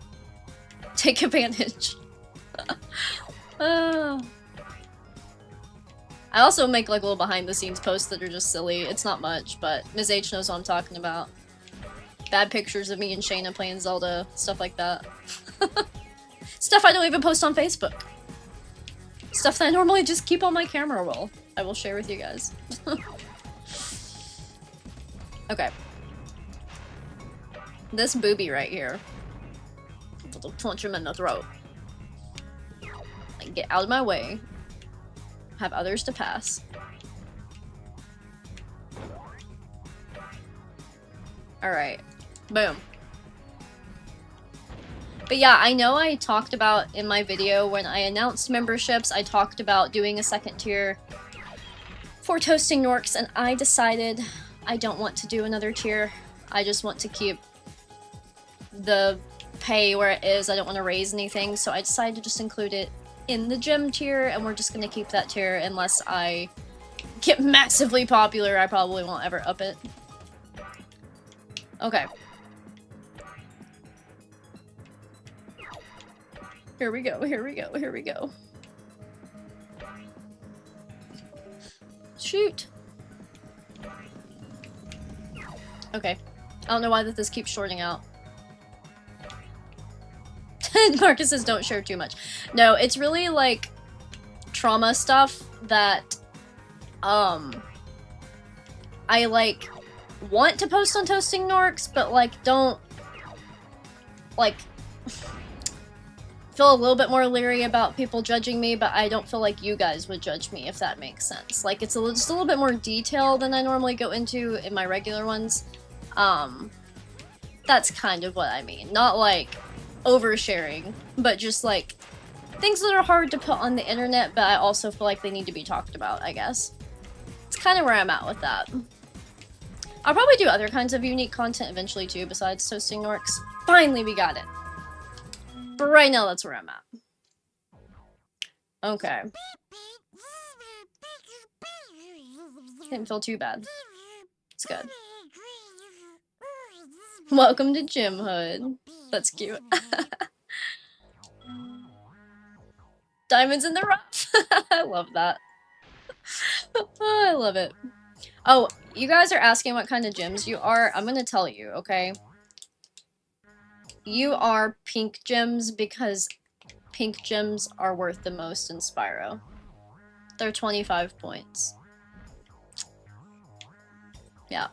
Take advantage. I also make like little behind the scenes posts that are just silly. It's not much, but Ms. H knows what I'm talking about. Bad pictures of me and Shayna playing Zelda, stuff like that. Stuff I don't even post on Facebook. Stuff that I normally just keep on my camera roll. I will share with you guys. Okay. This booby right here. I'll punch him in the throat. Like, get out of my way. Have others to pass. Alright. Boom. But yeah, I know I talked about in my video when I announced memberships, I talked about doing a second tier for Toasting Norks, and I decided I don't want to do another tier. I just want to keep the pay where it is. I don't want to raise anything, so I decided to just include it in the gym tier, and we're just going to keep that tier unless I get massively popular. I probably won't ever up it. Okay. Here we go, here we go, here we go. Shoot! Okay. I don't know why this keeps shorting out. Marcus says don't share too much. No, it's really like trauma stuff that I like want to post on Toasting Norks, but like don't like feel a little bit more leery about people judging me, but I don't feel like you guys would judge me, if that makes sense. Like it's just a little bit more detail than I normally go into in my regular ones. That's kind of what I mean. Not like oversharing, but just like things that are hard to put on the internet, but I also feel like they need to be talked about, I guess. It's kind of where I'm at with that. I'll probably do other kinds of unique content eventually too, besides Toasting Norks. Finally, we got it. But right now, that's where I'm at. Okay. Didn't feel too bad. It's good. Welcome to Gym Hood. That's cute. Diamonds in the rough. I love that. Oh, I love it. Oh, you guys are asking what kind of gyms you are. I'm gonna tell you, okay? You are pink gyms because pink gyms are worth the most in Spyro. They're 25 points. Yeah.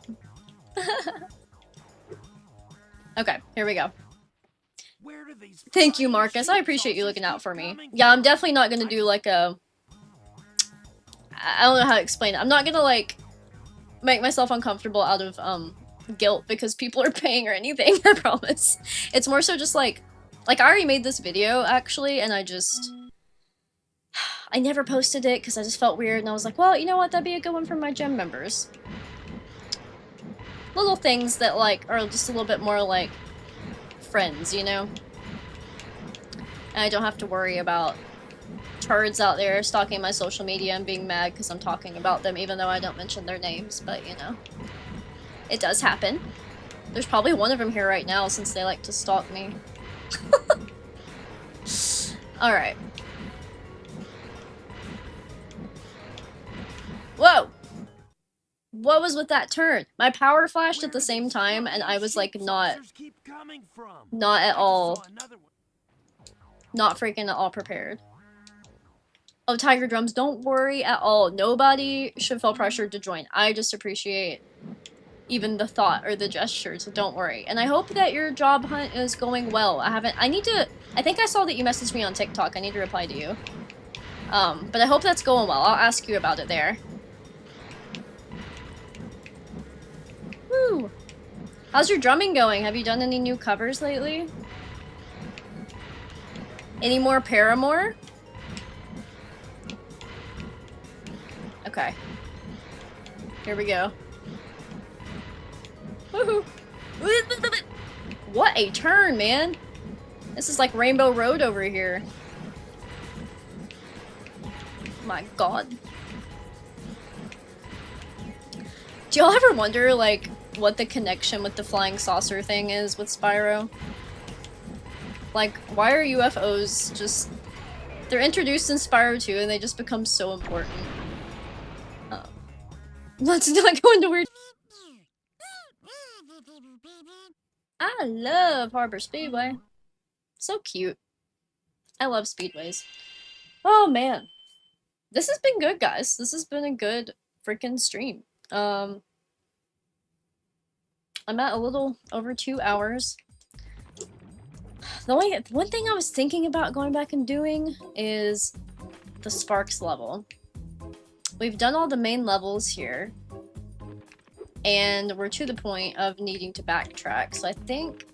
Okay, here we go. Thank you, Marcus. I appreciate you looking out for me. Yeah, I'm definitely not gonna do like a... I don't know how to explain it. I'm not gonna like make myself uncomfortable out of guilt because people are paying or anything, I promise. It's more so just like I already made this video actually, and I never posted it because I just felt weird, and I was like, well, you know what, that'd be a good one for my gym members. Little things that like are just a little bit more like friends, you know? And I don't have to worry about turds out there stalking my social media and being mad because I'm talking about them even though I don't mention their names, but you know. It does happen. There's probably one of them here right now since they like to stalk me. Alright. Whoa! What was with that turn? My power flashed at the same time and I was like not at all, not freaking at all prepared. Oh, Tiger Drums, don't worry at all. Nobody should feel pressured to join. I just appreciate even the thought or the gesture, so don't worry. And I hope that your job hunt is going well. I think I saw that you messaged me on TikTok. I need to reply to you. But I hope that's going well. I'll ask you about it there. Woo! How's your drumming going? Have you done any new covers lately? Any more Paramore? Okay. Here we go. Woohoo! What a turn, man! This is like Rainbow Road over here. My god. Do y'all ever wonder, like, what the connection with the flying saucer thing is with Spyro? Like, why are UFOs just... They're introduced in Spyro 2 and they just become so important. Let's not go into weird... I love Harbor Speedway. So cute. I love speedways. Oh man. This has been good, guys. This has been a good freaking stream. I'm at a little over 2 hours. The only one thing I was thinking about going back and doing is the Sparks level. We've done all the main levels here. And we're to the point of needing to backtrack. So I think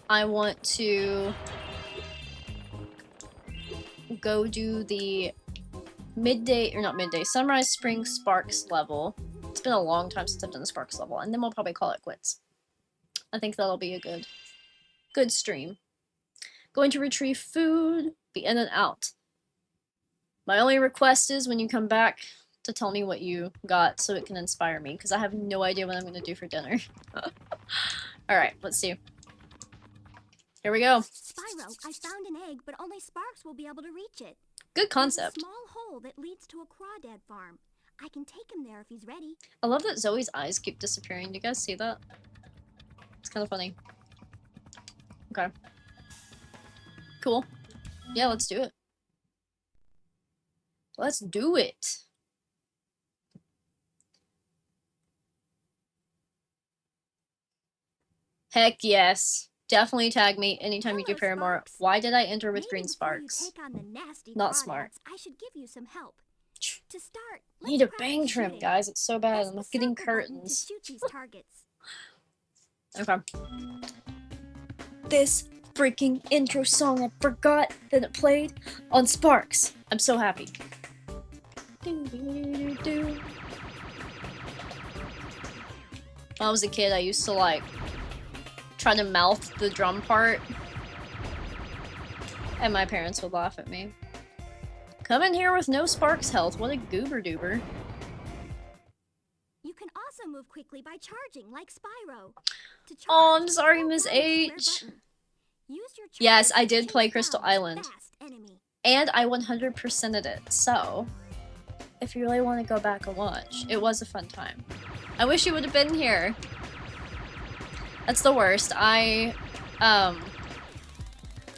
I want to go do the Sunrise Spring Sparks level. It's been a long time since I've done the Sparks level, and then we'll probably call it quits. I think that'll be a good Good stream. Going to retrieve food, be in and out. My only request is when you come back to tell me what you got so it can inspire me, because I have no idea what I'm going to do for dinner. Alright, let's see. Here we go. Spyro, I found an egg, but only Sparks will be able to reach it. Good concept. There's a small hole that leads to a crawdad farm. I can take him there if he's ready. I love that Zoe's eyes keep disappearing. Do you guys see that? It's kind of funny. Okay. Cool. Yeah, let's do it. Let's do it. Heck yes. Definitely tag me anytime you do Paramore. Why did I enter with green sparks? Not smart. I should give you some help. To start, Need a bang trim, guys. It's so bad. I'm getting curtains. To shoot these targets. Okay. This freaking intro song, I forgot that it played on Sparks. I'm so happy. When I was a kid, I used to like try to mouth the drum part, and my parents would laugh at me. Come in here with no Sparks health. What a goober doober. You can also move quickly by charging, like Spyro. Oh, I'm sorry, Miss H. Yes, I did play Crystal Island. And I 100%ed it, so if you really want to go back and watch, it was a fun time. I wish you would have been here. That's the worst.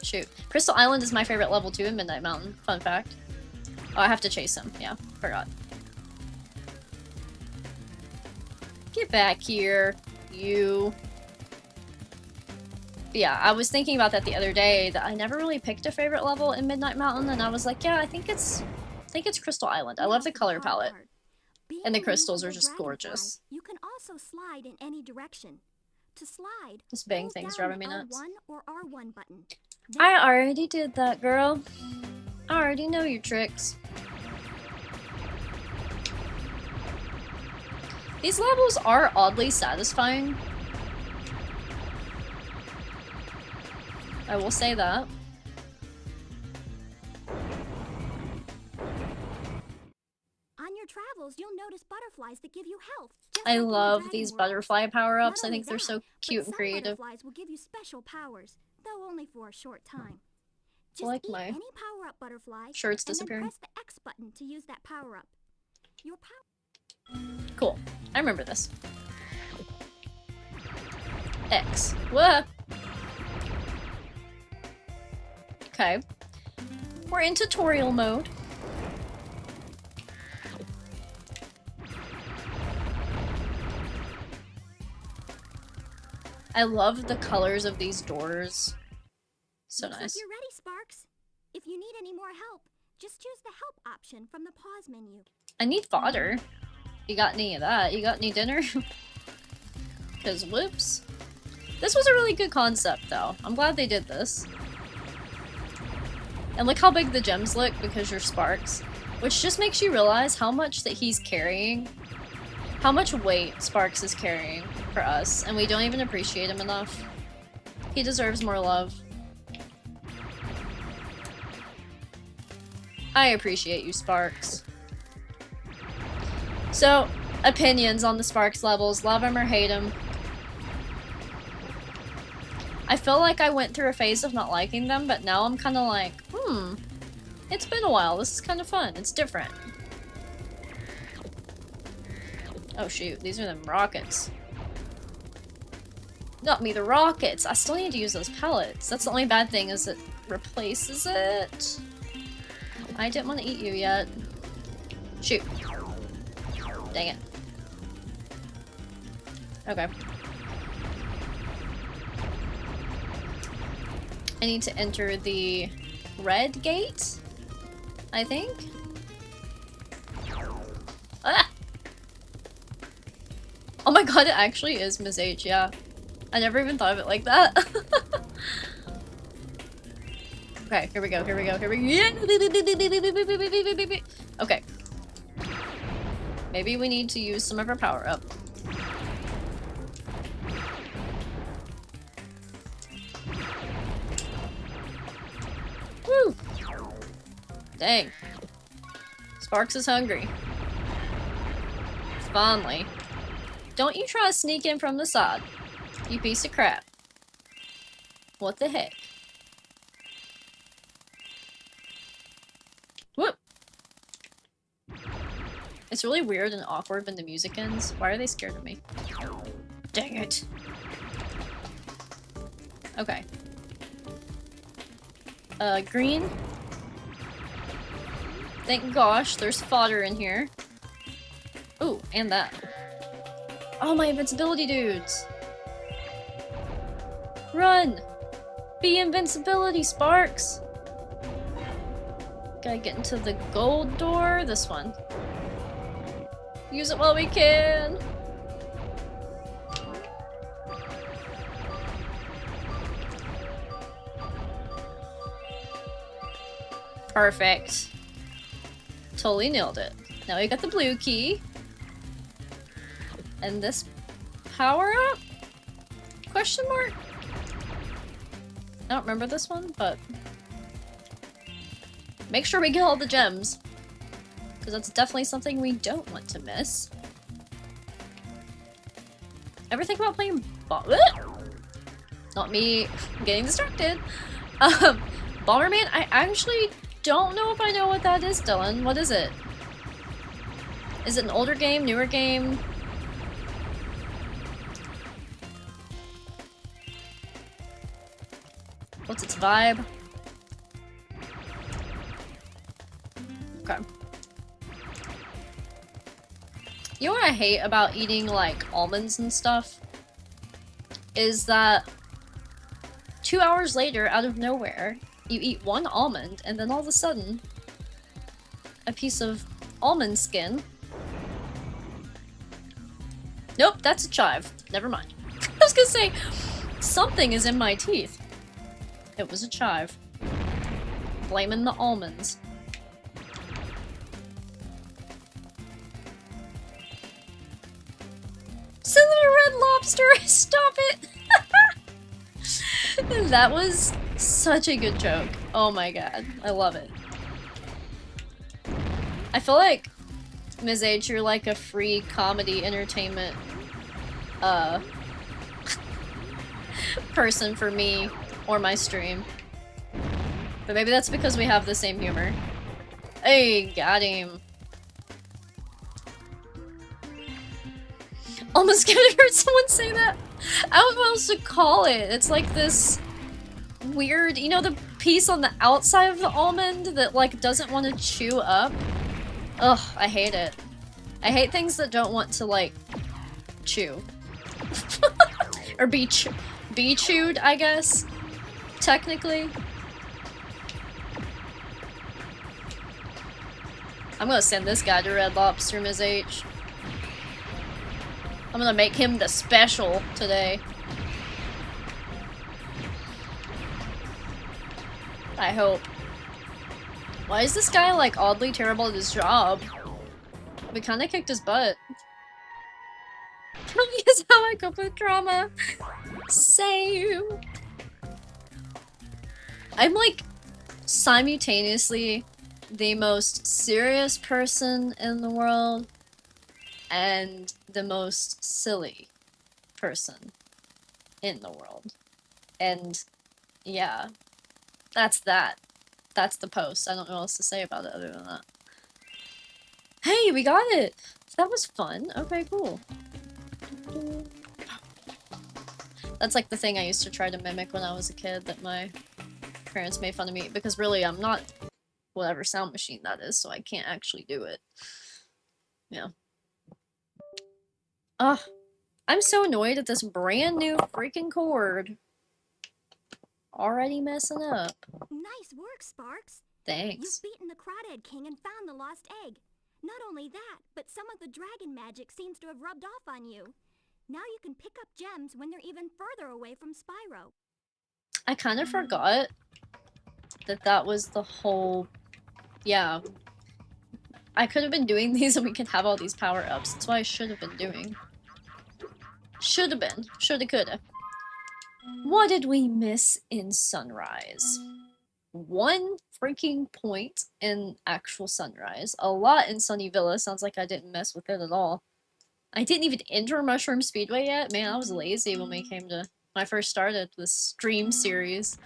Shoot. Crystal Island is my favorite level too in Midnight Mountain. Fun fact. Oh, I have to chase him. Yeah, forgot. Get back here, you. But yeah, I was thinking about that the other day, that I never really picked a favorite level in Midnight Mountain, and I was like, yeah, I think it's Crystal Island. I love the color palette. And the crystals are just gorgeous. You can also slide in any direction. To slide, this bang thing's driving me nuts. R1 or R1 button. I already did that, girl. I already know your tricks. These levels are oddly satisfying. I will say that. On your travels, you'll notice butterflies that give you health. I love these butterfly power-ups. I think they're so cute and creative. Butterflies will give you special powers, though only for a short time. I like my any power-up butterfly shirts disappearing. And then press the X button to use that power-up. Your power. Cool. I remember this. X. Whoa. Okay. We're in tutorial mode. I love the colors of these doors. So Looks nice. Like you're ready, Sparks. If you need any more help, just choose the help option from the pause menu. I need fodder. You got any of that? You got any dinner? Because whoops. This was a really good concept though. I'm glad they did this. And look how big the gems look because you're Sparks. Which just makes you realize how much that he's carrying. How much weight Sparks is carrying for us. And we don't even appreciate him enough. He deserves more love. I appreciate you, Sparks. So, opinions on the Sparks levels. Love him or hate him. I feel like I went through a phase of not liking them, but now I'm kind of like, it's been a while. This is kind of fun. It's different. Oh shoot, these are them rockets. Got me the rockets. I still need to use those pellets. That's the only bad thing is it replaces it. I didn't want to eat you yet. Shoot. Dang it. Okay. I need to enter the red gate, I think. Ah! Oh my god, it actually is Ms. H, yeah. I never even thought of it like that. Okay, here we go, here we go, here we go. Okay. Maybe we need to use some of our power up. Dang. Sparks is hungry. Fondly. Don't you try to sneak in from the side. You piece of crap. What the heck? Whoop! It's really weird and awkward when the music ends. Why are they scared of me? Dang it. Okay. Green. Thank gosh, there's fodder in here. Ooh, and that. Oh, my invincibility dudes! Run! Be invincibility, Sparks! Gotta get into the gold door. This one. Use it while we can! Perfect. Totally nailed it. Now we got the blue key. And this power up? Question mark? I don't remember this one, but make sure we get all the gems. Because that's definitely something we don't want to miss. Ever think about playing Not me getting distracted. Bomberman? I actually don't know if I know what that is, Dylan. What is it? Is it an older game, newer game? What's its vibe? Okay. You know what I hate about eating, like, almonds and stuff? Is that 2 hours later, out of nowhere, you eat one almond, and then all of a sudden, a piece of almond skin. Nope, that's a chive. Never mind. I was gonna say, something is in my teeth. It was a chive. Blaming the almonds. Cinnamon red lobster! Stop it! That was such a good joke. Oh my god. I love it. I feel like, Ms. H, you're like a free comedy entertainment person for me or my stream. But maybe that's because we have the same humor. Hey, got him. Almost gonna heard someone say that. I don't know what else to call it. It's like this weird, you know, the piece on the outside of the almond that like doesn't want to chew up. Ugh, I hate it. I hate things that don't want to like chew. Or be chewed, I guess. Technically. I'm gonna send this guy to Red Lobster, Ms. H. I'm gonna make him the special today. I hope. Why is this guy like oddly terrible at his job? We kinda kicked his butt. Is how I cope with trauma. Same. I'm like simultaneously the most serious person in the world and the most silly person in the world. And yeah, that's that. That's the post. I don't know what else to say about it other than that. Hey, we got it! That was fun. Okay, cool. That's like the thing I used to try to mimic when I was a kid that my parents made fun of me, because really I'm not whatever sound machine that is, so I can't actually do it. Yeah. Ugh. I'm so annoyed at this brand new freaking cord. Already messing up. Nice work, Sparks. Thanks. You've beaten the Crawdad King and found the lost egg. Not only that, but some of the dragon magic seems to have rubbed off on you. Now you can pick up gems when they're even further away from Spyro. I kind of forgot that that was the whole... Yeah. I could have been doing these and we could have all these power-ups. That's what I should have been doing. Should have been. Shoulda, coulda. What did we miss in Sunrise? 1 freaking point in actual Sunrise. A lot in Sunny Villa. Sounds like I didn't mess with it at all. I didn't even enter Mushroom Speedway yet. Man, I was lazy when I first started this stream series.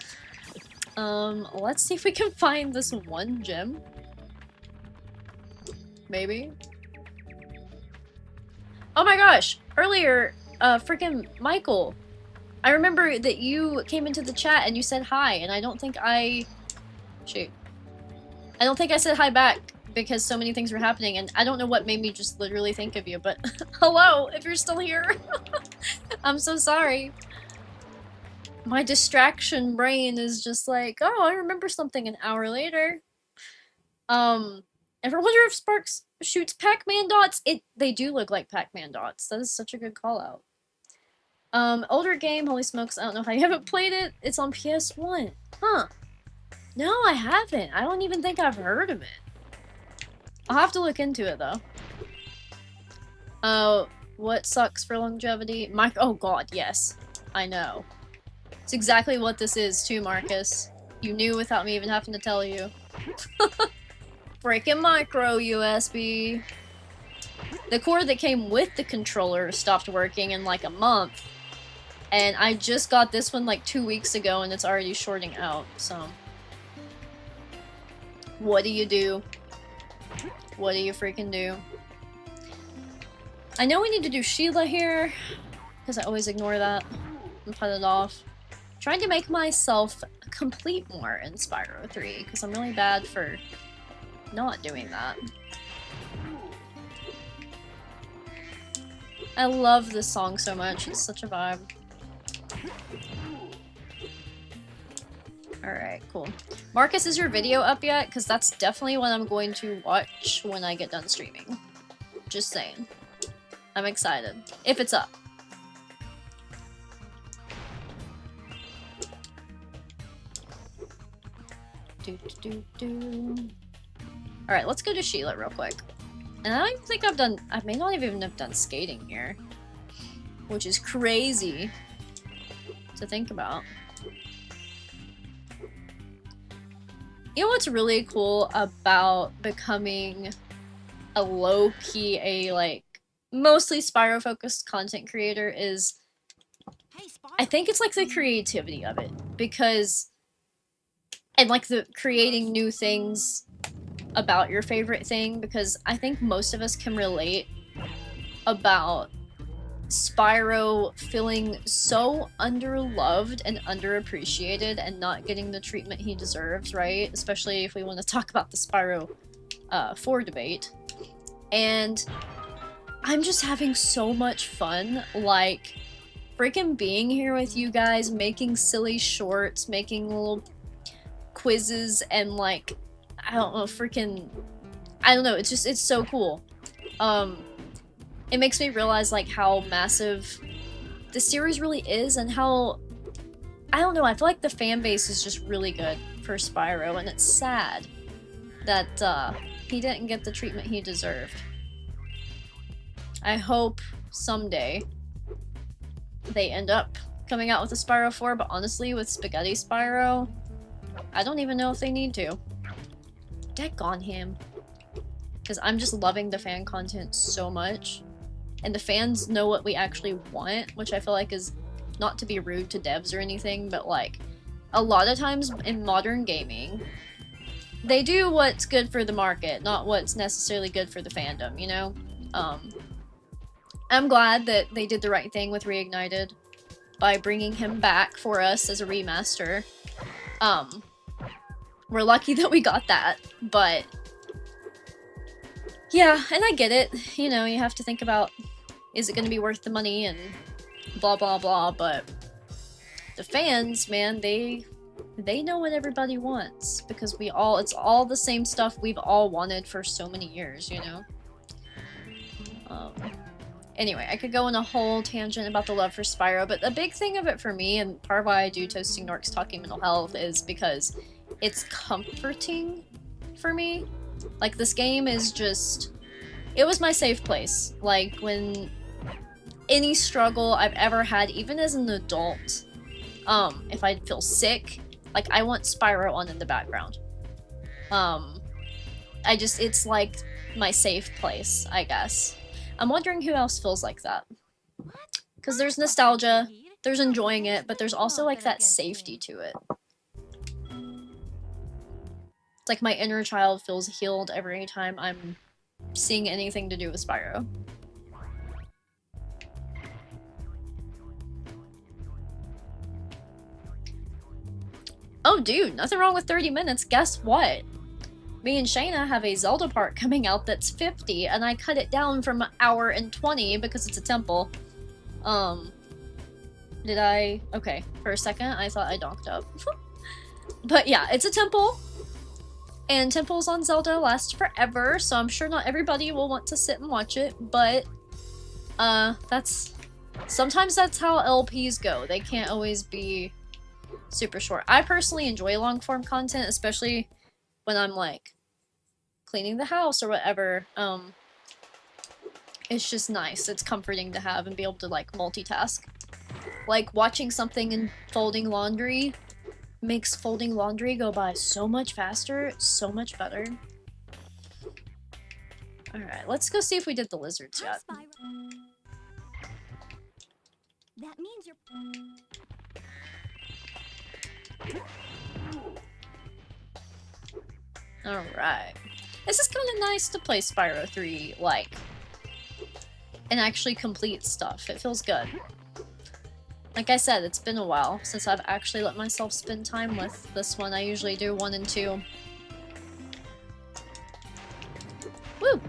Let's see if we can find this 1 gem. Maybe. Oh my gosh! Earlier, freaking Michael, I remember that you came into the chat and you said hi, and I don't think I... Shoot. I don't think I said hi back because so many things were happening, and I don't know what made me just literally think of you, but hello, if you're still here. I'm so sorry. My distraction brain is just like, oh, I remember something an hour later. Ever wonder if Sparks shoots Pac-Man dots? They do look like Pac-Man dots. That is such a good call out. Older game, holy smokes, I don't know how you haven't played it. It's on PS1. Huh. No, I haven't. I don't even think I've heard of it. I'll have to look into it, though. What sucks for longevity? Oh god, yes. I know. It's exactly what this is, too, Marcus. You knew without me even having to tell you. Freaking micro USB. The cord that came with the controller stopped working in like a month. And I just got this one like 2 weeks ago and it's already shorting out, so... What do you do? What do you freaking do? I know we need to do Sheila here, because I always ignore that and put it off. I'm trying to make myself complete more in Spyro 3, because I'm really bad for not doing that. I love this song so much, it's such a vibe. Alright, cool. Marcus, is your video up yet? Because that's definitely what I'm going to watch when I get done streaming. Just saying. I'm excited. If it's up. Alright, let's go to Sheila real quick. And I don't even think I may not even have done skating here. Which is crazy to think about. You know what's really cool about becoming a low-key, like, mostly Spyro-focused content creator is... I think it's, like, the creativity of it. Because... And, like, the creating new things about your favorite thing. Because I think most of us can relate about Spyro feeling so underloved and underappreciated and not getting the treatment he deserves, right? Especially if we want to talk about the Spyro 4 debate. And I'm just having so much fun, like, freaking being here with you guys, making silly shorts, making little quizzes, and, like, I don't know, I don't know, it's so cool. It makes me realize, like, how massive the series really is and how, I don't know, I feel like the fan base is just really good for Spyro, and it's sad that, he didn't get the treatment he deserved. I hope someday they end up coming out with a Spyro 4, but honestly, with Spaghetti Spyro, I don't even know if they need to. Deck on him. Because I'm just loving the fan content so much. And the fans know what we actually want, which I feel like is not to be rude to devs or anything, but like, a lot of times in modern gaming, they do what's good for the market, not what's necessarily good for the fandom, you know? I'm glad that they did the right thing with Reignited by bringing him back for us as a remaster. We're lucky that we got that, but yeah, and I get it. You know, you have to think about, is it going to be worth the money and blah blah blah, but the fans, man, they know what everybody wants, because it's all the same stuff we've all wanted for so many years, you know? Anyway, I could go on a whole tangent about the love for Spyro, but the big thing of it for me, and part of why I do Toasting Norks Talking Mental Health, is because it's comforting for me. Like, this game is just... It was my safe place. Like, when any struggle I've ever had, even as an adult, if I feel sick, Like, I want Spyro on in the background. It's like my safe place, I guess. I'm wondering who else feels like that. Because there's nostalgia, there's enjoying it, but there's also like that safety to it. It's like my inner child feels healed every time I'm seeing anything to do with Spyro. Oh dude, nothing wrong with 30 minutes. Guess what? Me and Shayna have a Zelda part coming out that's 50, and I cut it down from an hour and 20 because it's a temple. Did I? Okay, for a second I thought I donked up. But yeah, it's a temple. And temples on Zelda last forever, so I'm sure not everybody will want to sit and watch it, but sometimes that's how LPs go. They can't always be super short. I personally enjoy long form content, especially when I'm like cleaning the house or whatever. It's just nice. It's comforting to have and be able to like multitask. Like watching something and folding laundry makes folding laundry go by so much faster, so much better. Alright, let's go see if we did the lizards yet. Hi, Spyro. That means you're... Alright. This is kind of nice to play Spyro 3, like, and actually complete stuff. It feels good. Like I said, it's been a while since I've actually let myself spend time with this one. I usually do 1 and 2. Woo!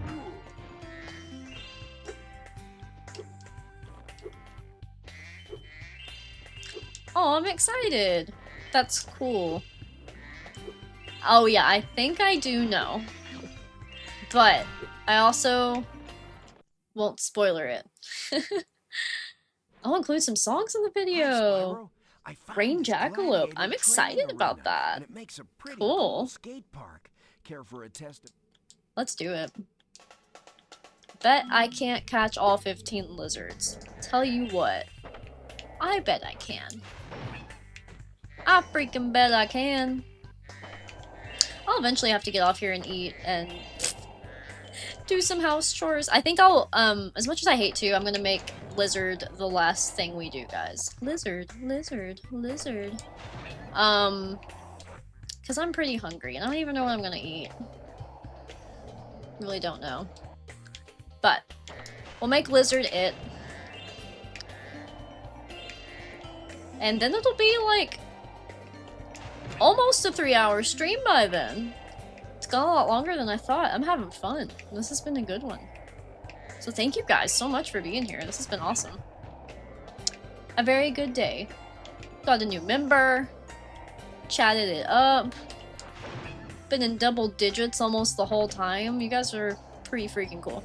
Oh, I'm excited! That's cool. Oh yeah, I think I do know. But I also won't spoiler it. I'll include some songs in the video. Rain Jackalope. I'm excited about that. It makes a pretty cool skate park. Care for a test? Let's do it. Bet I can't catch all 15 lizards. Tell you what. I bet I can. I freaking bet I can. I'll eventually have to get off here and eat and do some house chores. I think I'll, as much as I hate to, I'm gonna make lizard the last thing we do, guys. Lizard, lizard, lizard. Because I'm pretty hungry and I don't even know what I'm gonna eat. Really don't know. But we'll make lizard it. And then it'll be like almost a 3-hour stream by then. It's gone a lot longer than I thought. I'm having fun. This has been a good one. So thank you guys so much for being here. This has been awesome. A very good day. Got a new member. Chatted it up. Been in double digits almost the whole time. You guys are pretty freaking cool.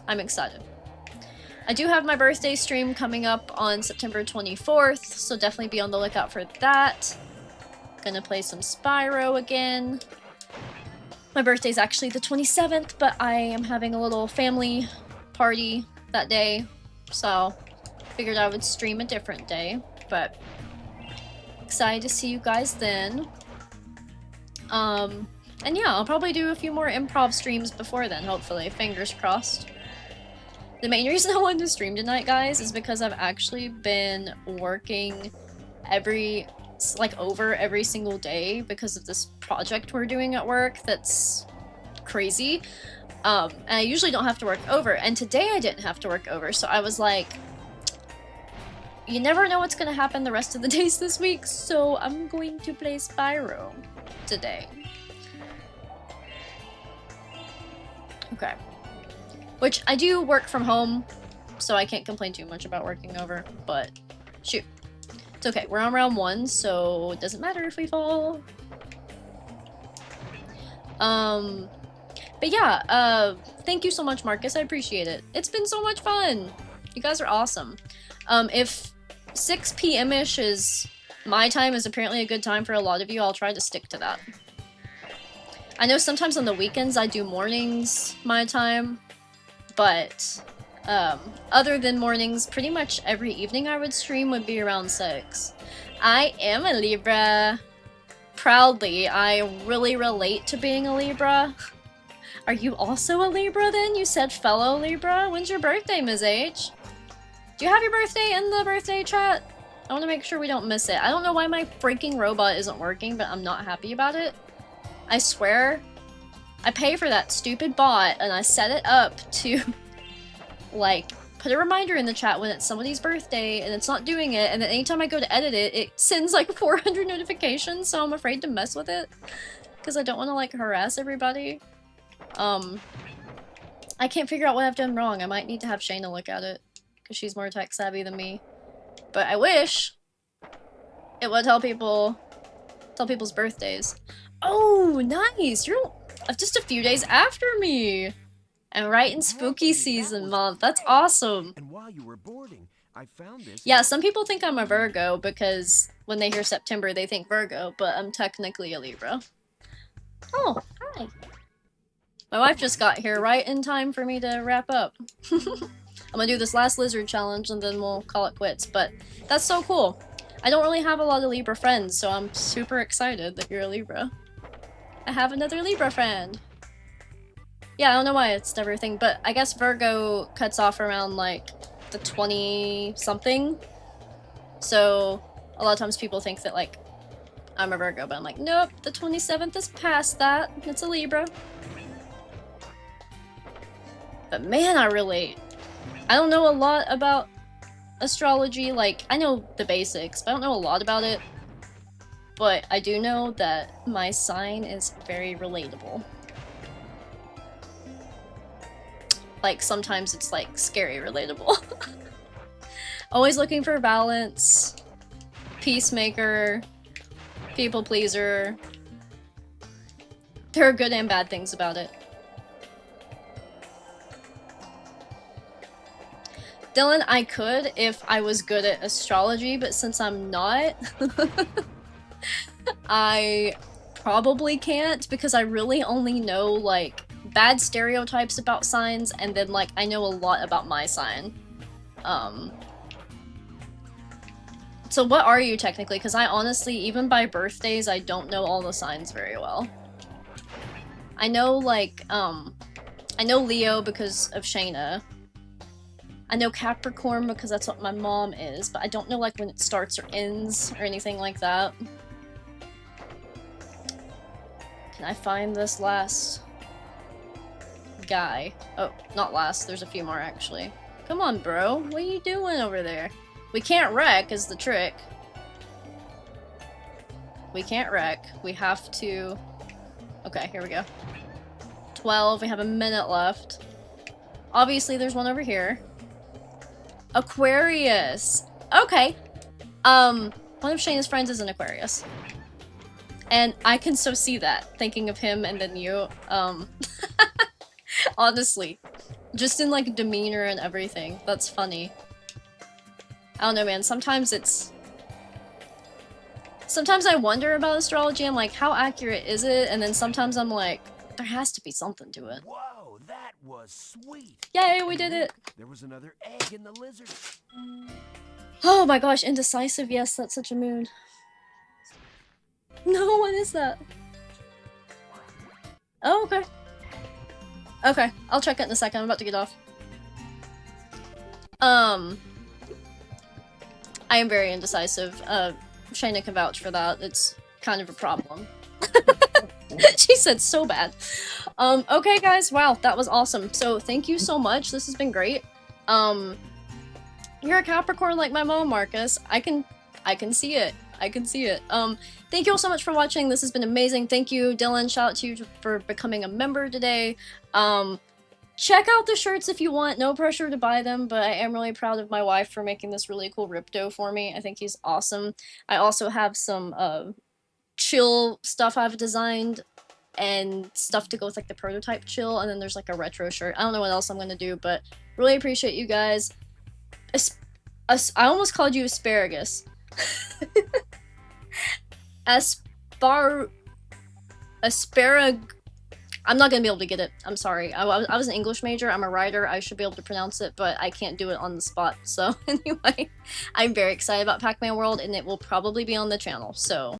I'm excited. I do have my birthday stream coming up on September 24th, so definitely be on the lookout for that. Gonna play some Spyro again. My birthday's actually the 27th, but I am having a little family party that day, so figured I would stream a different day, but excited to see you guys then. And yeah, I'll probably do a few more improv streams before then, hopefully. Fingers crossed. The main reason I wanted to stream tonight, guys, is because I've actually been working over every single day because of this project we're doing at work that's crazy. And I usually don't have to work over, and today I didn't have to work over, so I was like, you never know what's gonna happen the rest of the days this week, so I'm going to play Spyro today. Okay. Which, I do work from home, so I can't complain too much about working over, but shoot. It's okay, we're on round 1, so it doesn't matter if we fall. But yeah, thank you so much, Marcus, I appreciate it. It's been so much fun! You guys are awesome. If 6 p.m.-ish is my time is apparently a good time for a lot of you, I'll try to stick to that. I know sometimes on the weekends I do mornings my time, but other than mornings, pretty much every evening I would stream would be around 6. I am a Libra. proudly, I really relate to being a Libra. Are you also a Libra then? You said fellow Libra? When's your birthday, Ms. H? Do you have your birthday in the birthday chat? I want to make sure we don't miss it. I don't know why my freaking robot isn't working, but I'm not happy about it. I swear, I pay for that stupid bot and I set it up to, like, put a reminder in the chat when it's somebody's birthday and it's not doing it, and then anytime I go to edit it, it sends like 400 notifications, so I'm afraid to mess with it. Because I don't want to, like, harass everybody. I can't figure out what I've done wrong. I might need to have Shayna look at it, because she's more tech savvy than me. But I wish it would tell people's birthdays. Oh, nice! You're just a few days after me! And right in spooky season month. That's awesome! And while you were boarding, I found this. Yeah, some people think I'm a Virgo because when they hear September, they think Virgo, but I'm technically a Libra. Oh, hi! My wife just got here right in time for me to wrap up. I'm gonna do this last lizard challenge and then we'll call it quits, but that's so cool. I don't really have a lot of Libra friends, so I'm super excited that you're a Libra. I have another Libra friend! Yeah, I don't know why it's never a thing, but I guess Virgo cuts off around, like, the 20-something. So, a lot of times people think that, like, I'm a Virgo, but I'm like, nope, the 27th is past that. It's a Libra. But man, I relate. I don't know a lot about astrology, like, I know the basics, but I don't know a lot about it. But I do know that my sign is very relatable. Like, sometimes it's, like, scary relatable. Always looking for balance. Peacemaker. People pleaser. There are good and bad things about it. Dylan, I could if I was good at astrology, but since I'm not, I probably can't because I really only know, like, bad stereotypes about signs, and then, like, I know a lot about my sign. So what are you technically? Because I honestly, even by birthdays, I don't know all the signs very well. I know, like, I know Leo because of Shayna. I know Capricorn because that's what my mom is, but I don't know, like, when it starts or ends or anything like that. Can I find this last guy? Oh, not last. There's a few more, actually. Come on, bro. What are you doing over there? We can't wreck is the trick. We can't wreck. We have to... Okay, here we go. 12. We have a minute left. Obviously, there's one over here. Aquarius. Okay. One of Shayna's friends is an Aquarius. And I can so see that, thinking of him and then you. Honestly. Just in, like, demeanor and everything. That's funny. I don't know, man. Sometimes it's... Sometimes I wonder about astrology. I'm like, how accurate is it? And then sometimes I'm like, there has to be something to it. Whoa, that was sweet. Yay, we did it. There was another egg in the lizard. Oh my gosh, indecisive. Yes, that's such a mood. No, what is that? Oh, okay. Okay, I'll check it in a second. I'm about to get off. I am very indecisive. Shayna can vouch for that. It's kind of a problem. She said so bad. Okay guys, wow, that was awesome. So thank you so much. This has been great. You're a Capricorn like my mom, Marcus. I can see it. I can see it. Thank you all so much for watching. This has been amazing. Thank you, Dylan. Shout out to you for becoming a member today. Check out the shirts if you want. No pressure to buy them, but I am really proud of my wife for making this really cool Ripto for me. I think he's awesome. I also have some chill stuff I've designed and stuff to go with, like, the prototype chill, and then there's, like, a retro shirt. I don't know what else I'm gonna do, but really appreciate you guys. I almost called you asparagus. I'm not gonna be able to get it. I'm sorry. I was an English major. I'm a writer. I should be able to pronounce it, but I can't do it on the spot. So anyway, I'm very excited about Pac-Man World, and it will probably be on the channel. So